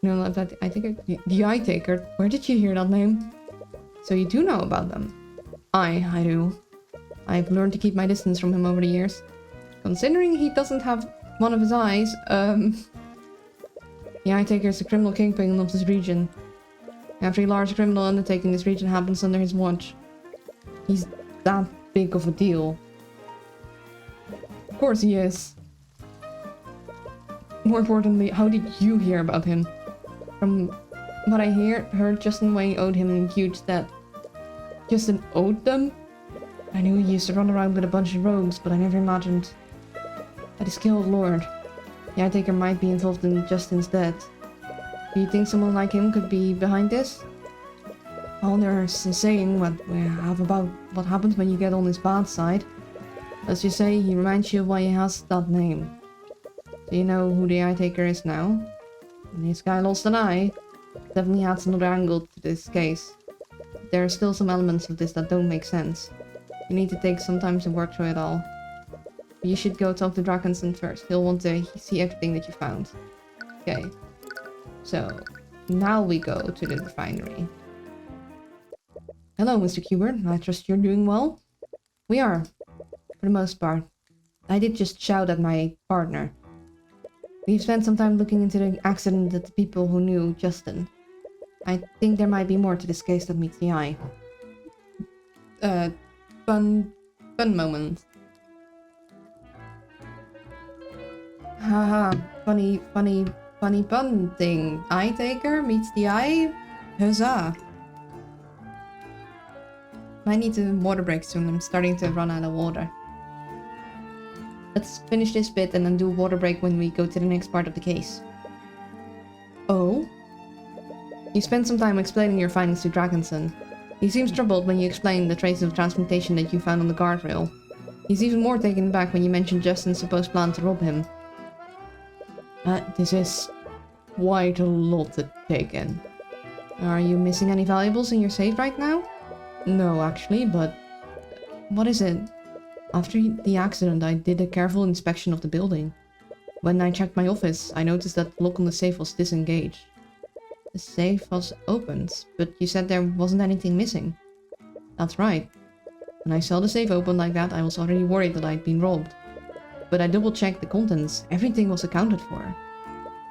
No, that I think the Eye Taker. Where did you hear that name? So you do know about them? I do. I've learned to keep my distance from him over the years. Considering he doesn't have one of his eyes, the Eye Taker is a criminal kingpin of this region. Every large criminal undertaking in this region happens under his watch. He's that big of a deal. Of course he is. More importantly, how did you hear about him? From what I heard Justin Wayne owed him a huge debt. Justin owed them? I knew he used to run around with a bunch of rogues, but I never imagined that his skilled lord, the Eye Taker, might be involved in Justin's death. Do you think someone like him could be behind this? Well, there's a saying what we have about what happens when you get on his bad side. Let's just say he reminds you of why he has that name. Do you know who the Eye Taker is now? This guy lost an eye. Definitely adds another angle to this case. There are still some elements of this that don't make sense. You need to take some time to work through it all. You should go talk to Drakenson first. He'll want to see everything that you found. Okay. So, now we go to the refinery. Hello, Mr. Kubert. I trust you're doing well? We are, for the most part. I did just shout at my partner. We've spent some time looking into the accident that the people who knew Justin. I think there might be more to this case that meets the eye. Fun moment. Haha, funny pun thing. Eye Taker meets the eye? Huzzah. I need to water break soon. I'm starting to run out of water. Let's finish this bit and then do water break when we go to the next part of the case. Oh? You spent some time explaining your findings to Drakenson. He seems troubled when you explain the traces of transmutation that you found on the guardrail. He's even more taken aback when you mention Justin's supposed plan to rob him. This is quite a lot to take in. Are you missing any valuables in your safe right now? No, actually, but... What is it? After the accident, I did a careful inspection of the building. When I checked my office, I noticed that the lock on the safe was disengaged. The safe was opened, but you said there wasn't anything missing. That's right. When I saw the safe open like that, I was already worried that I'd been robbed. But I double-checked the contents. Everything was accounted for.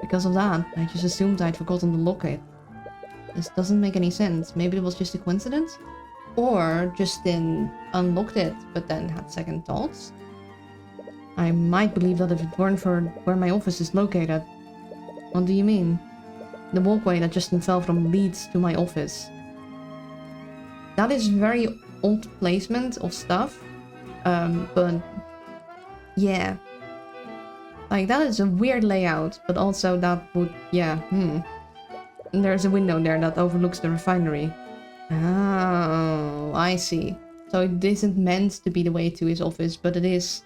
Because of that, I just assumed I'd forgotten to lock it. This doesn't make any sense. Maybe it was just a coincidence? Or Justin unlocked it, but then had second thoughts? I might believe that if it weren't for where my office is located. What do you mean? The walkway that Justin fell from leads to my office. That is very odd placement of stuff. But... yeah. Like, that is a weird layout, but also that would... yeah, There's a window there that overlooks the refinery. Oh, I see. So it isn't meant to be the way to his office, but it is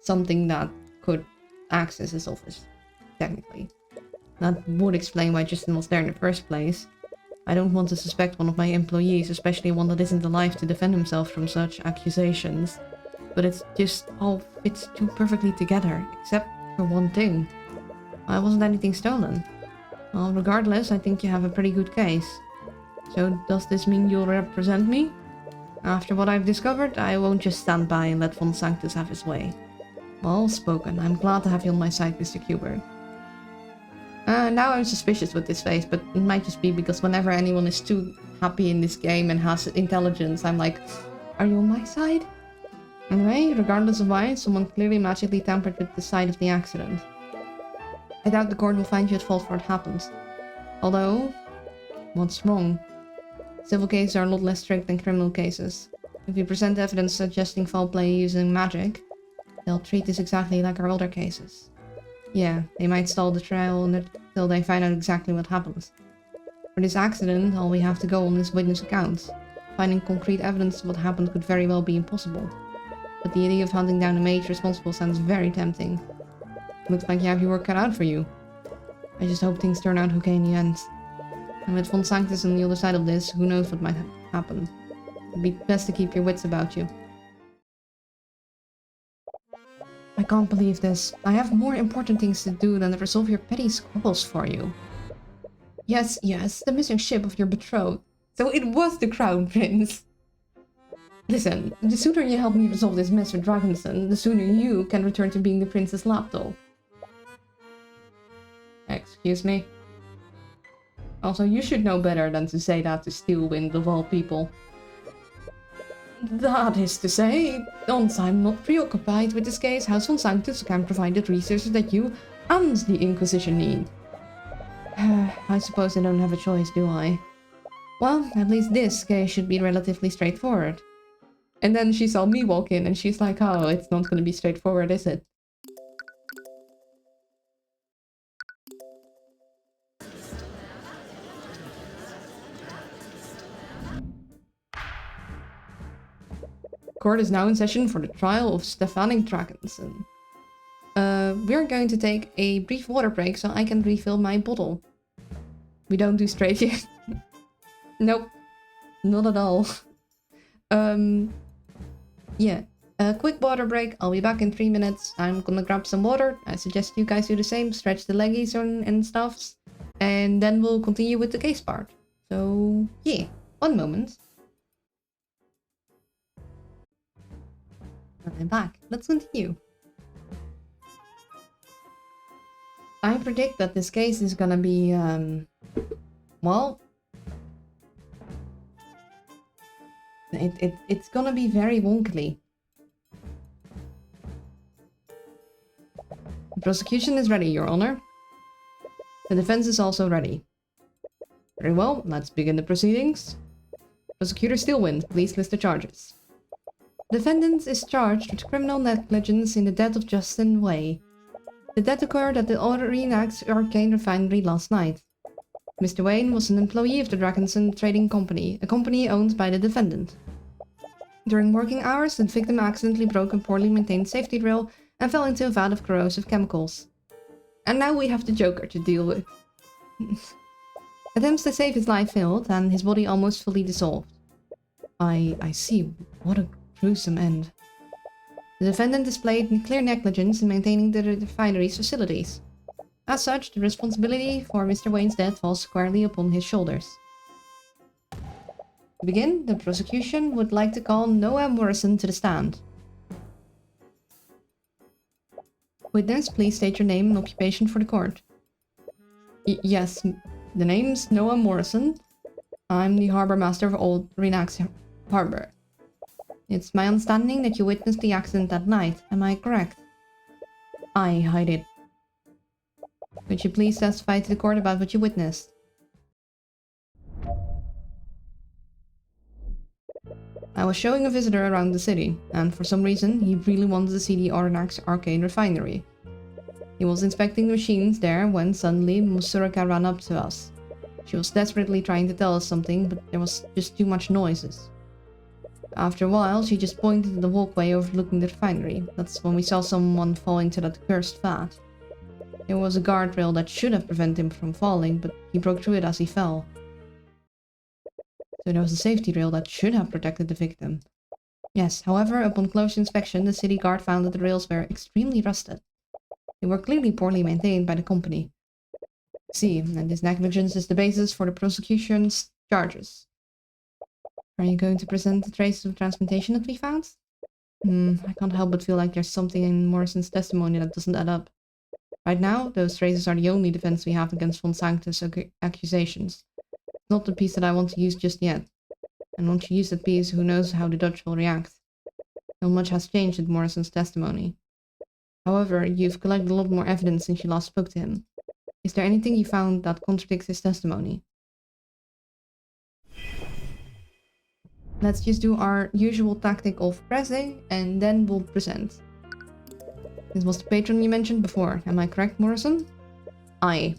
something that could access his office, technically. That would explain why Justin was there in the first place. I don't want to suspect one of my employees, especially one that isn't alive to defend himself from such accusations. But it's just all fits too perfectly together, except for one thing. Why wasn't anything stolen? Well, regardless, I think you have a pretty good case. So does this mean you'll represent me? After what I've discovered, I won't just stand by and let Von Sanctus have his way. Well spoken. I'm glad to have you on my side, Mr. Kubert. Now I'm suspicious with this face, but it might just be because whenever anyone is too happy in this game and has intelligence, I'm like, are you on my side? Anyway, regardless of why, someone clearly magically tampered with the site of the accident. I doubt the court will find you at fault for what happened. Although, what's wrong? Civil cases are a lot less strict than criminal cases. If you present evidence suggesting foul play using magic, they'll treat this exactly like our older cases. Yeah, they might stall the trial until they find out exactly what happened. For this accident, all we have to go on is witness accounts. Finding concrete evidence of what happened could very well be impossible. But the idea of hunting down the mage responsible sounds very tempting. Looks like you have your work cut out for you. I just hope things turn out okay in the end. And with Von Sanctus on the other side of this, who knows what might happen. It'd be best to keep your wits about you. I can't believe this. I have more important things to do than to resolve your petty squabbles for you. Yes, the missing ship of your betrothed. So it was the Crown Prince. Listen, the sooner you help me resolve this mess with Dragonson, the sooner you can return to being the Princess Lapdog. Excuse me? Also, you should know better than to say that to Steelwind of all people. That is to say, once I'm not preoccupied with this case, House von Sanctus can provide the resources that you and the Inquisition need. I suppose I don't have a choice, do I? Well, at least this case should be relatively straightforward. And then she saw me walk in and she's like, oh, it's not gonna be straightforward, is it? Court is now in session for the trial of Stefanic Dragonson. We're going to take a brief water break so I can refill my bottle. We don't do straight yet. Nope. Not at all. Yeah. A quick water break. I'll be back in 3 minutes. I'm gonna grab some water. I suggest you guys do the same. Stretch the leggies and stuffs. And then we'll continue with the case part. So, yeah. 1 moment. I'm back. Let's continue. I predict that this case is gonna be, well... It's gonna be very wonkily. The prosecution is ready, Your Honor. The defense is also ready. Very well, let's begin the proceedings. Prosecutor Steelwind, please list the charges. Defendant is charged with criminal negligence in the death of Justin Way. The death occurred at the Arcane refinery last night. Mr. Wayne was an employee of the Dragonson Trading Company, a company owned by the defendant. During working hours, the victim accidentally broke a poorly maintained safety drill and fell into a vat of corrosive chemicals. And now we have the Joker to deal with. Attempts to save his life failed, and his body almost fully dissolved. I see. What a gruesome end. The defendant displayed clear negligence in maintaining the refinery's facilities. As such, the responsibility for Mr. Wayne's death falls squarely upon his shoulders. To begin, the prosecution would like to call Noah Morrison to the stand. Witness, please state your name and occupation for the court. Yes, the name's Noah Morrison. I'm the harbor master of Old Renax Harbor. It's my understanding that you witnessed the accident that night, am I correct? I did. Could you please testify to the court about what you witnessed? I was showing a visitor around the city, and for some reason, he really wanted to see the Ornax Arcane refinery. He was inspecting the machines there when suddenly Musuraka ran up to us. She was desperately trying to tell us something, but there was just too much noises. After a while, she just pointed to the walkway overlooking the refinery. That's when we saw someone fall into that cursed vat. There was a guardrail that should have prevented him from falling, but he broke through it as he fell. So there was a safety rail that should have protected the victim. Yes, however, upon close inspection, the city guard found that the rails were extremely rusted. They were clearly poorly maintained by the company. See, and this negligence is the basis for the prosecution's charges. Are you going to present the traces of transplantation that we found? I can't help but feel like there's something in Morrison's testimony that doesn't add up. Right now, those traces are the only defense we have against von Sanctus' accusations. Not the piece that I want to use just yet. And once you use that piece, who knows how the Dutch will react. Not much has changed with Morrison's testimony. However, you've collected a lot more evidence since you last spoke to him. Is there anything you found that contradicts his testimony? Let's just do our usual tactic of pressing, and then we'll present. This was the patron you mentioned before, am I correct, Morrison? Aye.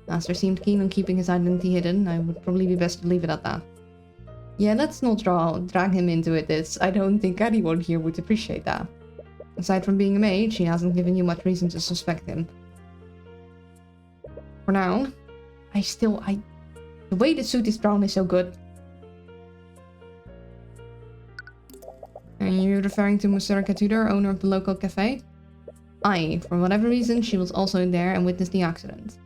Master seemed keen on keeping his identity hidden. I would probably be best to leave it at that. Yeah, let's not drag him into it. I don't think anyone here would appreciate that. Aside from being a mage, he hasn't given you much reason to suspect him. For now, the way the suit is drawn is so good. Are you referring to Musuraka Tudor, owner of the local cafe? Aye, for whatever reason, she was also there and witnessed the accident.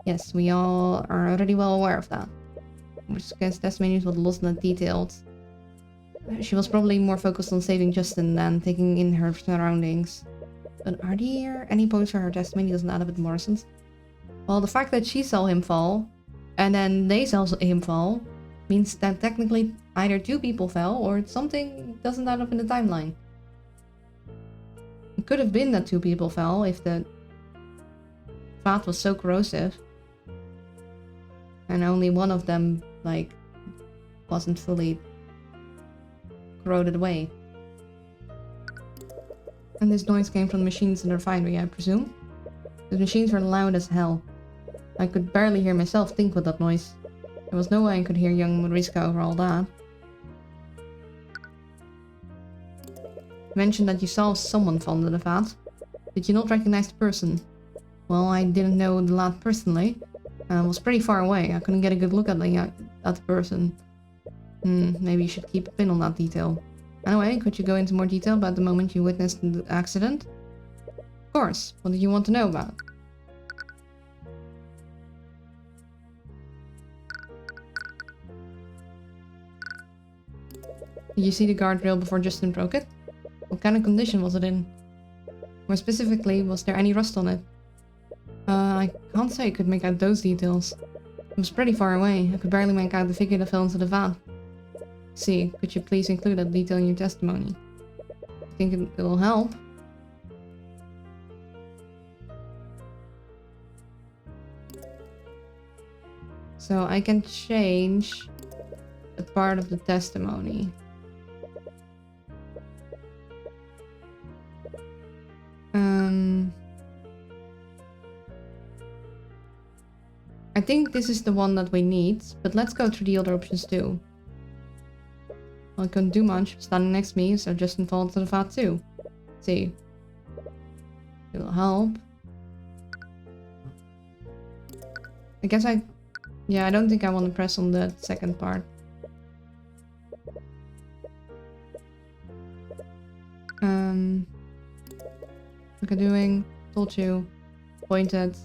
Yes, we all are already well aware of that. which guess testimonies was lost in the details. She was probably more focused on saving Justin than taking in her surroundings. But are there any points where her testimony doesn't add up with Morrison's? Well, the fact that she saw him fall, and then they saw him fall, means that technically either two people fell or something doesn't add up in the timeline. It could have been that two people fell if the vat was so corrosive. And only one of them, like, wasn't fully corroded away. And this noise came from the machines in the refinery, I presume? The machines were loud as hell. I could barely hear myself think with that noise. There was no way I could hear young Mariska over all that. You mentioned that you saw someone fall into the vat. Did you not recognize the person? Well, I didn't know the lad personally. I was pretty far away. I couldn't get a good look at the person. Maybe you should keep a pin on that detail. Anyway, could you go into more detail about the moment you witnessed the accident? Of course. What did you want to know about? Did you see the guardrail before Justin broke it? What kind of condition was it in? More specifically, was there any rust on it? I can't say I could make out those details. It was pretty far away. I could barely make out the figure that fell into the vat. See, could you please include that detail in your testimony? I think it'll help. So I can change a part of the testimony. I think this is the one that we need, but let's go through the other options too. Well, I couldn't do much. Standing next to me, so Justin fell into the vat too. Let's see. It'll help. I guess yeah, I don't think I want to press on the second part. Look at doing. Told you. Pointed.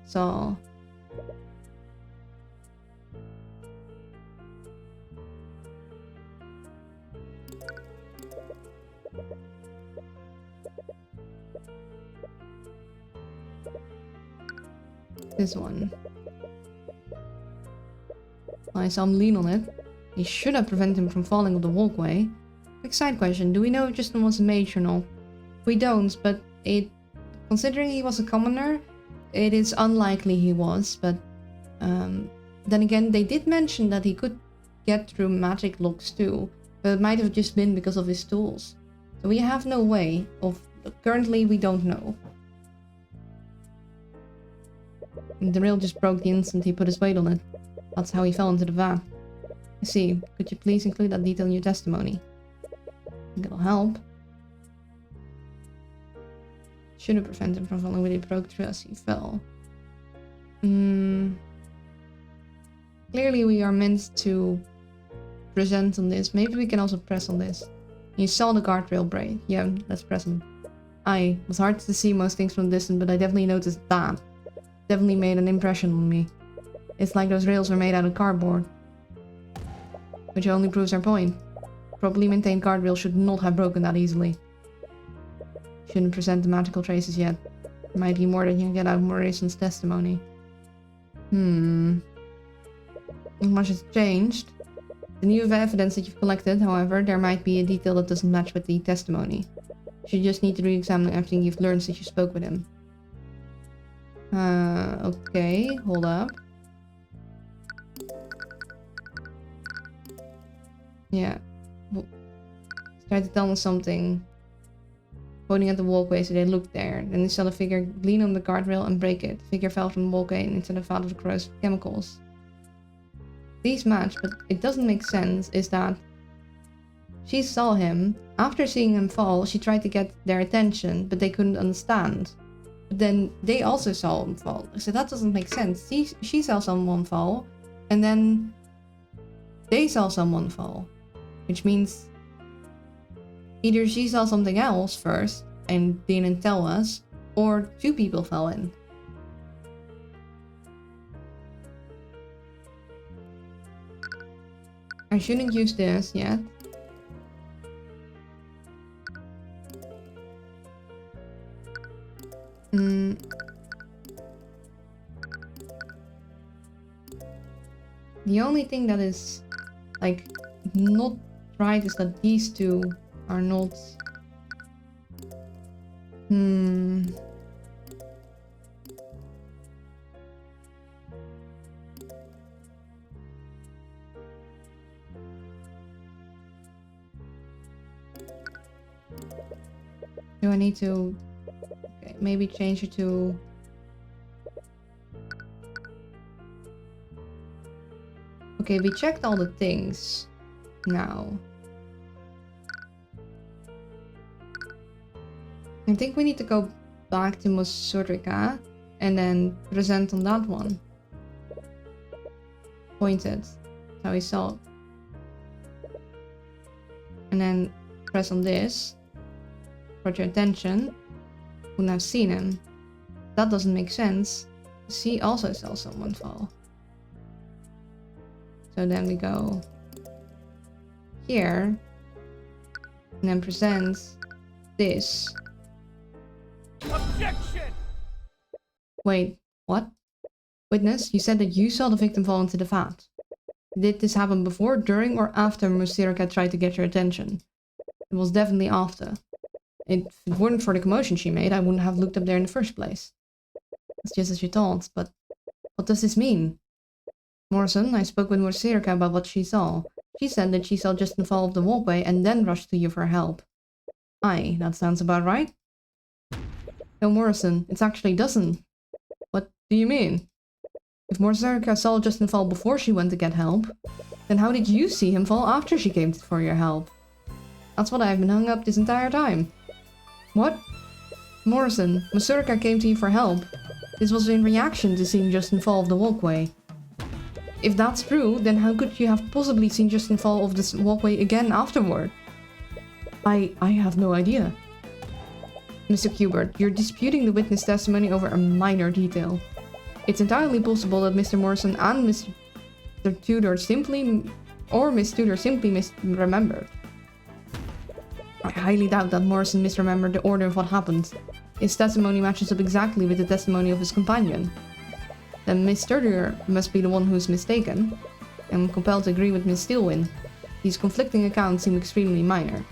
Saw. This one. I saw him lean on it. He should have prevented him from falling off the walkway. Quick side question, do we know if Justin was a mage or not? We don't, but considering he was a commoner, it is unlikely he was, but then again, they did mention that he could get through magic locks too, but it might have just been because of his tools. So we have no way of, currently we don't know. The rail just broke the instant he put his weight on it. That's how he fell into the vat. I see. Could you please include that detail in your testimony? I think it'll help. Should have prevented him from falling when he broke through as he fell. Clearly we are meant to present on this. Maybe we can also press on this. You saw the guardrail break. Yeah, let's press on. It was hard to see most things from a distance, but I definitely noticed that. Definitely made an impression on me. It's like those rails were made out of cardboard. Which only proves our point. Properly maintained guardrails should not have broken that easily. Shouldn't present the magical traces yet. There might be more that you can get out of Morrison's testimony. Not much has changed. The new evidence that you've collected, however, there might be a detail that doesn't match with the testimony. You just need to re-examine everything you've learned since you spoke with him. Okay, hold up. Yeah. Tried to tell me something. Pointing at the walkway, so they looked there. Then they saw the figure lean on the guardrail and break it. The figure fell from the walkway and into the vat of corrosive chemicals. These match, but it doesn't make sense, is that she saw him. After seeing him fall, she tried to get their attention, but they couldn't understand. But then they also saw him fall. So that doesn't make sense. She saw someone fall, and then they saw someone fall. Which means either she saw something else first and didn't tell us, or two people fell in. I shouldn't use this yet. The only thing that is, like, not right is that these two are not... Do I need to... Okay, maybe change it to... Okay, we checked all the things now. I think we need to go back to Mosurika and then present on that one. Pointed. That's how we saw it. And then press on this. Brought your attention. Wouldn't have seen him. That doesn't make sense. She also saw someone fall. So then we go here. And then present this. Objection! Wait, what? Witness, you said that you saw the victim fall into the vat. Did this happen before, during, or after Musirika tried to get your attention? It was definitely after. If it weren't for the commotion she made, I wouldn't have looked up there in the first place. It's just as you thought, but what does this mean? Morrison, I spoke with Musirika about what she saw. She said that she saw Justin fall off the walkway and then rushed to you for help. Aye, that sounds about right. No, Morrison, it actually doesn't. What do you mean? If Musirika saw Justin fall before she went to get help, then how did you see him fall after she came for your help? That's what I've been hung up this entire time. What? Morrison, Musirika came to you for help. This was in reaction to seeing Justin fall off the walkway. If that's true, then how could you have possibly seen Justin fall off this walkway again afterward? I have no idea. Mr. Kubert, you're disputing the witness testimony over a minor detail. It's entirely possible that Mr. Morrison and Mr. Tudor simply misremembered. I highly doubt that Morrison misremembered the order of what happened. His testimony matches up exactly with the testimony of his companion. Then Miss Tudor must be the one who's mistaken. I'm compelled to agree with Miss Steelwyn. These conflicting accounts seem extremely minor.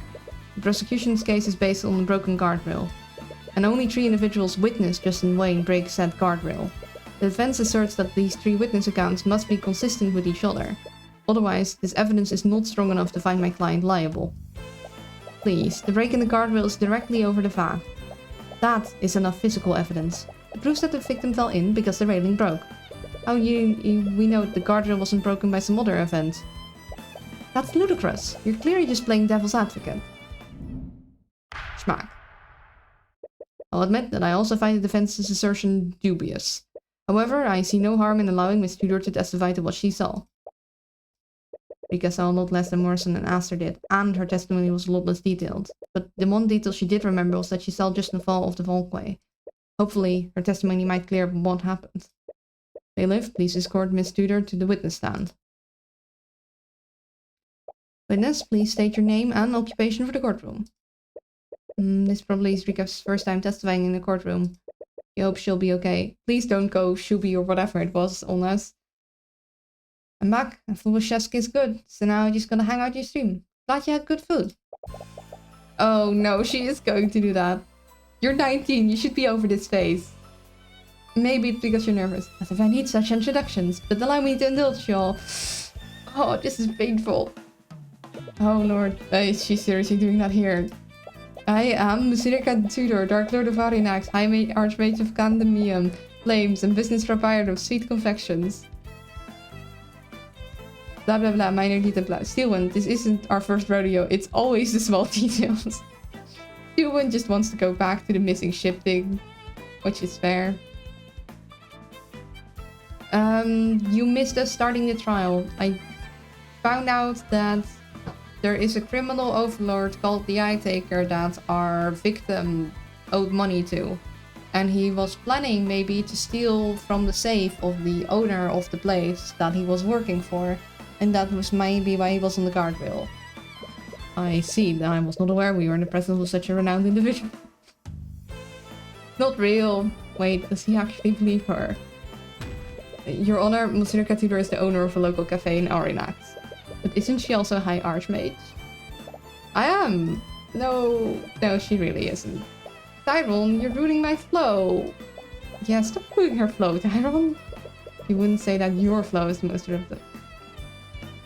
The prosecution's case is based on a broken guardrail, and only 3 individuals witnessed Justin Wayne break said guardrail. The defense asserts that these 3 witness accounts must be consistent with each other. Otherwise, this evidence is not strong enough to find my client liable. Please, the break in the guardrail is directly over the vat. That is enough physical evidence. It proves that the victim fell in because the railing broke. How we know the guardrail wasn't broken by some other event? That's ludicrous. You're clearly just playing devil's advocate. Schmack. I'll admit that I also find the defense's assertion dubious. However, I see no harm in allowing Miss Tudor to testify to what she saw. Rika saw a lot less than Morrison and Aster did, and her testimony was a lot less detailed. But the one detail she did remember was that she saw Justin fall off the walkway. Hopefully, her testimony might clear up what happened. Bailiff, please escort Miss Tudor to the witness stand. Witness, please state your name and occupation for the courtroom. This probably is Rika's first time testifying in the courtroom. I hope she'll be okay. Please don't go Shubi or whatever it was on us. I'm back. I thought chef's kiss good, so now I'm just gonna hang out your stream. Glad you had good food. Oh no, she is going to do that. You're 19, you should be over this phase. Maybe it's because you're nervous. As if I need such introductions, but allow me to indulge y'all. Oh, this is painful. Oh lord, is she seriously doing that here? I am Musirika Tudor, Dark Lord of Arinax, High Archmage of Candemium, Flames, and Business Proprietor of Sweet Confections. Blah blah blah, minor detail blah. Steelwind, this isn't our first rodeo, it's always the small details. Steelwind just wants to go back to the missing ship thing, which is fair. You missed us starting the trial. I found out that there is a criminal overlord called the Eye Taker that our victim owed money to. And he was planning maybe to steal from the safe of the owner of the place that he was working for. And that was maybe why he was on the guardrail. I see. I was not aware we were in the presence of such a renowned individual. Not real. Wait, does he actually believe her? Your Honor, Monsieur Catudor is the owner of a local cafe in Arcane. But isn't she also a high archmage? I am. No, she really isn't. Tyrone, you're ruining my flow. Yeah, stop ruining her flow, Tyrone. You wouldn't say that your flow is the most disruptive.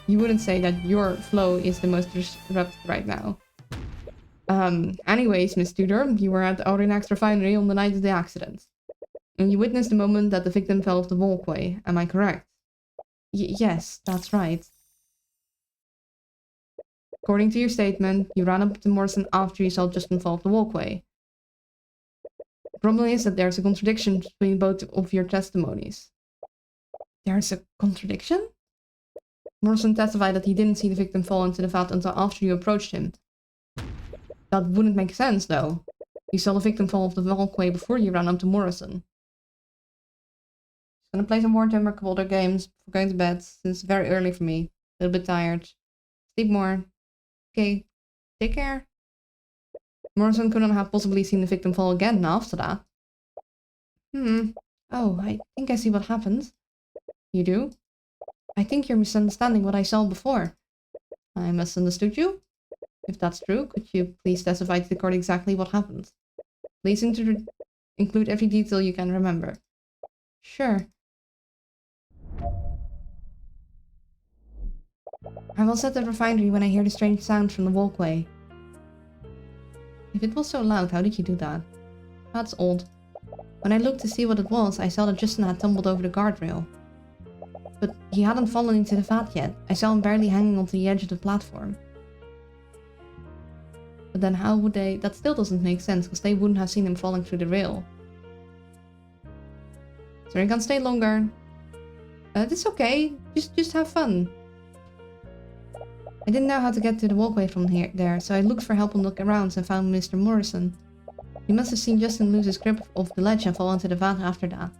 You wouldn't say that your flow is the most disrupted right now. Anyways, Miss Tudor, you were at the Aurinax refinery on the night of the accident. And you witnessed the moment that the victim fell off the walkway, am I correct? Yes, that's right. According to your statement, you ran up to Morrison after you saw Justin fall off the walkway. The problem is that there's a contradiction between both of your testimonies. There's a contradiction? Morrison testified that he didn't see the victim fall into the vat until after you approached him. That wouldn't make sense, though. You saw the victim fall off the walkway before you ran up to Morrison. Just gonna play some more Timber Caboulder games before going to bed, since it's very early for me. A little bit tired. Sleep more. Okay, take care. Morrison couldn't have possibly seen the victim fall again after that. Oh, I think I see what happened. You do? I think you're misunderstanding what I saw before. I misunderstood you? If that's true, could you please testify to the court exactly what happened? Please include every detail you can remember. Sure. I was at the refinery when I heard a strange sound from the walkway. If it was so loud, how did you do that? That's odd. When I looked to see what it was, I saw that Justin had tumbled over the guardrail. But he hadn't fallen into the vat yet. I saw him barely hanging onto the edge of the platform. But then how would they... That still doesn't make sense, because they wouldn't have seen him falling through the rail. So you can stay longer. It's okay. Just have fun. I didn't know how to get to the walkway from there, so I looked for help on the grounds and found Mr. Morrison. He must have seen Justin lose his grip of the ledge and fall into the vat after that.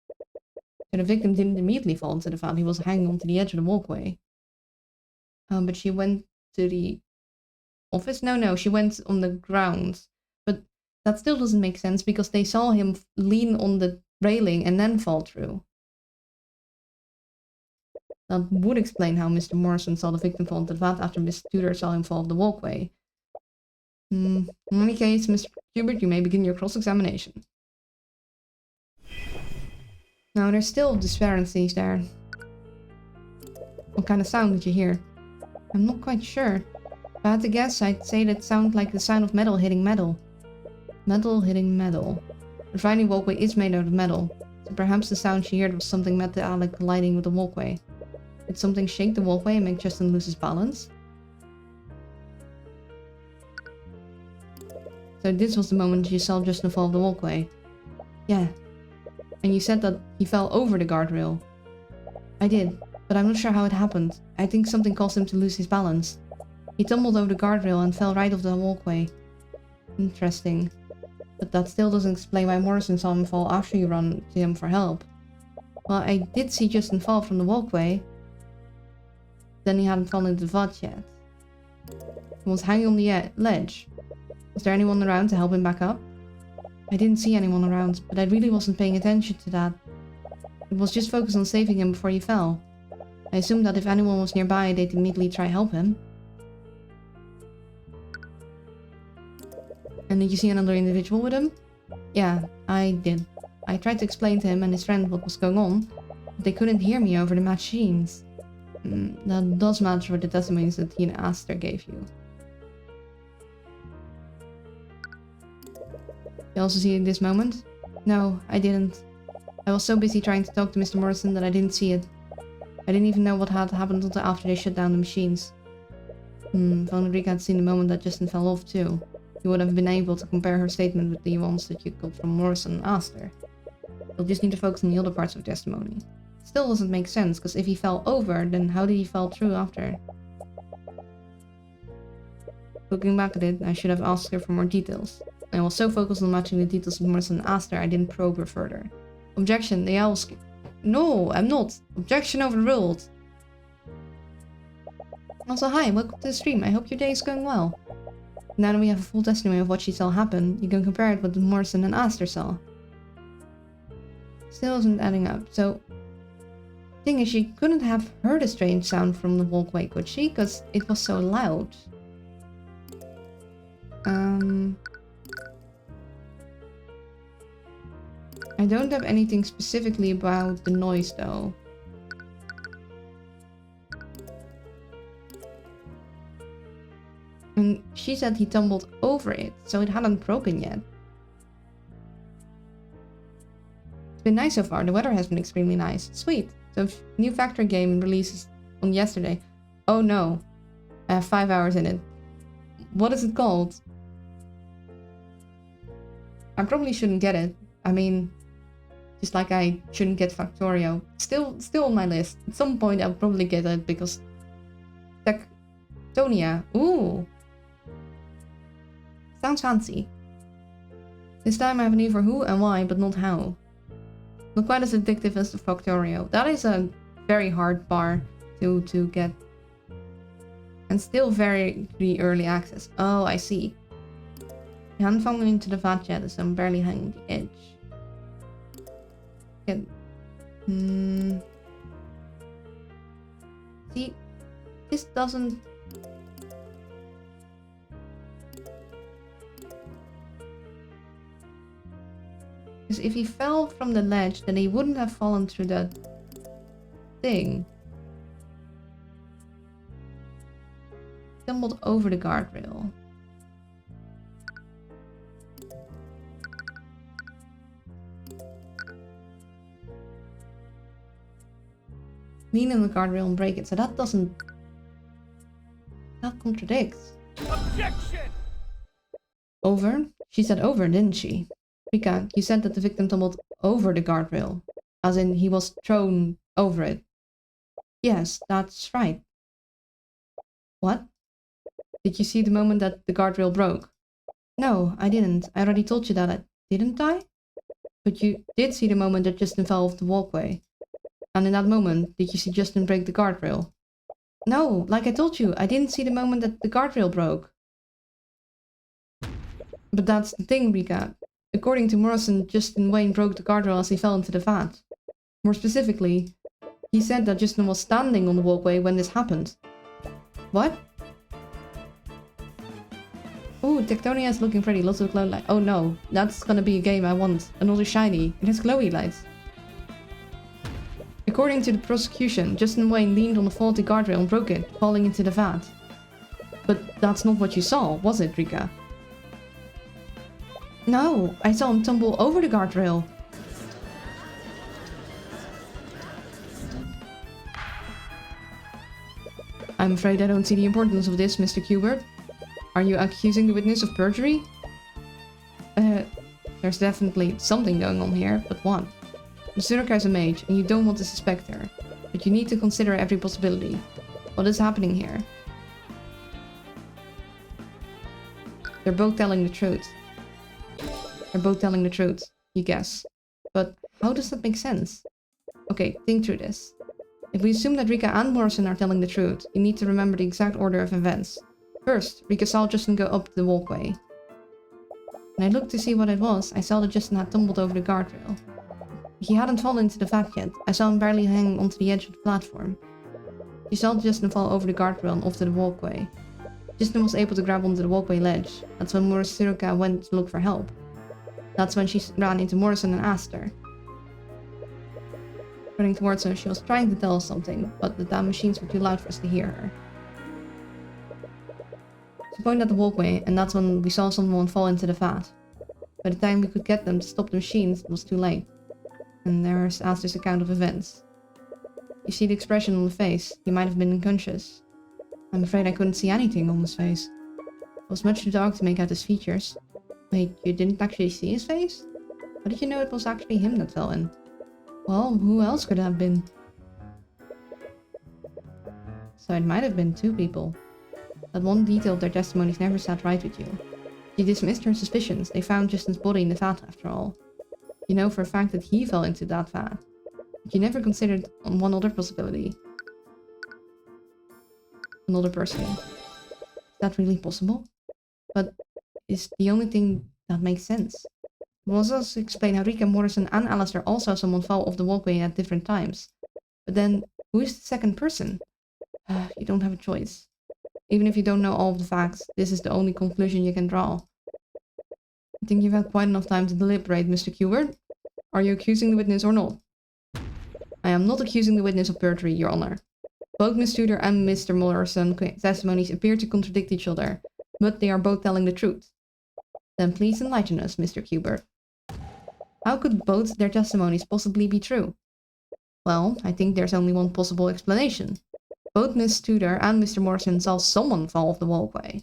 So the victim didn't immediately fall into the vat, he was hanging onto the edge of the walkway. But she went to the office? No, she went on the grounds. But that still doesn't make sense because they saw him lean on the railing and then fall through. That would explain how Mr. Morrison saw the victim fall into the vat after Miss Tudor saw him fall off the walkway. In any case, Mr. Hubert, you may begin your cross-examination. Now, there's still discrepancies there. What kind of sound did you hear? I'm not quite sure. If I had to guess, I'd say that it sounded like the sound of metal hitting metal. Metal hitting metal. The refining walkway is made out of metal, so perhaps the sound she heard was something metallic colliding with the walkway. Did something shake the walkway and make Justin lose his balance? So this was the moment you saw Justin fall off the walkway? Yeah. And you said that he fell over the guardrail. I did, but I'm not sure how it happened. I think something caused him to lose his balance. He tumbled over the guardrail and fell right off the walkway. Interesting. But that still doesn't explain why Morrison saw him fall after you ran to him for help. Well, I did see Justin fall from the walkway. Then he hadn't fallen into the vat yet. He was hanging on the ledge. Was there anyone around to help him back up? I didn't see anyone around, but I really wasn't paying attention to that. It was just focused on saving him before he fell. I assumed that if anyone was nearby, they'd immediately try to help him. And did you see another individual with him? Yeah, I did. I tried to explain to him and his friend what was going on, but they couldn't hear me over the machines. That does match with the testimonies that he and Aster gave you. You also see this moment? No, I didn't. I was so busy trying to talk to Mr. Morrison that I didn't see it. I didn't even know what had happened until after they shut down the machines. If only Rika had seen the moment that Justin fell off too. You would have been able to compare her statement with the ones that you got from Morrison and Aster. You'll just need to focus on the other parts of the testimony. Still doesn't make sense, because if he fell over, then how did he fall through after? Looking back at it, I should have asked her for more details. I was so focused on matching the details of Morrison and Aster, I didn't probe her further. Objection, the owl No, I'm not. Objection overruled. Also, hi, welcome to the stream. I hope your day is going well. Now that we have a full testimony of what she saw happen, you can compare it with what Morrison and Aster saw. Still isn't adding up, so... Thing is, she couldn't have heard a strange sound from the walkway, could she? Because it was so loud. I don't have anything specifically about the noise, though. And she said he tumbled over it, so it hadn't broken yet. It's been nice so far. The weather has been extremely nice. Sweet. So, new Factor game releases on yesterday. Oh no. I have 5 hours in it. What is it called? I probably shouldn't get it. I mean, just like I shouldn't get Factorio. Still on my list. At some point I'll probably get it because... Tectonia. Ooh. Sounds fancy. This time I have an E for who and why, but not how. Not quite as addictive as the Factorio. That is a very hard bar to get. And still very early access. Oh, I see. I haven't fallen into the vat yet, so I'm barely hanging the edge. See, this doesn't... Because if he fell from the ledge, then he wouldn't have fallen through that thing. Stumbled over the guardrail. Lean on the guardrail and break it, so that doesn't... That contradicts. Objection! Over? She said over, didn't she? Rika, you said that the victim tumbled over the guardrail. As in, he was thrown over it. Yes, that's right. What? Did you see the moment that the guardrail broke? No, I didn't. I already told you that I didn't die? But you did see the moment that Justin fell off the walkway. And in that moment, did you see Justin break the guardrail? No, like I told you, I didn't see the moment that the guardrail broke. But that's the thing, Rika. According to Morrison, Justin Wayne broke the guardrail as he fell into the vat. More specifically, he said that Justin was standing on the walkway when this happened. What? Ooh, Tectonia is looking pretty. Lots of glow light. Oh no, that's gonna be a game I want. Another shiny. It has glowy lights. According to the prosecution, Justin Wayne leaned on the faulty guardrail and broke it, falling into the vat. But that's not what you saw, was it, Rika? No, I saw him tumble over the guardrail. I'm afraid I don't see the importance of this, Mr. Kubert. Are you accusing the witness of perjury? There's definitely something going on here, but what? Surika is a mage, and you don't want to suspect her. But you need to consider every possibility. What is happening here? They're both telling the truth. They're both telling the truth, you guess. But how does that make sense? Okay, think through this. If we assume that Rika and Morrison are telling the truth, you need to remember the exact order of events. First, Rika saw Justin go up the walkway. When I looked to see what it was, I saw that Justin had tumbled over the guardrail. He hadn't fallen into the vat yet. I saw him barely hang onto the edge of the platform. She saw Justin fall over the guardrail and off to the walkway. Justin was able to grab onto the walkway ledge. That's when Surika went to look for help. That's when she ran into Morrison and asked her. Running towards her, she was trying to tell us something, but the damn machines were too loud for us to hear her. She pointed at the walkway, and that's when we saw someone fall into the vat. By the time we could get them to stop the machines, it was too late. And there's Aster's account of events. You see the expression on the face. He might have been unconscious. I'm afraid I couldn't see anything on his face. It was much too dark to make out his features. Wait, you didn't actually see his face? How did you know it was actually him that fell in? Well, who else could it have been? So it might have been two people. That one detail of their testimonies never sat right with you. You dismissed her suspicions. They found Justin's body in the vat after all. You know for a fact that he fell into that vat. But you never considered one other possibility. another person. Is that really possible? But it's the only thing that makes sense. We'll also explain how Rika, Morrison, and Alistair also saw someone fall off the walkway at different times. But then, who is the second person? You don't have a choice. Even if you don't know all of the facts, this is the only conclusion you can draw. I think you've had quite enough time to deliberate, Mr. Kubert. Are you accusing the witness or not? I am not accusing the witness of perjury, Your Honor. Both Miss Tudor and Mr. Morrison's testimonies appear to contradict each other, but they are both telling the truth. Then please enlighten us, Mr. Kubert. How could both their testimonies possibly be true? Well, I think there's only one possible explanation. Both Miss Tudor and Mr. Morrison saw someone fall off the walkway.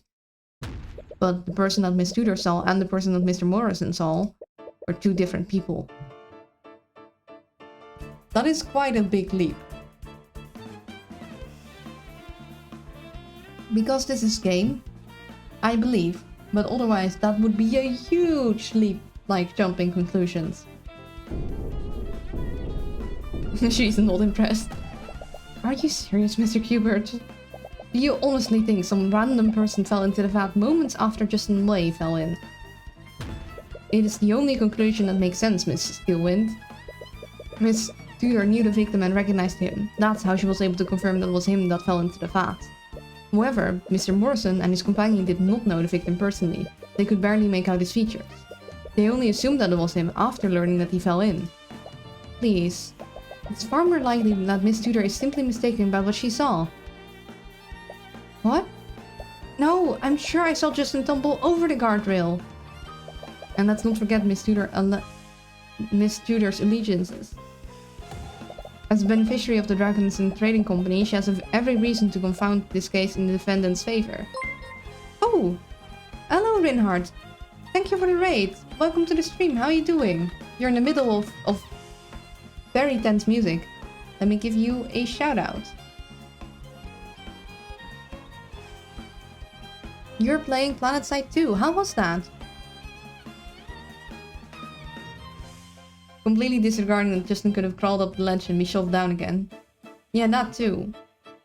But the person that Miss Tudor saw and the person that Mr. Morrison saw are two different people. That is quite a big leap. Because this is game, I believe, but otherwise that would be a huge leap, like jumping conclusions. She's not impressed. Are you serious, Mr. Kubert? Do you honestly think some random person fell into the vat moments after Justin Way fell in? It is the only conclusion that makes sense, Miss Steelwind. Miss Tudor knew the victim and recognized him. That's how she was able to confirm that it was him that fell into the vat. However, Mr. Morrison and his companion did not know the victim personally. They could barely make out his features. They only assumed that it was him after learning that he fell in. Please. It's far more likely that Miss Tudor is simply mistaken about what she saw. What? No, I'm sure I saw Justin tumble over the guardrail. And let's not forget Miss Tudor's allegiances. As a beneficiary of the Dragonson Trading Company, she has every reason to confound this case in the defendant's favor. Oh! Hello, Rinhard. Thank you for the raid. Welcome to the stream. How are you doing? You're in the middle of very tense music. Let me give you a shout out. You're playing PlanetSide 2. How was that? Completely disregarding that Justin could have crawled up the ledge and be shoved down again. Yeah, that too.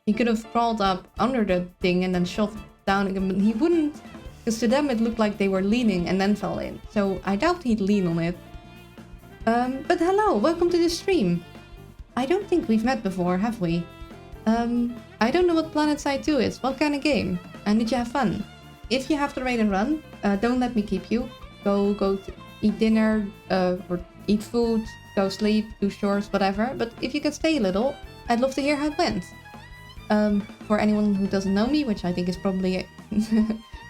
He could have crawled up under the thing and then shoved down again, but he wouldn't. Because to them it looked like they were leaning and then fell in. So I doubt he'd lean on it. But hello, welcome to the stream. I don't think we've met before, have we? I don't know what PlanetSide 2 is. What kind of game? And did you have fun? If you have to raid and run, don't let me keep you. Go eat dinner, or eat food, go sleep, do chores, whatever. But if you could stay a little, I'd love to hear how it went. For anyone who doesn't know me, which I think is probably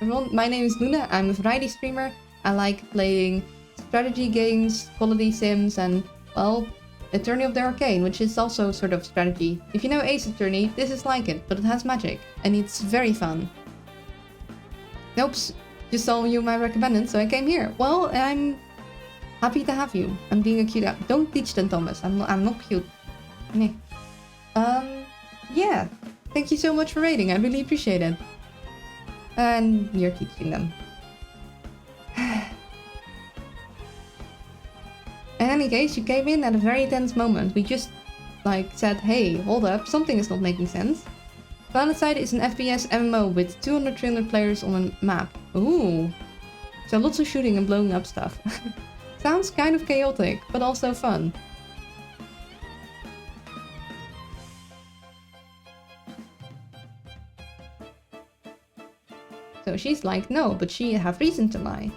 everyone, my name is Luna. I'm a variety streamer. I like playing strategy games, quality sims, and, well, Attorney of the Arcane, which is also sort of strategy. If you know Ace Attorney, this is like it, but it has magic, and it's very fun. Oops, just saw you my recommended, so I came here. Well, I'm happy to have you. I'm being a cute guy. Don't teach them, Thomas. I'm not cute. Meh. Yeah. Thank you so much for raiding. I really appreciate it. And you're teaching them. In any case, you came in at a very tense moment. We just, said, hey, hold up, something is not making sense. PlanetSide is an FPS MMO with 200-300 players on a map. Ooh. So lots of shooting and blowing up stuff. Sounds kind of chaotic, but also fun. So she's like, no, but she have reason to lie.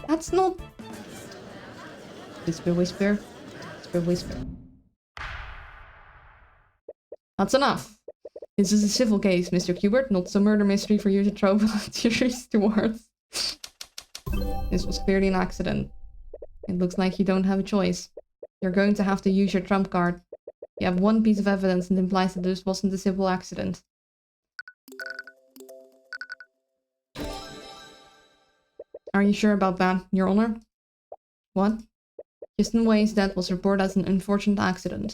That's not... Whisper, whisper. Whisper, whisper. That's enough. This is a civil case, Mr. Kubert, not some murder mystery for you to throw theories towards. This was clearly an accident. It looks like you don't have a choice. You're going to have to use your trump card. You have one piece of evidence that implies that this wasn't a civil accident. Are you sure about that, Your Honor? What? Justin Way's death was reported as an unfortunate accident.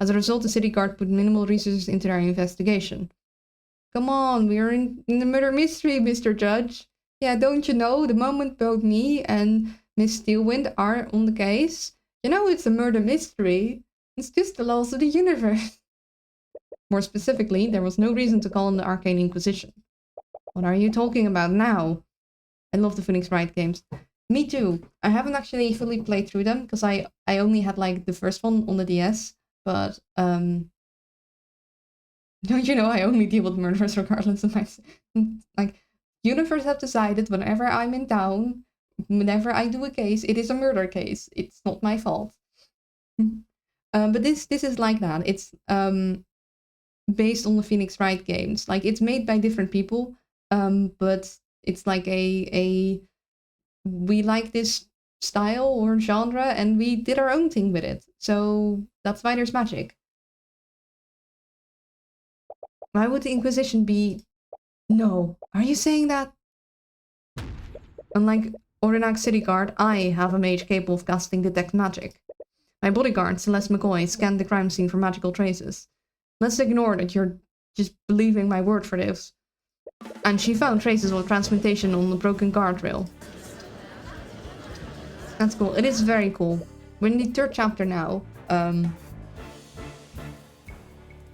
As a result, the city guard put minimal resources into their investigation. Come on, we are in the murder mystery, Mr. Judge. Yeah, don't you know, the moment both me and Miss Steelwind are on the case, you know it's a murder mystery. It's just the laws of the universe. More specifically, there was no reason to call him the Arcane Inquisition. What are you talking about now? I love the Phoenix Wright games. Me too. I haven't actually fully played through them because I only had like the first one on the DS, but don't you know I only deal with murderers regardless of my like universe have decided whenever I'm in town, whenever I do a case, it is a murder case. It's not my fault. But this is like that. It's based on the Phoenix Wright games. Like it's made by different people, but it's like a we like this style or genre and we did our own thing with it. So that's why there's magic. Why would the Inquisition be... No. Are you saying that? Unlike Ordenac City Guard, I have a mage capable of casting Detect Magic. My bodyguard, Celeste McCoy, scanned the crime scene for magical traces. Let's ignore that you're just believing my word for this. And she found traces of transmutation on the broken guardrail. That's cool. It is very cool. We're in the 3rd chapter now.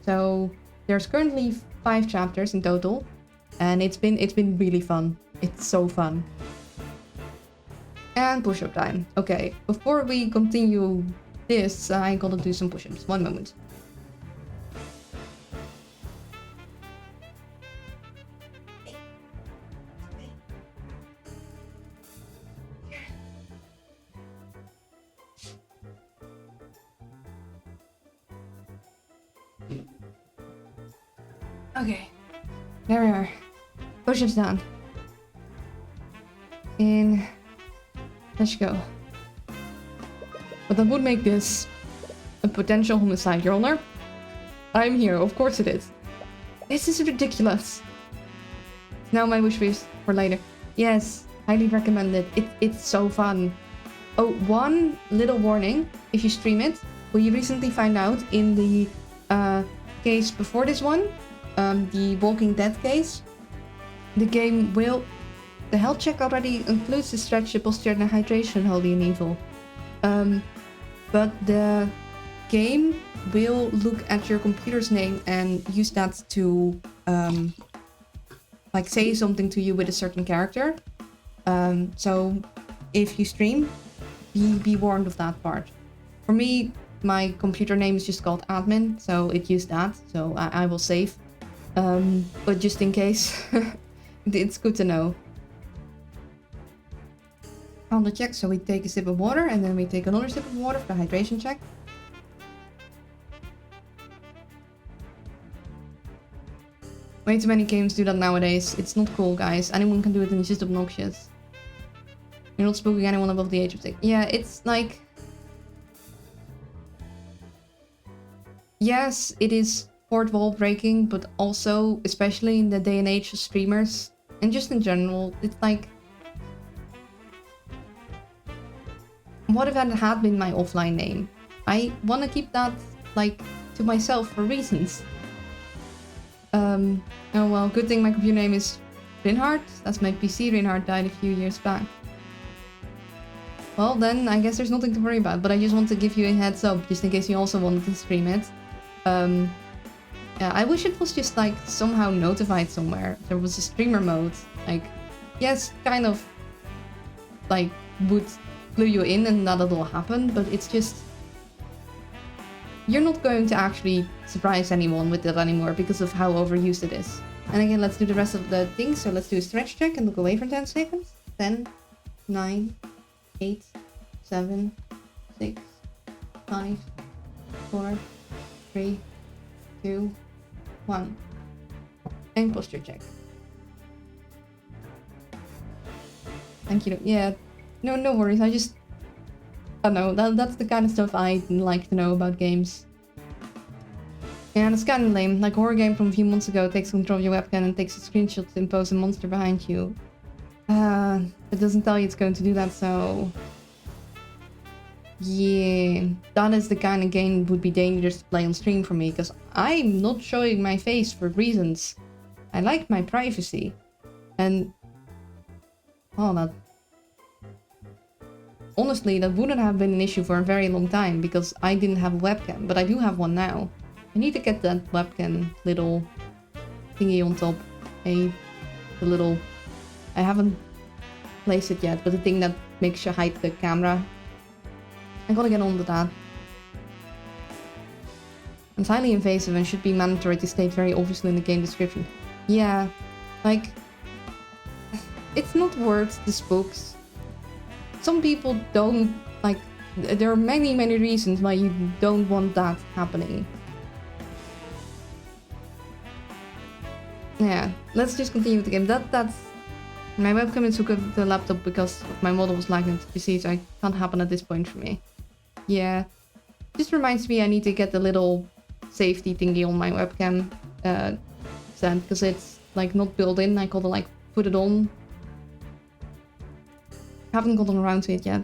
So there's currently 5 chapters in total, and it's been really fun. It's so fun. And push-up time. Okay, before we continue this, I gotta do some push-ups. One moment. Okay, there we are. Push-ups done. And let's go. But that would make this a potential homicide, Your Honor. I'm here, of course it is. This is ridiculous. Now my wish list for later. Yes, highly recommended. It's so fun. Oh, one little warning. If you stream it, we recently find out in the case before this one, the Walking Dead case, the game will... The health check already includes the stretch, the posture, and the hydration, holy and evil. But the game will look at your computer's name and use that to like say something to you with a certain character. So if you stream, be warned of that part. For me, my computer name is just called admin, so it used that, so I will save. But just in case, it's good to know. On the check, so we take a sip of water and then we take another sip of water for the hydration check. Way too many games do that nowadays. It's not cool, guys. Anyone can do it and it's just obnoxious. You're not spooking anyone above the age of 6. Yeah, it's like... Yes, it is fourth wall breaking, but also, especially in the day and age of streamers, and just in general, it's like... What if that had been my offline name? I want to keep that, like, to myself for reasons. Oh well, good thing my computer name is Reinhardt. That's my PC. Reinhardt died a few years back. Well, then I guess there's nothing to worry about, but I just want to give you a heads up, just in case you also wanted to stream it. Yeah, I wish it was just, like, somehow notified somewhere. There was a streamer mode. Like, yes, kind of, like, would clue you in and that it'll happen, but it's just... You're not going to actually surprise anyone with it anymore because of how overused it is. And again, let's do the rest of the things. So let's do a stretch check and look away for 10 seconds. 10, 9, 8, 7, 6, 5, 4, 3, 2, 1. And posture check. Thank you. Yeah, no worries. I don't know. That's the kind of stuff I like to know about games. Yeah, it's kind of lame. Like a horror game from a few months ago takes control of your webcam and takes a screenshot to impose a monster behind you. It doesn't tell you it's going to do that, so... Yeah, that is the kind of game that would be dangerous to play on stream for me, because I'm not showing my face for reasons. I like my privacy. And... Oh, that... Honestly, that wouldn't have been an issue for a very long time, because I didn't have a webcam, but I do have one now. I need to get that webcam little thingy on top. The little... I haven't placed it yet, but the thing that makes you hide the camera. I gotta get on to that. It's highly invasive and should be mandatory to state very obviously in the game description. Yeah, like... It's not worth the spooks. Some people don't, like... There are many reasons why you don't want that happening. Yeah, let's just continue with the game. That's... My webcam is hooked up to the laptop because my model was lagging to PC, so it can't happen at this point for me. Yeah. Just reminds me I need to get the little safety thingy on my webcam stand, because it's like not built in. I gotta like put it on. Haven't gotten around to it yet.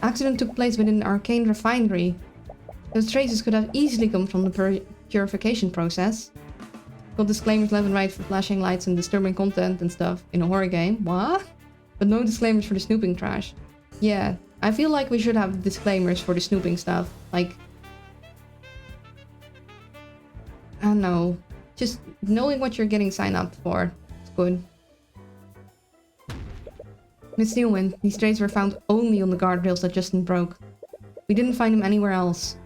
Accident took place within an Arcane refinery. Those traces could have easily come from the purification process. Got disclaimers left and right for flashing lights and disturbing content and stuff in a horror game. What? But no disclaimers for the snooping trash. Yeah, I feel like we should have disclaimers for the snooping stuff. Like... I don't know. Just knowing what you're getting signed up for. It's good. Miss Steelwind, these trays were found only on the guardrails that Justin broke. We didn't find them anywhere else.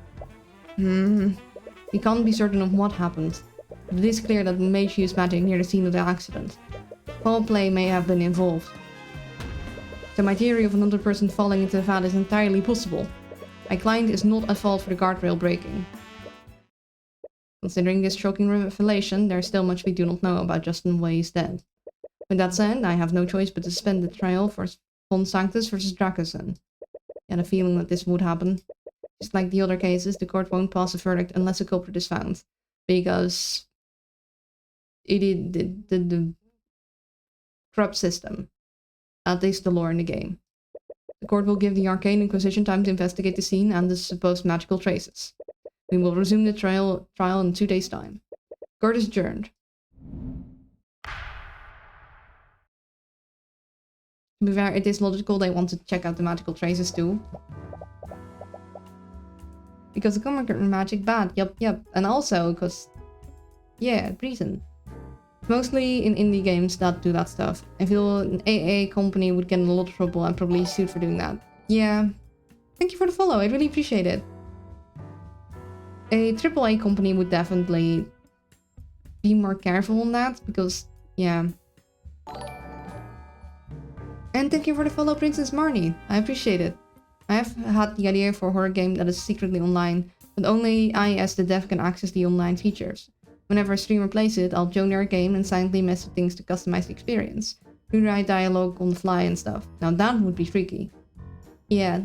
We can't be certain of what happened. But it is clear that the mage used magic near the scene of the accident. Foul play may have been involved. So my theory of another person falling into the vat is entirely possible. My client is not at fault for the guardrail breaking. Considering this shocking revelation, there is still much we do not know about Justin while he's dead. With that said, I have no choice but to suspend the trial for Von Sanctus versus Dracoson. I had a feeling that this would happen. Just like the other cases, the court won't pass a verdict unless a culprit is found. Because... it is the corrupt system. At least the lore in the game. The court will give the Arcane Inquisition time to investigate the scene and the supposed magical traces. We will resume the trial in 2 days' time. Court is adjourned. To be fair, it is logical they want to check out the magical traces too. Because the common magic bad, yep. And also because... yeah, reason. Mostly in indie games that do that stuff. I feel an AA company would get in a lot of trouble and probably sued for doing that. Yeah. Thank you for the follow, I really appreciate it. A AAA company would definitely be more careful on that, because, yeah. And thank you for the follow, Princess Marnie. I appreciate it. I have had the idea for a horror game that is secretly online, but only I as the dev can access the online features. Whenever a streamer plays it, I'll join their game and silently mess with things to customize the experience. Rewrite dialogue on the fly and stuff. Now that would be freaky. Yeah.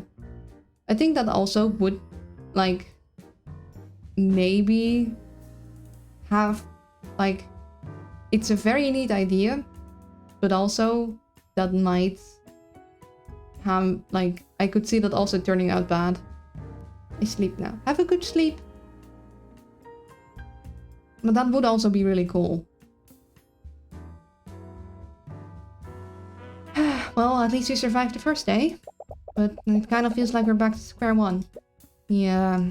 I think that also would, like, maybe have, like, it's a very neat idea, but also that might have, like, I could see that also turning out bad. I sleep now. Have a good sleep. But that would also be really cool. Well, at least we survived the first day. But it kind of feels like we're back to square one. Yeah,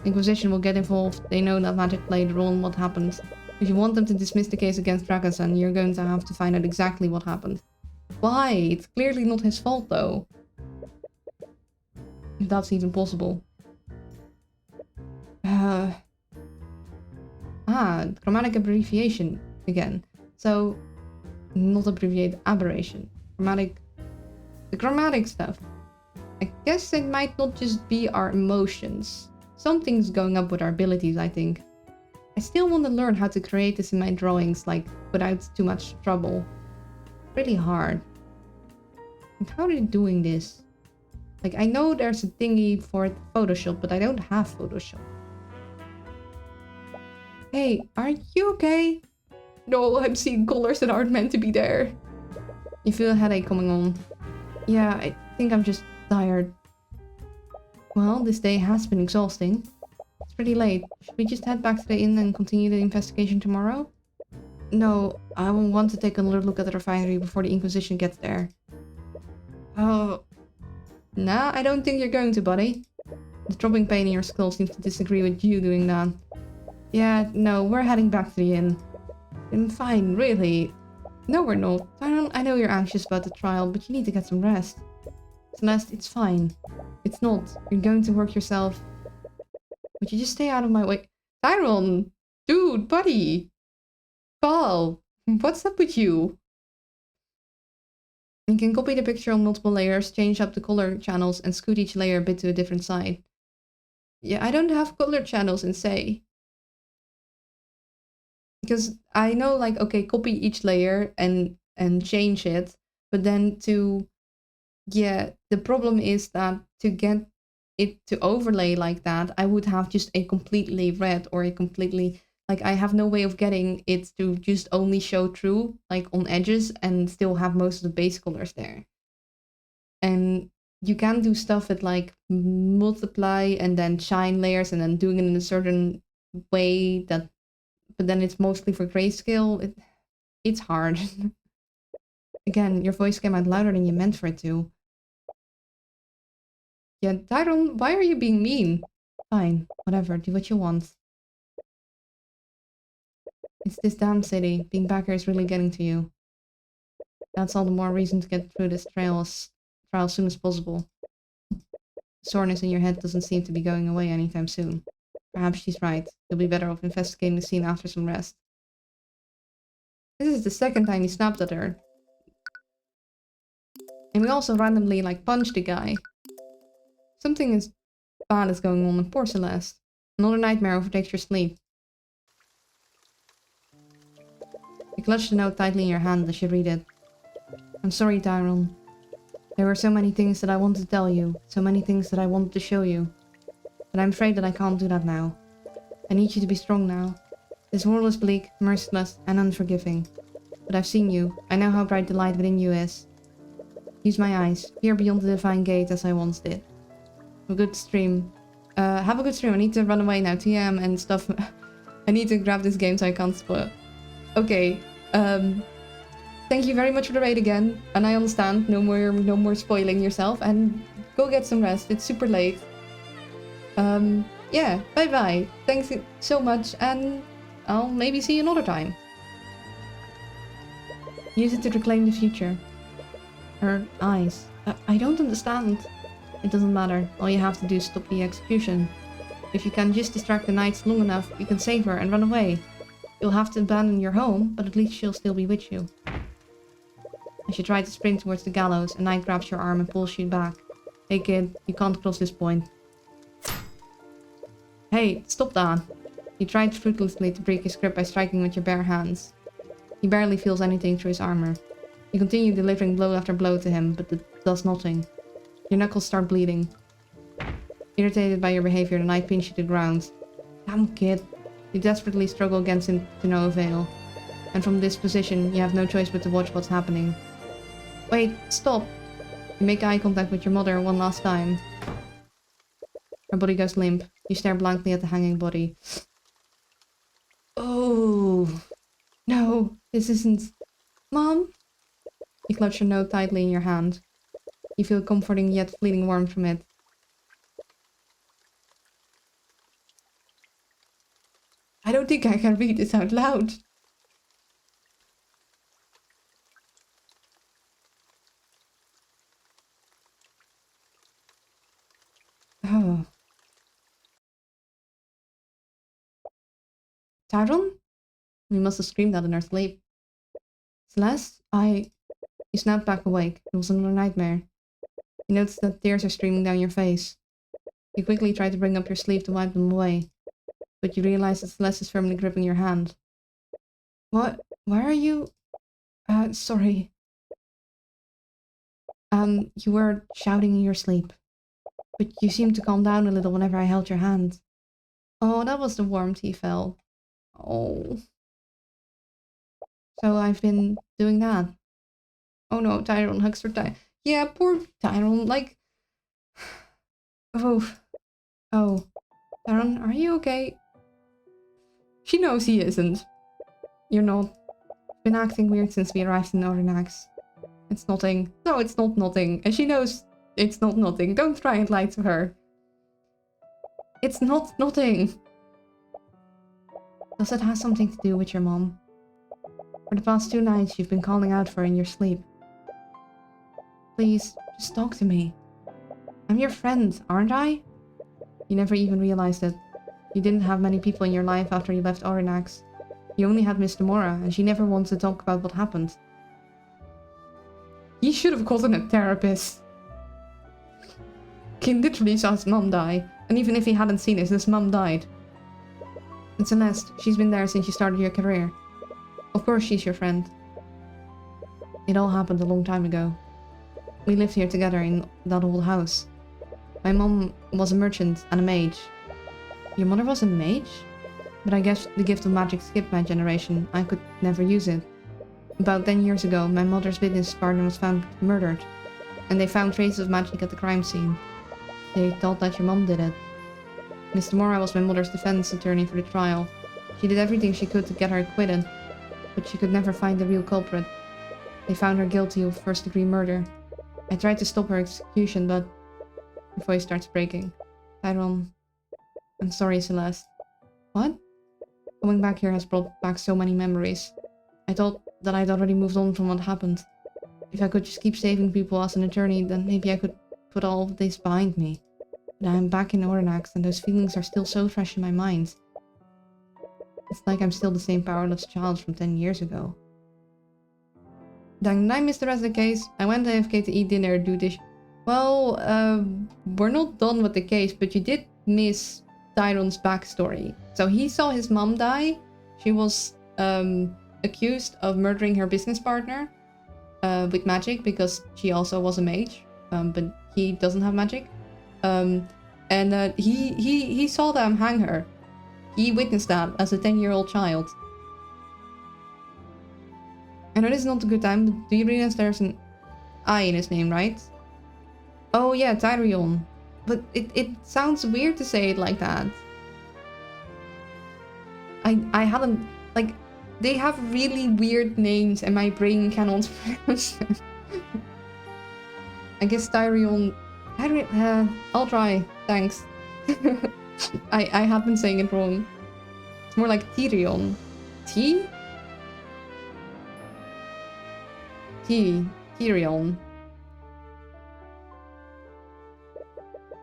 Inquisition will get involved. They know that magic played a role in what happened. If you want them to dismiss the case against Dracoson, you're going to have to find out exactly what happened. Why? It's clearly not his fault, though. If that's even possible. Chromatic abbreviation again. So, not abbreviate, aberration. The chromatic stuff. I guess it might not just be our emotions. Something's going up with our abilities, I think. I still want to learn how to create this in my drawings, like, without too much trouble. Really hard. Like, how are they doing this? Like, I know there's a thingy for Photoshop, but I don't have Photoshop. Hey, are you okay? No, I'm seeing colors that aren't meant to be there. You feel a headache coming on. Yeah, I think I'm just tired. Well, this day has been exhausting. It's pretty late. Should we just head back to the inn and continue the investigation tomorrow? No, I will want to take another look at the refinery before the Inquisition gets there. Oh. Nah, I don't think you're going to, buddy. The throbbing pain in your skull seems to disagree with you doing that. Yeah, no, we're heading back to the inn. I'm fine, really. No, we're not. I know you're anxious about the trial, but you need to get some rest. Celeste, it's fine. It's not. You're going to work yourself. Would you just stay out of my way? Tyron! Dude, buddy! Paul! What's up with you? You can copy the picture on multiple layers, change up the color channels, and scoot each layer a bit to a different side. Yeah, I don't have color channels in Say. Because I know, like, okay, copy each layer and change it, but then yeah, the problem is that to get it to overlay like that, I would have just a completely red or a completely, like, I have no way of getting it to just only show through, like, on edges and still have most of the base colors there. And you can do stuff with, like, multiply and then shine layers and then doing it in a certain way that, but then it's mostly for grayscale. It's hard. Again, your voice came out louder than you meant for it to. Yeah, Tyron, why are you being mean? Fine, whatever, do what you want. It's this damn city. Being back here is really getting to you. That's all the more reason to get through this trial as soon as possible. Soreness in your head doesn't seem to be going away anytime soon. Perhaps she's right. You'll be better off investigating the scene after some rest. This is the second time he snapped at her. And we also randomly, like, punched the guy. Something bad is going on, poor Celeste. Another nightmare overtakes your sleep. You clutch the note tightly in your hand as you read it. I'm sorry, Tyron. There were so many things that I wanted to tell you, so many things that I wanted to show you. But I'm afraid that I can't do that now. I need you to be strong now. This world is bleak, merciless, and unforgiving. But I've seen you. I know how bright the light within you is. Use my eyes. Peer beyond the divine gate as I once did. Have a good stream. Have a good stream. I need to run away now. TM and stuff. I need to grab this game so I can't spoil. Okay. Thank you very much for the raid again. And I understand. No more spoiling yourself. And go get some rest. It's super late. Yeah. Bye-bye. Thanks so much. And I'll maybe see you another time. Use it to reclaim the future. Her eyes. I don't understand. It doesn't matter. All you have to do is stop the execution. If you can just distract the knights long enough, you can save her and run away. You'll have to abandon your home, but at least she'll still be with you. As you try to sprint towards the gallows, a knight grabs your arm and pulls you back. Hey kid, you can't cross this point. Hey, stop that. You tried fruitlessly to break his grip by striking with your bare hands. He barely feels anything through his armor. You continue delivering blow after blow to him, but it does nothing. Your knuckles start bleeding. Irritated by your behavior, the knight pins you to the ground. Damn kid. You desperately struggle against him to no avail. And from this position, you have no choice but to watch what's happening. Wait, stop! You make eye contact with your mother one last time. Her body goes limp. You stare blankly at the hanging body. Oh! No, this isn't... Mom? You clutch your note tightly in your hand. You feel comforting yet fleeting warmth from it. I don't think I can read this out loud. Oh. Tyron? We must have screamed that in our sleep. Celeste? You snap back awake. It was another nightmare. You notice that tears are streaming down your face. You quickly try to bring up your sleeve to wipe them away. But you realize that Celeste is firmly gripping your hand. What? Why are you... sorry. You were shouting in your sleep. But you seemed to calm down a little whenever I held your hand. Oh, that was the warmth he felt. Oh. So I've been doing that. Oh no, Tyrone hugs for Tyrone. Yeah, poor Tyrone, like... Oh. Oh. Tyrone, are you okay? She knows he isn't. You're not. Been acting weird since we arrived in Northern Axe. It's nothing. No, it's not nothing. And she knows it's not nothing. Don't try and lie to her. It's not nothing. Does it have something to do with your mom? For the past 2 nights, you've been calling out for her in your sleep. Please, just talk to me. I'm your friend, aren't I? You never even realized it. You didn't have many people in your life after you left Orinax. You only had Miss Demora, and she never wanted to talk about what happened. He should have gotten a therapist. He literally saw his mom die, and even if he hadn't seen it, his mom died. And Celeste, she's been there since you started your career. Of course she's your friend. It all happened a long time ago. We lived here together in that old house. My mom was a merchant and a mage. Your mother was a mage? But I guess the gift of magic skipped my generation. I could never use it. About 10 years ago, my mother's business partner was found murdered. And they found traces of magic at the crime scene. They thought that your mom did it. Miss Demora was my mother's defense attorney for the trial. She did everything she could to get her acquitted, but she could never find the real culprit. They found her guilty of first-degree murder. I tried to stop her execution, but... Her voice starts breaking. Tyrone... I'm sorry, Celeste. What? Coming back here has brought back so many memories. I thought that I'd already moved on from what happened. If I could just keep saving people as an attorney, then maybe I could put all of this behind me. But I'm back in Orinax, and those feelings are still so fresh in my mind. It's like I'm still the same powerless child from 10 years ago. Dang, did I miss the rest of the case? I went to AFK to eat dinner, do this. Well, we're not done with the case, but you did miss Tyrone's backstory. So he saw his mom die. She was accused of murdering her business partner with magic because she also was a mage, but he doesn't have magic. He saw them hang her. He witnessed that as a 10-year-old child. I know this is not a good time, but do you realize there's an I in his name, right? Oh yeah, Tyrion. But it sounds weird to say it like that. I haven't... Like, they have really weird names and my brain cannot pronounce them. I guess Tyrion... I'll try. Thanks. I have been saying it wrong. It's more like Tyrion. T? Tyrion.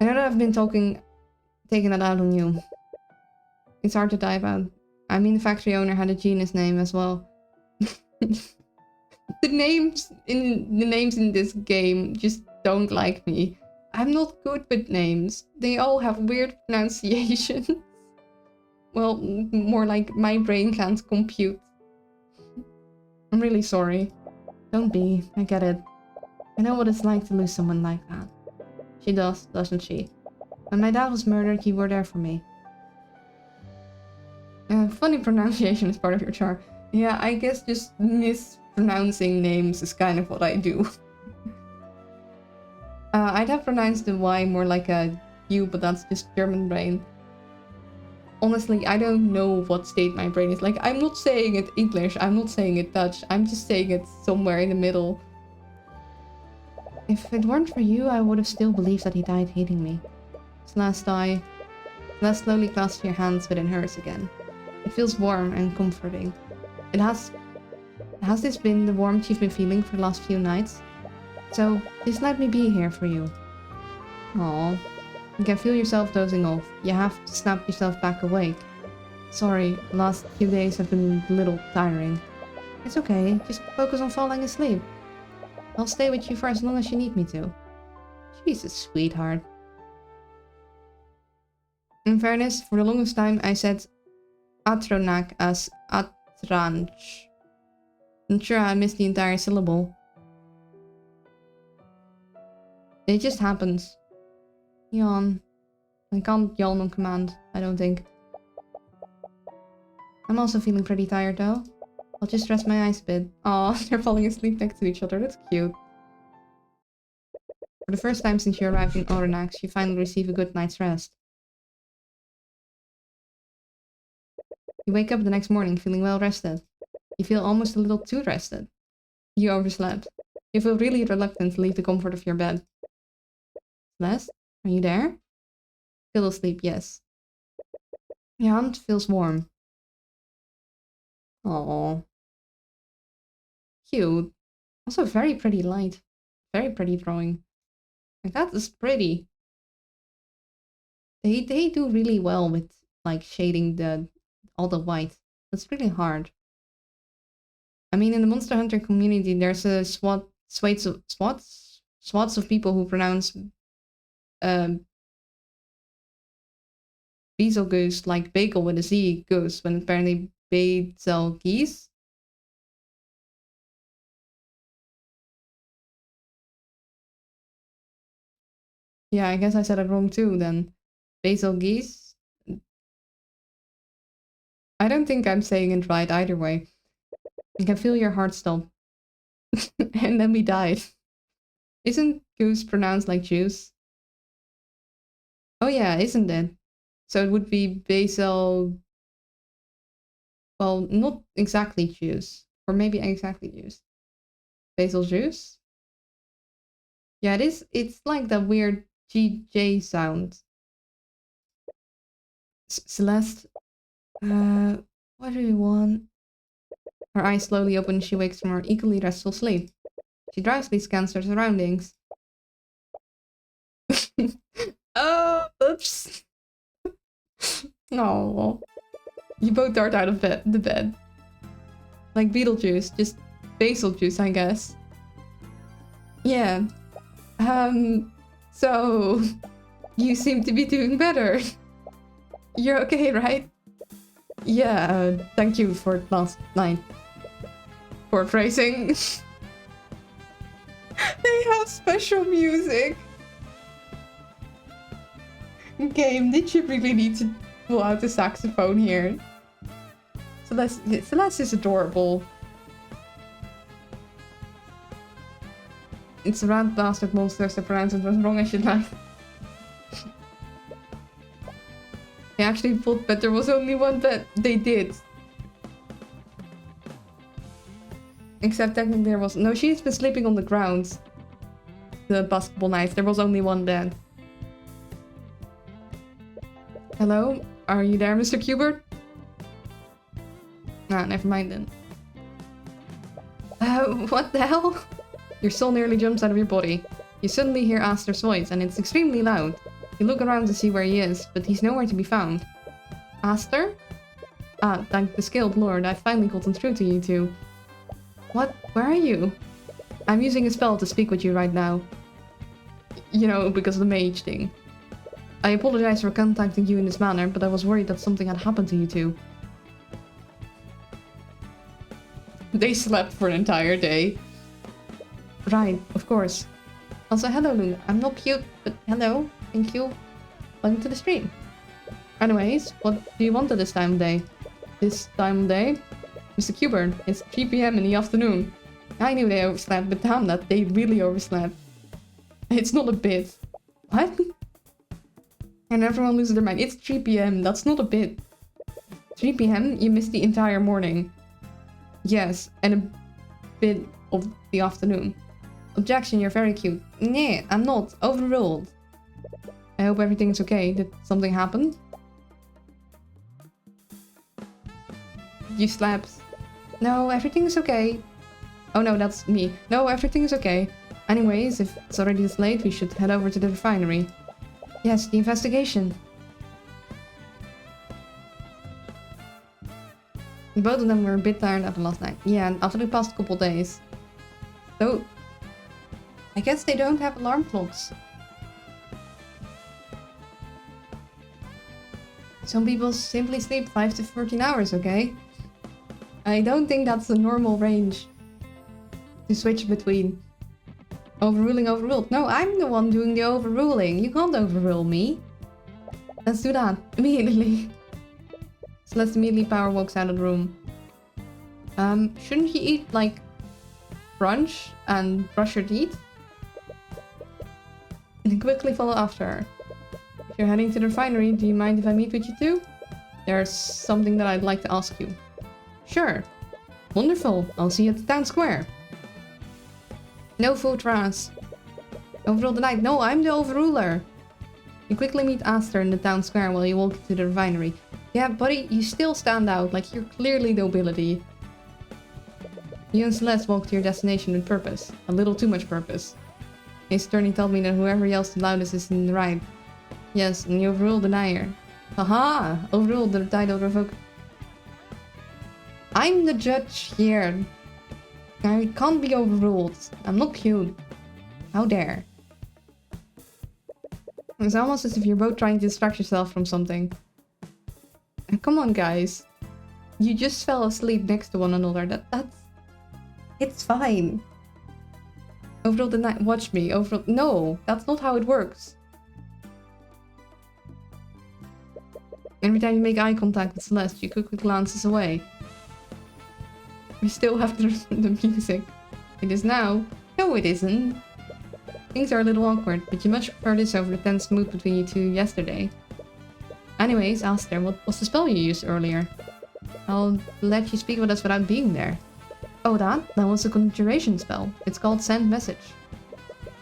I know that I've been taking that out on you. It's hard to dive out. I mean, the factory owner had a genus name as well. The names in this game just don't like me. I'm not good with names. They all have weird pronunciations. Well, more like my brain can't compute. I'm really sorry. Don't be. I get it. I know what it's like to lose someone like that. She does, doesn't she? When my dad was murdered, you were there for me. Funny pronunciation is part of your charm. Yeah, I guess just mispronouncing names is kind of what I do. I'd have pronounced the Y more like a U, but that's just German brain. Honestly, I don't know what state my brain is. Like, I'm not saying it English, I'm not saying it Dutch, I'm just saying it somewhere in the middle. If it weren't for you, I would have still believed that he died hating me. Celeste slowly clasps your hands within hers again. It feels warm and comforting. Has this been the warmth you've been feeling for the last few nights? So, just let me be here for you. Aww. You can feel yourself dozing off. You have to snap yourself back awake. Sorry, the last few days have been a little tiring. It's okay, just focus on falling asleep. I'll stay with you for as long as you need me to. Jesus, sweetheart. In fairness, for the longest time I said Atronak as Atranch. I'm sure I missed the entire syllable. It just happens. Yawn. I can't yawn on command, I don't think. I'm also feeling pretty tired though. I'll just rest my eyes a bit. Aw, they're falling asleep next to each other, that's cute. For the first time since you arrived in Orinax, you finally receive a good night's rest. You wake up the next morning feeling well rested. You feel almost a little too rested. You overslept. You feel really reluctant to leave the comfort of your bed. Celeste, are you there? Still asleep, yes. Your hand feels warm. Oh, cute. Also very pretty light. Very pretty drawing. Like, that is pretty. They do really well with like shading all the white. It's really hard. I mean, in the Monster Hunter community, there's a swaths of people who pronounce um Betelgeuse like bagel with a Z goose when apparently Betelgeuse. Yeah, I guess I said it wrong too then. Betelgeuse. I don't think I'm saying it right either way. I can feel your heart stop. And then we died. Isn't goose pronounced like juice? Oh yeah, isn't it? So it would be basil. Well, not exactly juice. Or maybe exactly juice. Basil juice? Yeah, it is. It's like that weird GJ sound. Celeste, what do you want? Her eyes slowly open. She wakes from her equally restful sleep. She drowsily scans her surroundings. Oh, oops. No. You both dart out of the bed. Like Beetlejuice, just basil juice, I guess. Yeah. So you seem to be doing better. You're okay, right? Yeah, thank you for last night. For praising. They have special music. Game, did you really need to pull out the saxophone here? Celeste is adorable. It's a rat bastard monster, so pronounce it as wrong as you like. They actually thought that there was only one that they did. Except technically there was... No, she's been sleeping on the ground. The basketball knife. There was only one then. Hello? Are you there, Mr. Cubert? Ah, never mind then. What the hell? Your soul nearly jumps out of your body. You suddenly hear Aster's voice, and it's extremely loud. You look around to see where he is, but he's nowhere to be found. Aster? Ah, thank the skilled lord, I've finally gotten through to you two. What? Where are you? I'm using a spell to speak with you right now. You know, because of the mage thing. I apologize for contacting you in this manner, but I was worried that something had happened to you two. They slept for an entire day. Right, of course. Also, hello, Luna. I'm not cute, but hello. Thank you. Welcome to the stream. Anyways, what do you want at this time of day? This time of day? Mr. Cubert, it's 3 PM in the afternoon. I knew they overslept, but damn that, they really overslept. It's not a bit. What? And everyone loses their mind. It's 3 PM, that's not a bit. 3 PM? You missed the entire morning. Yes, and a bit of the afternoon. Objection, you're very cute. Nah, I'm not. Overruled. I hope everything's okay. Did something happen? You slept. No, everything's okay. Oh no, that's me. No, everything's okay. Anyways, if it's already this late, we should head over to the refinery. Yes, the investigation. Both of them were a bit tired after last night. Yeah, after the past couple days. So, I guess they don't have alarm clocks. Some people simply sleep 5 to 14 hours, okay? I don't think that's the normal range to switch between. Overruling, overruled. No, I'm the one doing the overruling. You can't overrule me. Let's do that immediately. Celeste immediately power walks out of the room. Shouldn't you eat, like, brunch and brush your teeth? And quickly follow after her. If you're heading to the refinery, do you mind if I meet with you too? There's something that I'd like to ask you. Sure. Wonderful. I'll see you at the town square. No food for us. Overrule the night. No, I'm the overruler. You quickly meet Aster in the town square while you walk to the refinery. Yeah, buddy, you still stand out. Like, you're clearly nobility. You and Celeste walked to your destination with purpose. A little too much purpose. His attorney told me that whoever yells the loudest is in the right. Yes, and you overruled the denier. Haha! Overruled the title revoked. I'm the judge here. I can't be overruled. I'm not cute. How dare. It's almost as if you're both trying to distract yourself from something. Come on, guys. You just fell asleep next to one another. That's... It's fine. Overall the night. Watch me. Overall. No, that's not how it works. Every time you make eye contact with Celeste, she quickly glances away. We still have the music. It is now. No, it isn't. Things are a little awkward, but you much prefer this over the tense mood between you two yesterday. Anyways, Aster, what was the spell you used earlier? I'll let you speak with us without being there. Oh, that was a conjuration spell. It's called Send Message.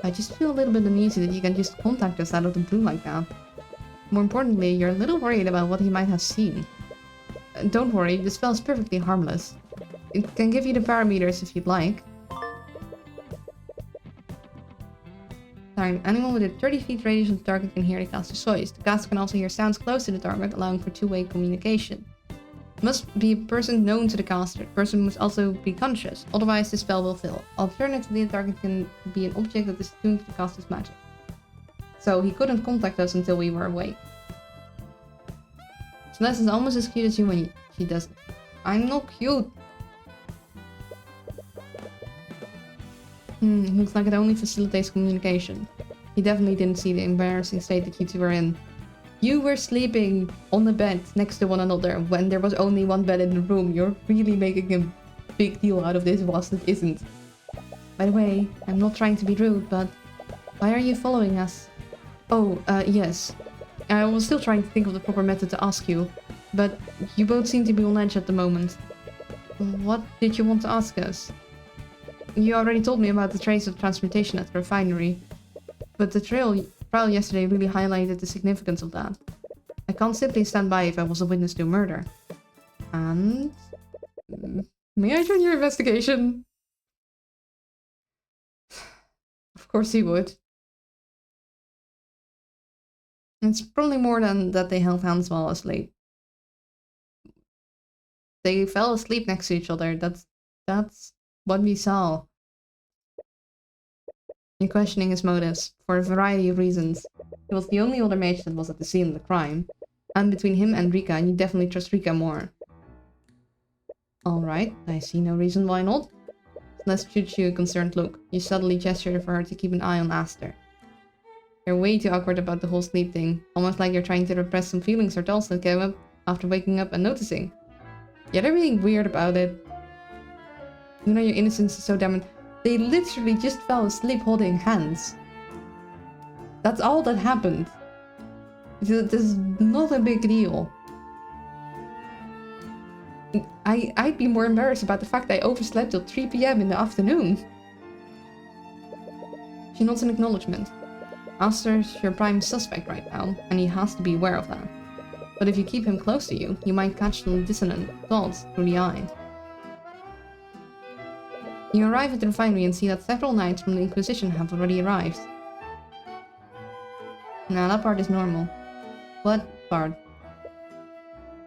I just feel a little bit uneasy that you can just contact us out of the blue like that. More importantly, you're a little worried about what he might have seen. Don't worry, the spell is perfectly harmless. It can give you the parameters if you'd like. Sorry, anyone with a 30 feet radius of the target can hear the caster's voice. The caster can also hear sounds close to the target, allowing for two-way communication. Must be a person known to the caster. The person must also be conscious, otherwise the spell will fail. Alternatively, the target can be an object that is attuned to the caster's magic. So he couldn't contact us until we were awake. Celeste is almost as cute as you when she does it. I'm not cute. Looks like it only facilitates communication. He definitely didn't see the embarrassing state that you two were in. You were sleeping on the bed next to one another when there was only one bed in the room. You're really making a big deal out of this whilst it isn't. By the way, I'm not trying to be rude, but why are you following us? Oh, yes. I was still trying to think of the proper method to ask you, but you both seem to be on edge at the moment. What did you want to ask us? You already told me about the trace of transportation at the refinery, but the trial yesterday really highlighted the significance of that. I can't simply stand by if I was a witness to a murder. And... may I join your investigation? Of course he would. It's probably more than that they held hands while asleep. They fell asleep next to each other. That's what we saw. You're questioning his motives, for a variety of reasons. He was the only other mage that was at the scene of the crime. And between him and Rika, you definitely trust Rika more. Alright, I see no reason why not. Celeste shoots you a concerned look. You subtly gesture for her to keep an eye on Aster. You're way too awkward about the whole sleep thing. Almost like you're trying to repress some feelings or thoughts that came up after waking up and noticing. Yeah, they're being weird about it. You know your innocence is so damaged. They literally just fell asleep holding hands. That's all that happened. This is not a big deal. I'd be more embarrassed about the fact that I overslept till 3 PM in the afternoon. She nods in acknowledgement. Aster's your prime suspect right now, and he has to be aware of that. But if you keep him close to you, you might catch some dissonant thoughts through the eye. You arrive at the refinery and see that several knights from the Inquisition have already arrived. Now that part is normal. What part?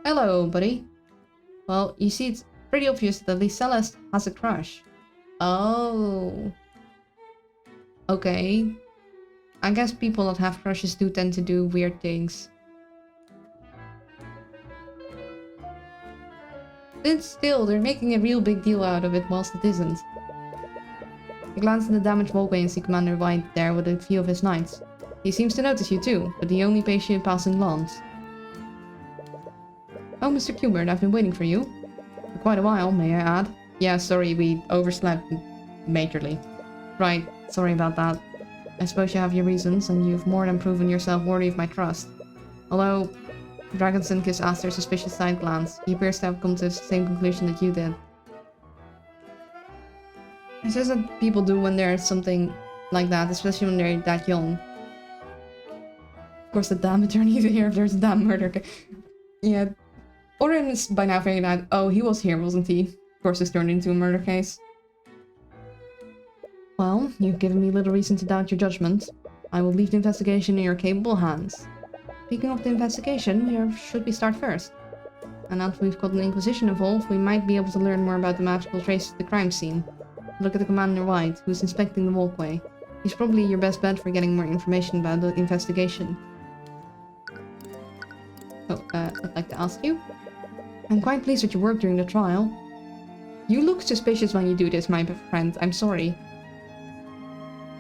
Hello, buddy. Well, you see, it's pretty obvious that the Celeste has a crush. Oh. Okay. I guess people that have crushes do tend to do weird things. But still, they're making a real big deal out of it whilst it isn't. You glance at the damaged walkway and see Commander White there with a few of his knights. He seems to notice you too, but he only pays you a passing glance. Oh, Mr. Kubert, I've been waiting for you. For quite a while, may I add. Yeah, sorry, we overslept majorly. Right, sorry about that. I suppose you have your reasons, and you've more than proven yourself worthy of my trust. Although, Dragonson gives Aster a suspicious side glance. He appears to have come to the same conclusion that you did. It's just that people do when there's something like that, especially when they're that young. Of course, the damn attorney is here if there's a damn murder. Yeah, Orin is by now figuring out, oh, he was here, wasn't he? Of course, it's turned into a murder case. Well, you've given me little reason to doubt your judgment. I will leave the investigation in your capable hands. Speaking of the investigation, where should we start first? And after we've got the Inquisition involved, we might be able to learn more about the magical traces of the crime scene. Look at the Commander White, who's inspecting the walkway. He's probably your best bet for getting more information about the investigation. So, I'd like to ask you. I'm quite pleased with your work during the trial. You look suspicious when you do this, my friend. I'm sorry.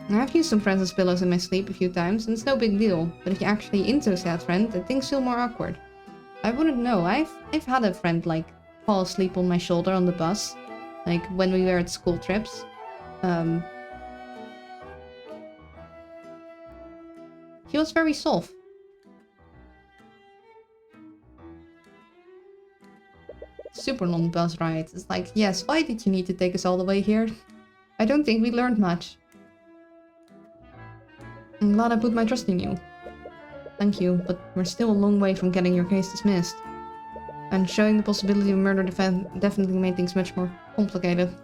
I've used some friends as pillows in my sleep a few times, and it's no big deal. But if you're actually into a sad friend, then things feel more awkward. I wouldn't know. I've had a friend, like, fall asleep on my shoulder on the bus. Like, when we were at school trips. He was very soft. Super long bus rides. It's like, yes, why did you need to take us all the way here? I don't think we learned much. I'm glad I put my trust in you. Thank you, but we're still a long way from getting your case dismissed. And showing the possibility of murder definitely made things much more complicated.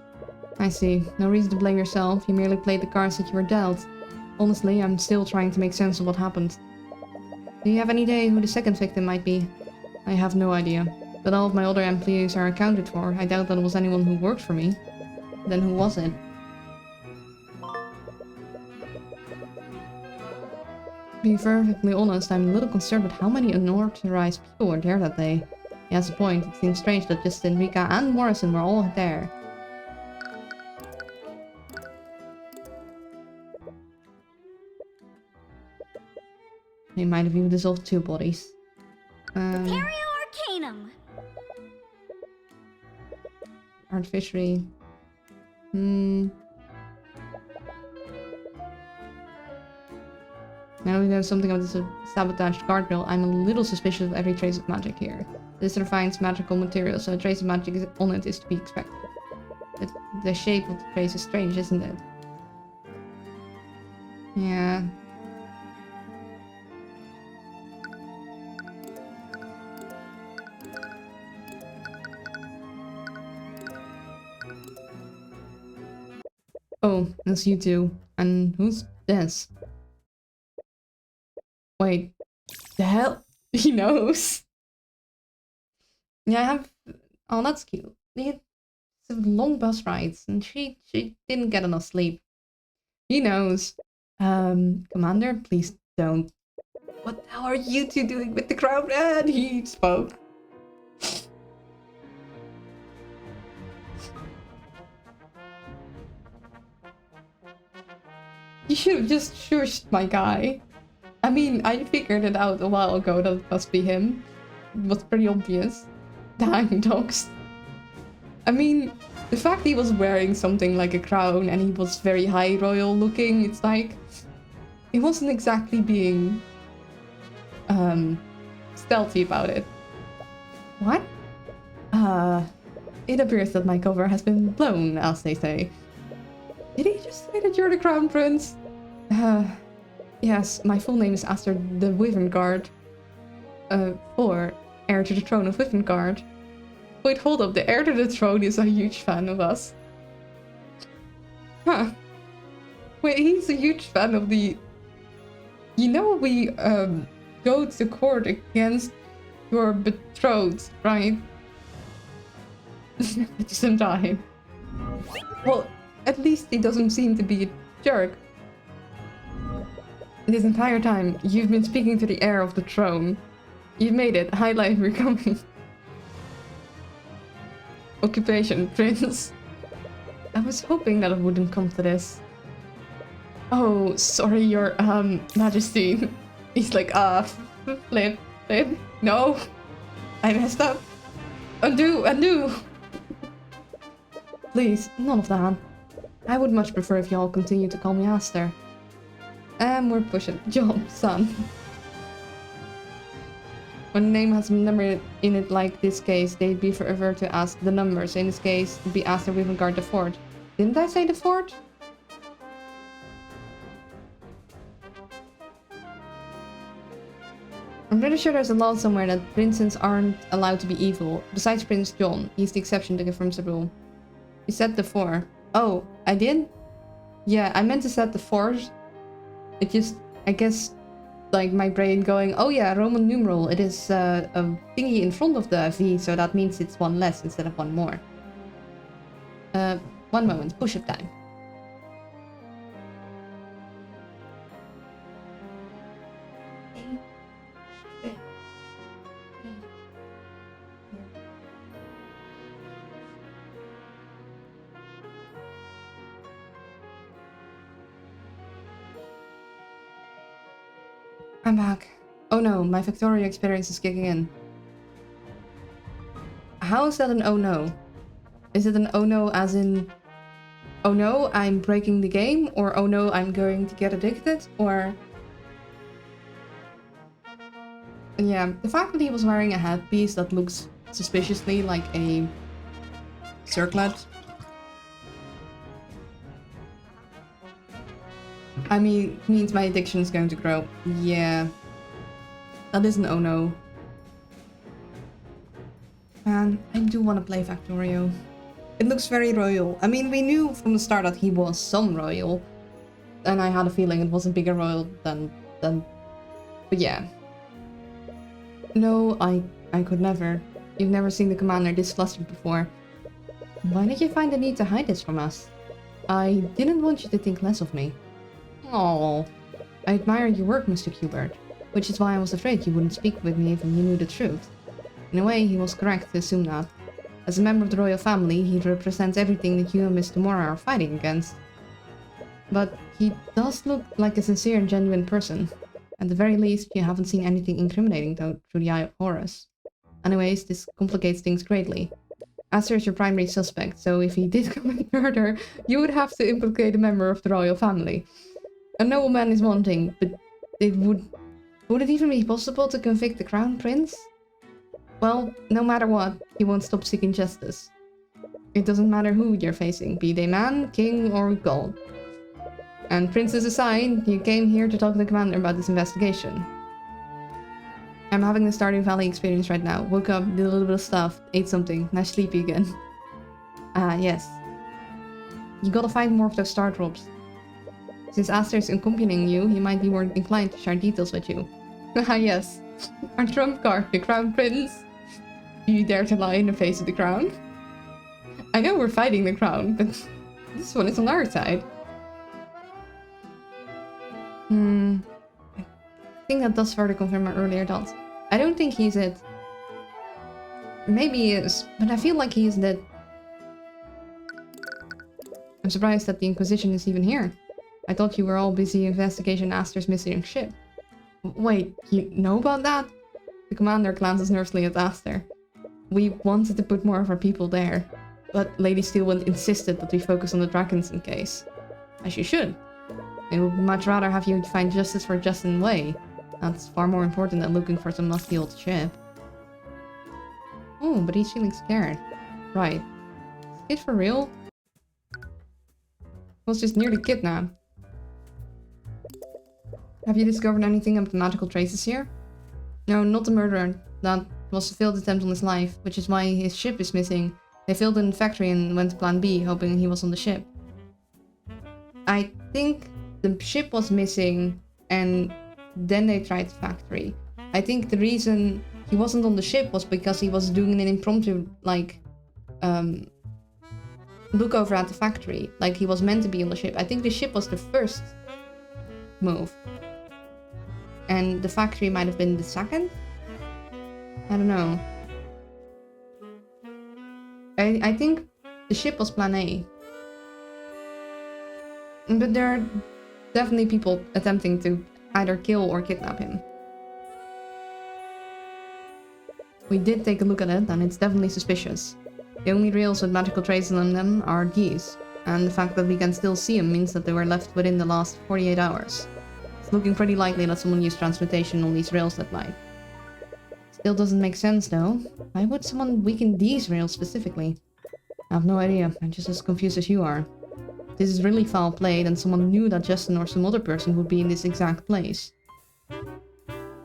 I see. No reason to blame yourself. You merely played the cards that you were dealt. Honestly, I'm still trying to make sense of what happened. Do you have any idea who the second victim might be? I have no idea. But all of my other employees are accounted for. I doubt that it was anyone who worked for me. Then who was it? To be perfectly honest, I'm a little concerned with how many unauthorized people were there that day. He has a point. It seems strange that just Enrica and Morrison were all there. They might have even dissolved 2 bodies. Imperio Arcanum. Art fishery. Now we know something about this sabotaged guardrail. I'm a little suspicious of every trace of magic here. This refines magical material, so a trace of magic on it is to be expected. But the shape of the trace is strange, isn't it? Yeah. Oh, that's you two. And who's this? Wait, the hell? He knows. Yeah, I have. Oh, that's cute. They had some long bus rides, and she didn't get enough sleep. He knows. Commander, please don't. What the hell are you two doing with the crowd? And he spoke. You should have just shushed my guy. I mean, I figured it out a while ago that it must be him. It was pretty obvious. Dying dogs. I mean, the fact he was wearing something like a crown and he was very high royal looking, it's like... He wasn't exactly being... stealthy about it. What? It appears that my cover has been blown, as they say. Did he just say that you're the crown prince? Yes, my full name is Aster the Wyverngard. Or heir to the throne of Wyverngard. Wait, hold up, the heir to the throne is a huge fan of us. Huh. Wait, he's a huge fan of the... You know we, go to court against your betrothed, right? Some time. Well, at least he doesn't seem to be a jerk. This entire time, you've been speaking to the heir of the throne. You've made it. Highlight becoming. Occupation, prince. I was hoping that it wouldn't come to this. Oh, sorry, your, majesty. He's like, flip, no. I messed up. Undo. Please, none of that. I would much prefer if y'all continue to call me Aster. We're pushing. Jump, son. When a name has a number in it like this case, they'd be forever to ask the numbers. In this case, it'd be Aster Wyverngard the Fort. Didn't I say the fort? I'm pretty sure there's a law somewhere that princes aren't allowed to be evil. Besides Prince John, he's the exception that confirms the rule. You said the 4. Oh, I did? Yeah, I meant to set the 4. It just, I guess, like my brain going, oh yeah, Roman numeral. It is a thingy in front of the V, so that means it's 1 less instead of 1 more. 1 moment, push-up time. I'm back. Oh no, my Victoria experience is kicking in. How is that an oh no? Is it an oh no as in, oh no, I'm breaking the game? Or oh no, I'm going to get addicted? Or... yeah, the fact that he was wearing a headpiece that looks suspiciously like a circlet. I mean, means my addiction is going to grow. Yeah. That is an oh no. Man, I do want to play Factorio. It looks very royal. I mean, we knew from the start that he was some royal. And I had a feeling it was a bigger royal than... But yeah. No, I could never. You've never seen the commander this flustered before. Why did you find the need to hide this from us? I didn't want you to think less of me. Oh, I admire your work, Mr. Qbert, which is why I was afraid you wouldn't speak with me even you knew the truth. In a way, he was correct to assume that. As a member of the royal family, he represents everything that you and Miss Demora are fighting against. But he does look like a sincere and genuine person. At the very least, you haven't seen anything incriminating through the eye of Horus. Anyways, this complicates things greatly. Aster is your primary suspect, so if he did commit murder, you would have to implicate a member of the royal family. A nobleman is one thing, but it would it even be possible to convict the crown prince? Well, no matter what, he won't stop seeking justice. It doesn't matter who you're facing, be they man, king, or god. And princess aside, you came here to talk to the commander about this investigation. I'm having the Stardew Valley experience right now. Woke up, did a little bit of stuff, ate something, now sleepy again. Yes. You gotta find more of those star drops. Since Aster is accompanying you, he might be more inclined to share details with you. Yes. Our trump card, the crown prince. Do you dare to lie in the face of the crown? I know we're fighting the crown, but this one is on our side. I think that does further confirm my earlier thoughts. I don't think he's it. Maybe he is, but I feel like he isn't it. I'm surprised that the Inquisition is even here. I thought you were all busy investigating Aster's missing ship. Wait, you know about that? The commander glances nervously at Aster. We wanted to put more of our people there, but Lady Steelwind insisted that we focus on the Drakenson case. As you should. I would much rather have you find justice for Justin Way. That's far more important than looking for some musty old ship. Oh, but he's feeling scared. Right. Is it for real? Was just nearly kidnapped. Have you discovered anything about the magical traces here? No, not the murderer. That was a failed attempt on his life, which is why his ship is missing. They failed in the factory and went to plan B, hoping he was on the ship. I think the ship was missing and then they tried the factory. I think the reason he wasn't on the ship was because he was doing an impromptu, like, look over at the factory. Like, he was meant to be on the ship. I think the ship was the first move. And the factory might have been the second? I don't know. I think the ship was plan A. But there are definitely people attempting to either kill or kidnap him. We did take a look at it, and it's definitely suspicious. The only rails with magical traces on them are these, and the fact that we can still see them means that they were left within the last 48 hours. It's looking pretty likely that someone used transmutation on these rails that night. Still doesn't make sense though. Why would someone weaken these rails specifically? I have no idea, I'm just as confused as you are. This is really foul play, and someone knew that Justin or some other person would be in this exact place.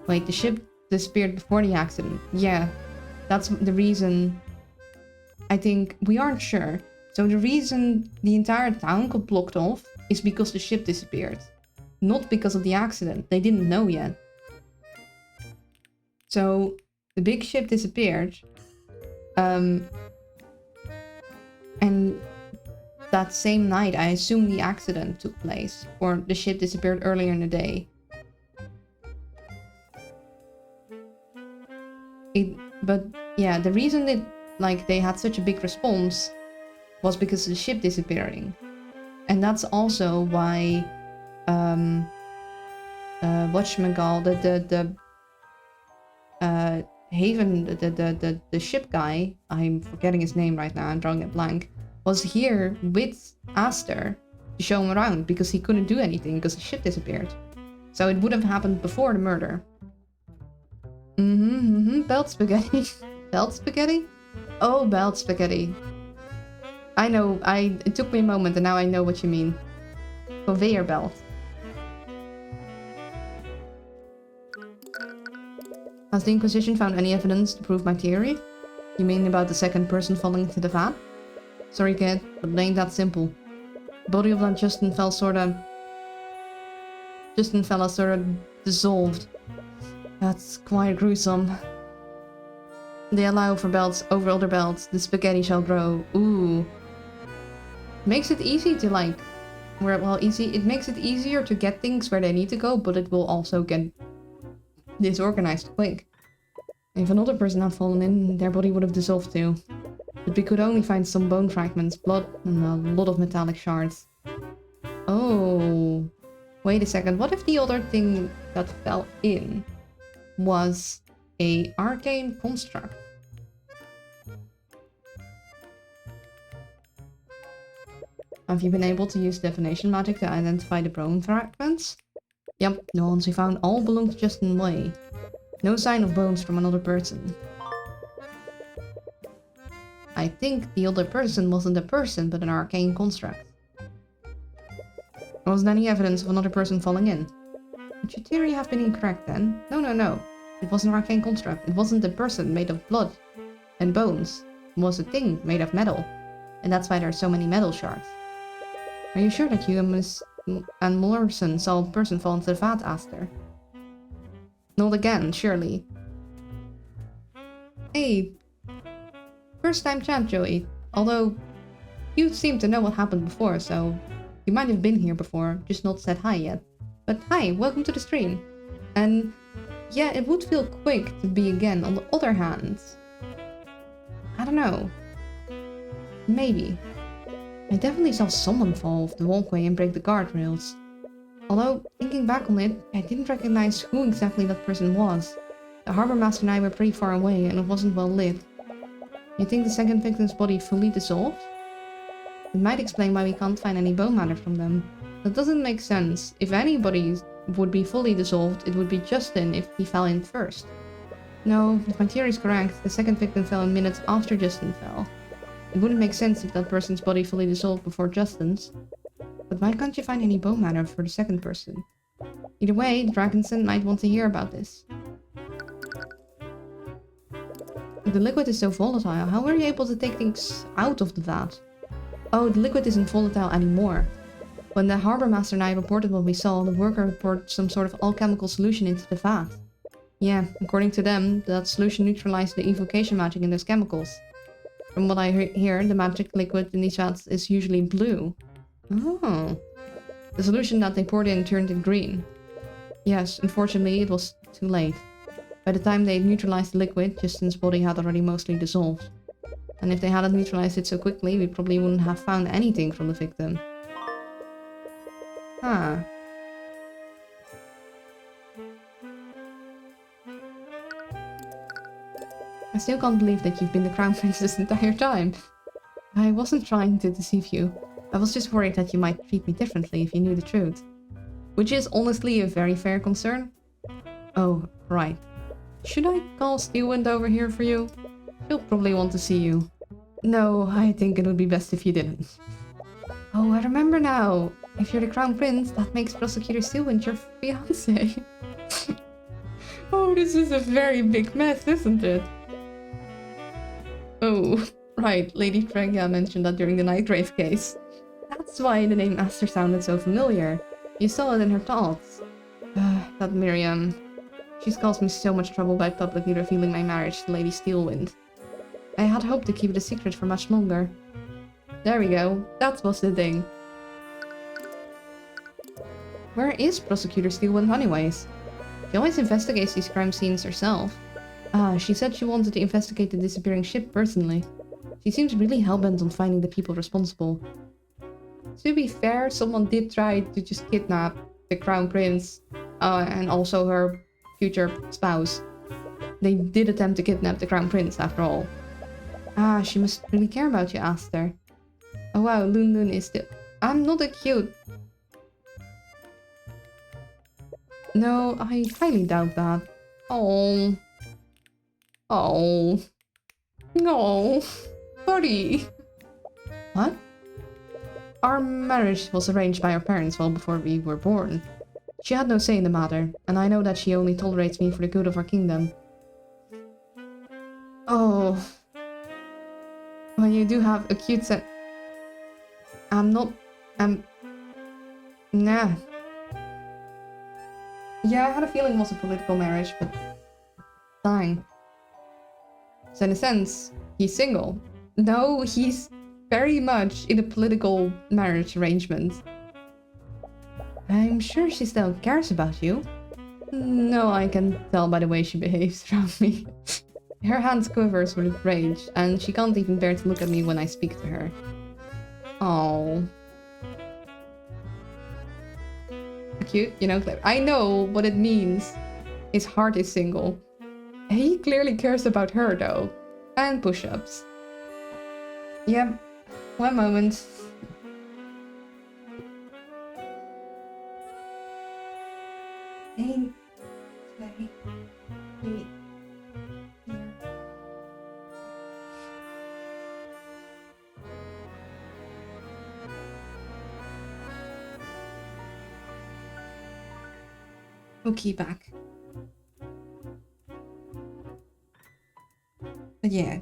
Wait, the ship disappeared before the accident. Yeah, that's the reason. I think we aren't sure. So the reason the entire town got blocked off is because the ship disappeared. Not because of the accident. They didn't know yet. So the big ship disappeared. And that same night, I assume the accident took place. Or the ship disappeared earlier in the day. But yeah, the reason that they had such a big response was because of the ship disappearing. And that's also why whatchamacall, Haven, the ship guy, I'm forgetting his name right now, I'm drawing a blank, was here with Aster to show him around because he couldn't do anything because the ship disappeared. So it would have happened before the murder. Belt spaghetti. Belt spaghetti? Oh, belt spaghetti. I know, it took me a moment and now I know what you mean. Conveyor belt. Has the Inquisition found any evidence to prove my theory? You mean about the second person falling into the vat? Sorry kid, but it ain't that simple. The body of that Justin fella sorta dissolved. That's quite gruesome. They allow for belts over other belts. The spaghetti shall grow. Ooh. Makes it easy to it makes it easier to get things where they need to go, but it will also get disorganized quick. If another person had fallen in, their body would have dissolved too. But we could only find some bone fragments, blood, and a lot of metallic shards. Oh. Wait a second, what if the other thing that fell in was a arcane construct? Have you been able to use divination magic to identify the bone fragments? Yep, the ones we found all belong to Justin Way. No sign of bones from another person. I think the other person wasn't a person, but an arcane construct. There wasn't any evidence of another person falling in. Would your theory have been incorrect then? No. It was an arcane construct. It wasn't a person made of blood and bones. It was a thing made of metal. And that's why there are so many metal shards. Are you sure that you and Morrison saw a person fall into the vat, Aster? Not again, surely. Hey, first time chat, Joey. Although, you seem to know what happened before, so you might have been here before, just not said hi yet. But hi, welcome to the stream. And yeah, it would feel quick to be again. On the other hand, I don't know. Maybe. I definitely saw someone fall off the walkway and break the guardrails. Although, thinking back on it, I didn't recognize who exactly that person was. The harbor master and I were pretty far away and it wasn't well lit. You think the second victim's body fully dissolved? It might explain why we can't find any bone matter from them. That doesn't make sense. If anybody would be fully dissolved, it would be Justin if he fell in first. No, if my theory is correct, the second victim fell in minutes after Justin fell. It wouldn't make sense if that person's body fully dissolved before Justin's. But why can't you find any bone matter for the second person? Either way, Dragonson might want to hear about this. If the liquid is so volatile, how were you able to take things out of the vat? Oh, the liquid isn't volatile anymore. When the harbor master and I reported what we saw, the worker reported some sort of alchemical solution into the vat. Yeah, according to them, that solution neutralized the evocation magic in those chemicals. From what I hear, the magic liquid in these vats is usually blue. Oh. The solution that they poured in turned it green. Yes, unfortunately it was too late. By the time they neutralized the liquid, Justin's body had already mostly dissolved. And if they hadn't neutralized it so quickly, we probably wouldn't have found anything from the victim. Huh. I still can't believe that you've been the crown prince this entire time. I wasn't trying to deceive you. I was just worried that you might treat me differently if you knew the truth. Which is honestly a very fair concern. Oh, right. Should I call Steelwind over here for you? She'll probably want to see you. No, I think it would be best if you didn't. Oh, I remember now. If you're the crown prince, that makes Prosecutor Steelwind your fiancé. Oh, this is a very big mess, isn't it? Oh, right. Lady Tregia mentioned that during the Nightgrave case. That's why the name Aster sounded so familiar. You saw it in her thoughts. That Miriam. She's caused me so much trouble by publicly revealing my marriage to Lady Steelwind. I had hoped to keep it a secret for much longer. There we go. That was the thing. Where is Prosecutor Steelwind anyways? She always investigates these crime scenes herself. She said she wanted to investigate the disappearing ship personally. She seems really hellbent on finding the people responsible. To be fair, someone did try to just kidnap the Crown Prince, and also her future spouse. They did attempt to kidnap the Crown Prince, after all. She must really care about you, Aster. Oh wow, Loon Loon is still... I'm not a cute... No, I highly doubt that. Oh. Oh. No. Buddy. What? Our marriage was arranged by our parents well before we were born. She had no say in the matter, and I know that she only tolerates me for the good of our kingdom. Oh. Well, you do have a cute set... Nah. Yeah, I had a feeling it was a political marriage, but... Dang. So in a sense, he's single. No, he's very much in a political marriage arrangement. I'm sure she still cares about you. No, I can tell by the way she behaves around me. Her hands quivers with rage, and she can't even bear to look at me when I speak to her. Oh. Cute, you know, I know what it means. His heart is single. He clearly cares about her, though. And push-ups. Yep. One moment. Hey. Hey. Hey. Okay, back. But yeah,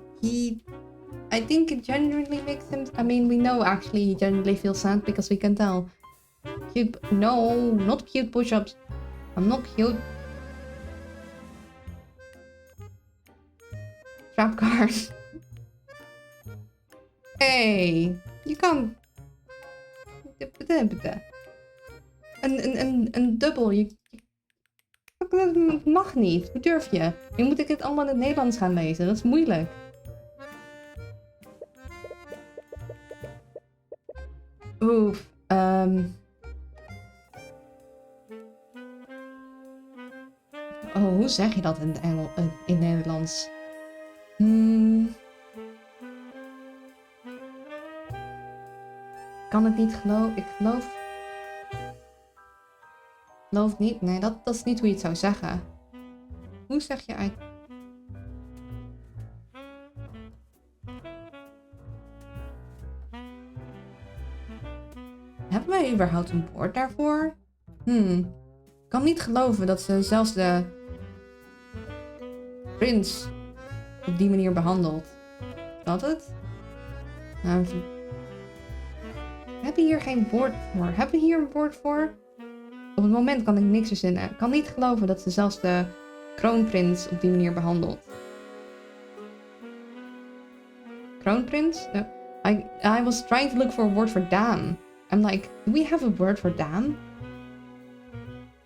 I think it genuinely makes him... I mean, we know actually he genuinely feels sad because we can tell. Cute... No, not cute push-ups. I'm not cute. Trap card. Hey, you can't... Een dubbel, dat mag niet. Hoe durf je? Nu moet ik het allemaal in het Nederlands gaan lezen. Dat is moeilijk. Oef. Oh, hoe zeg je dat in Nederlands? Kan het niet geloven? Ik geloof... Geloof niet? Nee, dat is niet hoe je het zou zeggen. Hoe zeg je uit... Hebben wij überhaupt een woord daarvoor? Ik kan niet geloven dat ze zelfs de... prins op die manier behandelt. Is dat het? Nou, we hebben hier geen woord voor. Hebben we hier een woord voor? Op het moment kan ik niks verzinnen. Ik kan niet geloven dat ze zelfs de kroonprins op die manier behandelt. Kroonprins? No. I was trying to look for a word for damn. I'm like, do we have a word for damn?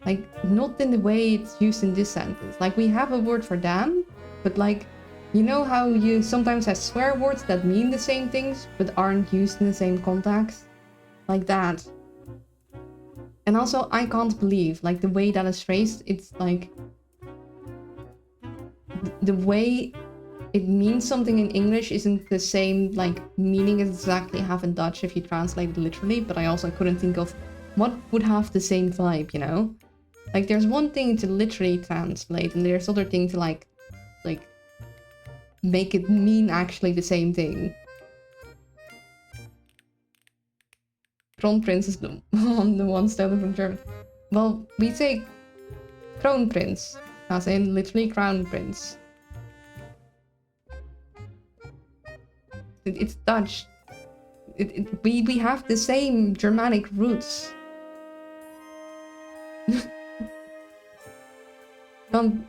Like, not in the way it's used in this sentence. Like, we have a word for damn, but like, you know how you sometimes have swear words that mean the same things, but aren't used in the same context? Like that. And also, I can't believe, like, the way that is phrased, it's like... The way it means something in English isn't the same, like, meaning as exactly have in Dutch if you translate it literally, but I also couldn't think of what would have the same vibe, you know? Like, there's one thing to literally translate, and there's other thing to, like, make it mean actually the same thing. Kronprince is the one stolen from German. Well, we say Kronprince. As in, literally Crown Prince. It's Dutch. We have the same Germanic roots. Don't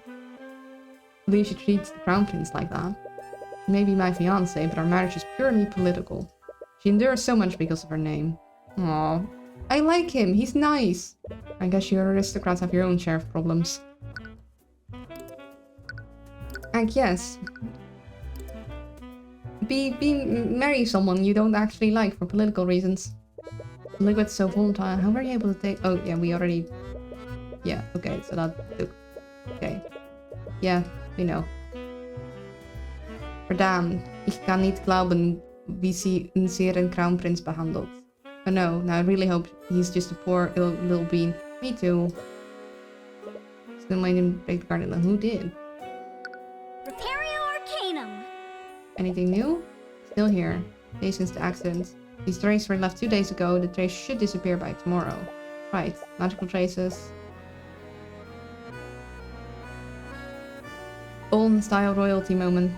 believe she treats the Crown Prince like that. She may be my fiancé, but our marriage is purely political. She endures so much because of her name. Aww. I like him, he's nice. I guess you aristocrats have your own share of problems. And yes. Marry someone you don't actually like for political reasons. Liquid's so volatile. How are you able to take... Oh, yeah, we already... Yeah, okay, so that... Okay. Yeah, we know. Verdammt, ich kann nicht glauben, wie sie unseren Crownprinz behandelt. Oh no, now I really hope he's just a poor little bean. Me too. Still made him break the garden. Who did? Arcanum. Anything new? Still here. Days since the accident. These traces were left 2 days ago. The trace should disappear by tomorrow. Right, magical traces. Golden style royalty moment.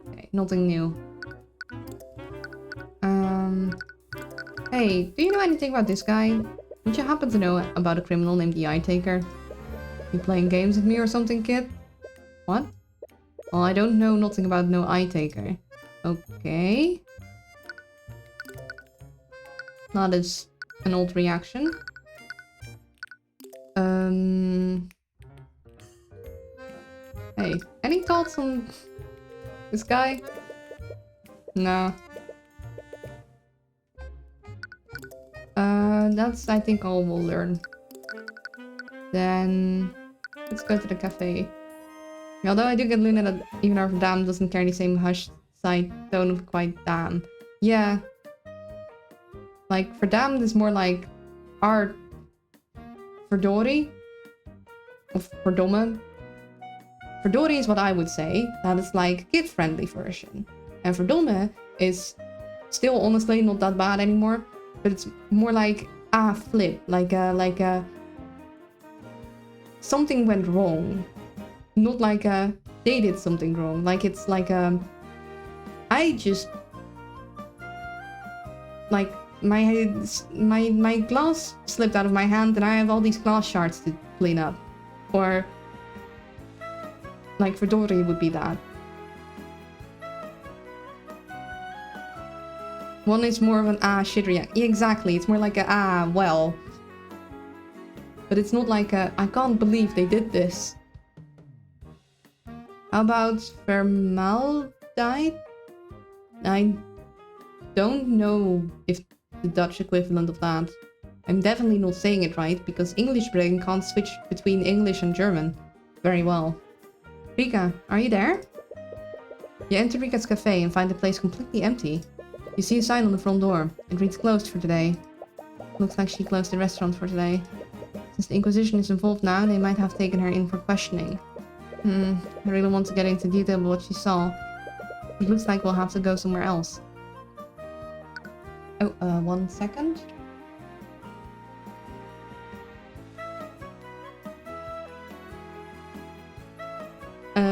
Okay, nothing new. Hey, do you know anything about this guy? Would you happen to know about a criminal named the Eye Taker? You playing games with me or something, kid? What? Well, I don't know nothing about no Eye Taker. Okay. That is an old reaction. Hey, any thoughts on this guy? No. That's, I think, all we'll learn. Then, let's go to the cafe. Although I do get Luna that even our Dam doesn't carry the same hushed side tone of quite damn. Yeah. Like, for Damned is more like art. For Dory. Of Verdomme. For Dory is what I would say. That is like kid-friendly version. And Verdomme is still honestly not that bad anymore. But it's more like flip. Like a something went wrong. Not like they did something wrong. Like it's like I just like my glass slipped out of my hand and I have all these glass shards to clean up. Or like for Dory would be that. One is more of an shit reaction. Yeah, exactly. It's more like a well. But it's not like a I can't believe they did this. How about formaldehyde? I don't know if the Dutch equivalent of that. I'm definitely not saying it right because English brain can't switch between English and German very well. Rika, are you there? You enter Rika's cafe and find the place completely empty. You see a sign on the front door. It reads closed for today. Looks like she closed the restaurant for today. Since the Inquisition is involved now, they might have taken her in for questioning. I really want to get into detail about what she saw. It looks like we'll have to go somewhere else. Oh, 1 second.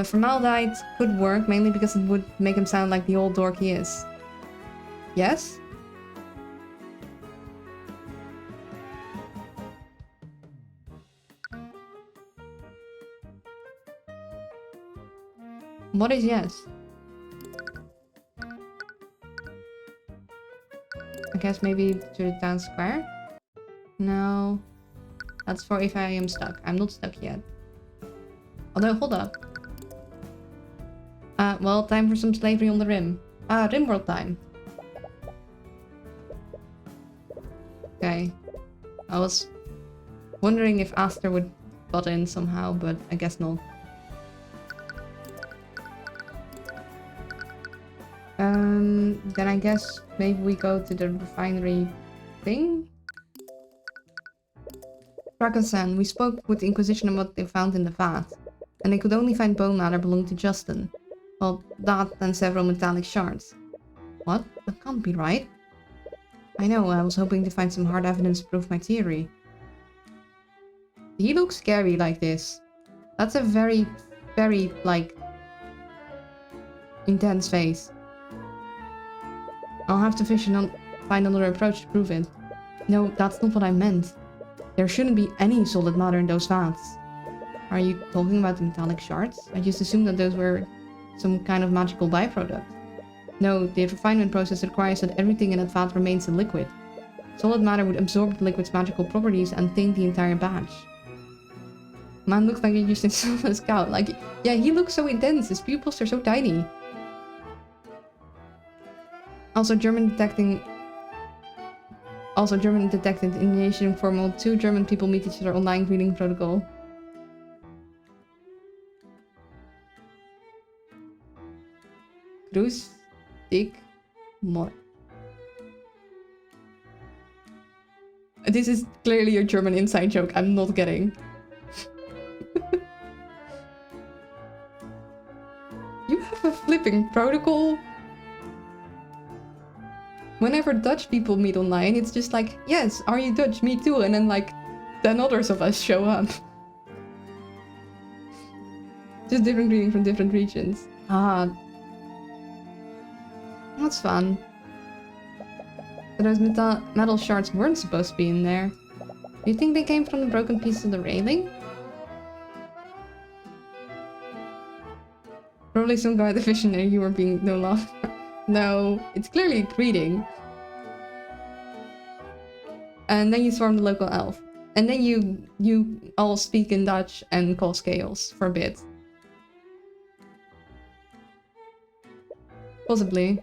Formaldehyde could work, mainly because it would make him sound like the old dork he is. Yes? What is yes? I guess maybe to the town square? No. That's for if I am stuck. I'm not stuck yet. Although, hold up. Well, time for some slavery on the rim. Rimworld time. Okay. I was wondering if Aster would butt in somehow, but I guess not. Then I guess maybe we go to the refinery thing? Dragon-san, we spoke with the Inquisition on what they found in the vat, and they could only find bone matter belonging to Justin. Well, that and several metallic shards. What? That can't be right. I know, I was hoping to find some hard evidence to prove my theory. He looks scary like this. That's a very, very, like, intense face. I'll have to find another approach to prove it. No, that's not what I meant. There shouldn't be any solid matter in those vats. Are you talking about the metallic shards? I just assumed that those were some kind of magical byproduct. No, the refinement process requires that everything in that vat remains a liquid. Solid matter would absorb the liquid's magical properties and taint the entire batch. Man looks like he just installed a scout. Like, yeah, he looks so intense. His pupils are so tiny. Also, German detected initiating formal. 2 German people meet each other online greeting protocol. Grüß dich, Moin. This is clearly a German inside joke. I'm not getting. You have a flipping protocol? Whenever Dutch people meet online, it's just like, yes, are you Dutch? Me too. And then like 10 others of us show up. Just different greeting from different regions. Ah. That's fun. But those metal shards weren't supposed to be in there. Do you think they came from the broken piece of the railing? Probably some guy at the visionary you were being no love. No, it's clearly a greeting. And then you swarm the local elf. And then you all speak in Dutch and cause chaos for a bit. Possibly.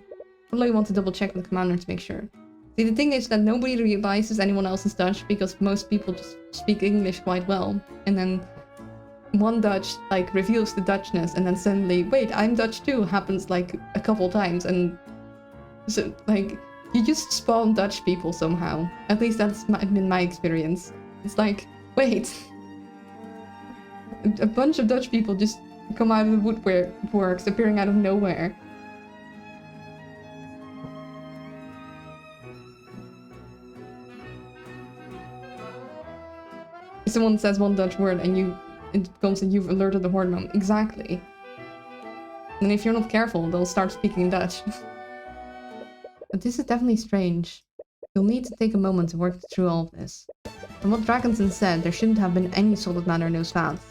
Probably want to double check with the commander to make sure. See, the thing is that nobody realizes anyone else is Dutch because most people just speak English quite well. And then one Dutch like reveals the Dutchness and then suddenly, wait, I'm Dutch too, happens like a couple times. And so like, you just spawn Dutch people somehow. At least that's been my experience. It's like, wait. A bunch of Dutch people just come out of the woodworks, appearing out of nowhere. Someone says one Dutch word and it comes and you've alerted the Hornman. Exactly. And if you're not careful, they'll start speaking Dutch. But this is definitely strange. You'll need to take a moment to work through all of this. From what Dragonson said, there shouldn't have been any solid matter in those vats.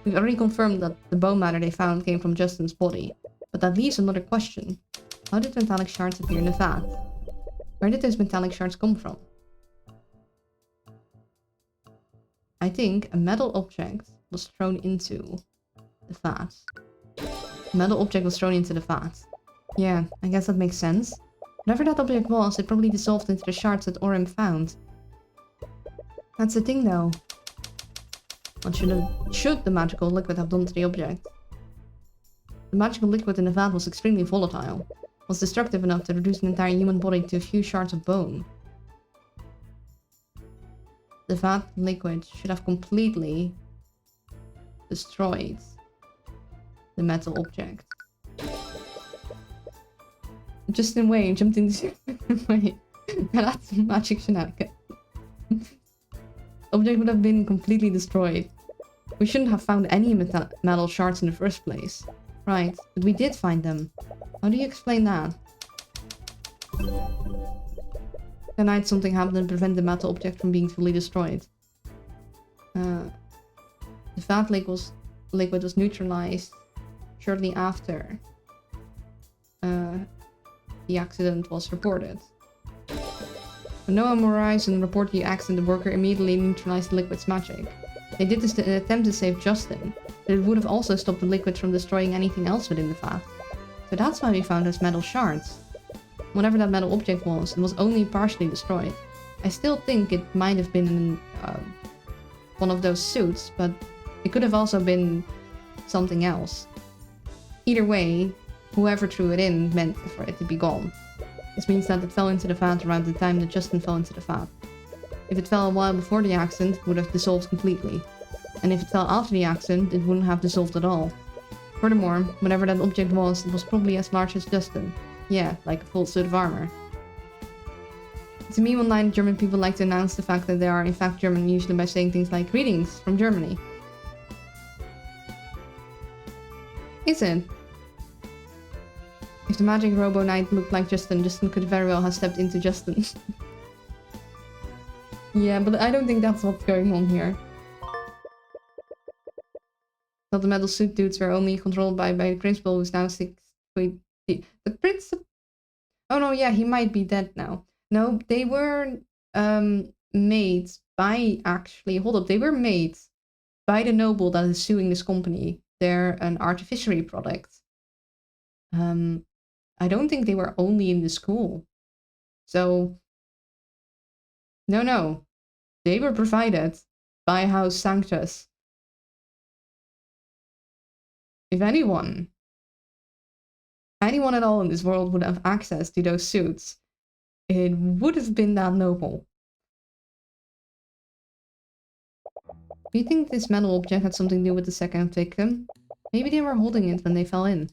We've already confirmed that the bone matter they found came from Justin's body. But that leaves another question. How did metallic shards appear in the vat? Where did those metallic shards come from? I think a metal object was thrown into the vat. A metal object was thrown into the vat. Yeah, I guess that makes sense. Whatever that object was, it probably dissolved into the shards that Orim found. That's the thing though. What should the magical liquid have done to the object? The magical liquid in the vat was extremely volatile. Was destructive enough to reduce an entire human body to a few shards of bone. The vat liquid should have completely destroyed the metal object. Justin Wayne jumped into Wait, that's magic shenanigans. Object would have been completely destroyed. We shouldn't have found any metal shards in the first place. Right, but we did find them. How do you explain that? Tonight something happened to prevent the metal object from being fully destroyed. The vat liquid was neutralized shortly after the accident was reported. When Noah Morizon reported the accident, the worker immediately neutralized the liquid's magic. They did this in an attempt to save Justin, but it would have also stopped the liquid from destroying anything else within the vat. So that's why we found those metal shards. Whatever that metal object was, it was only partially destroyed. I still think it might have been in one of those suits, but it could have also been something else. Either way, whoever threw it in meant for it to be gone. This means that it fell into the vat around the time that Justin fell into the vat. If it fell a while before the accident, it would have dissolved completely. And if it fell after the accident, it wouldn't have dissolved at all. Furthermore, whatever that object was, it was probably as large as Justin. Yeah, like a full suit of armor. To me, online German people like to announce the fact that they are in fact German, usually by saying things like "Greetings from Germany." Is it? If the magic Robo Knight looked like Justin, Justin could very well have stepped into Justin. Yeah, but I don't think that's what's going on here. Thought the metal suit dudes were only controlled by the principal, who's now 6 feet. The principal. Oh no, yeah, he might be dead now. No, they were made by actually. Hold up, they were made by the noble that is suing this company. They're an artificery product. I don't think they were only in the school. So, no. They were provided by House Sanctus. If anyone at all in this world would have access to those suits, it would have been that noble. Do you think this metal object had something to do with the second victim? Maybe they were holding it when they fell in.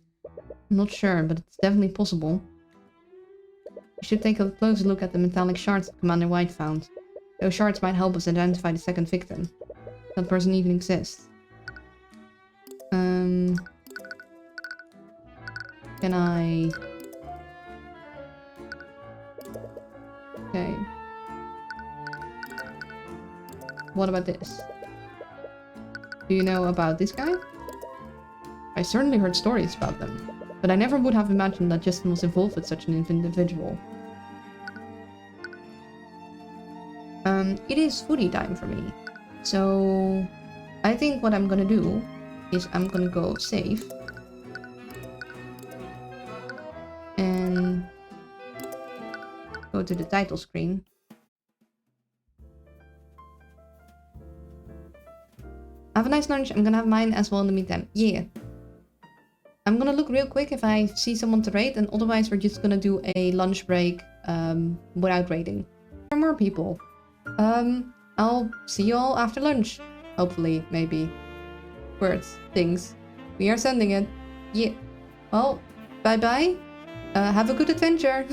I'm not sure, but it's definitely possible. We should take a closer look at the metallic shards that Commander White found. Those shards might help us identify the second victim. That person even exists. Can I... Okay. What about this? Do you know about this guy? I certainly heard stories about them, but I never would have imagined that Justin was involved with such an individual. It is foodie time for me, so I think what I'm gonna do is I'm gonna go save and go to the title screen. Have a nice lunch. I'm gonna have mine as well in the meantime. Yeah. I'm gonna look real quick if I see someone to raid, and otherwise we're just gonna do a lunch break without raiding. There are more people. I'll see you all after lunch. Hopefully, maybe. Words, things. We are sending it. Yeah. Well, bye-bye. Have a good adventure.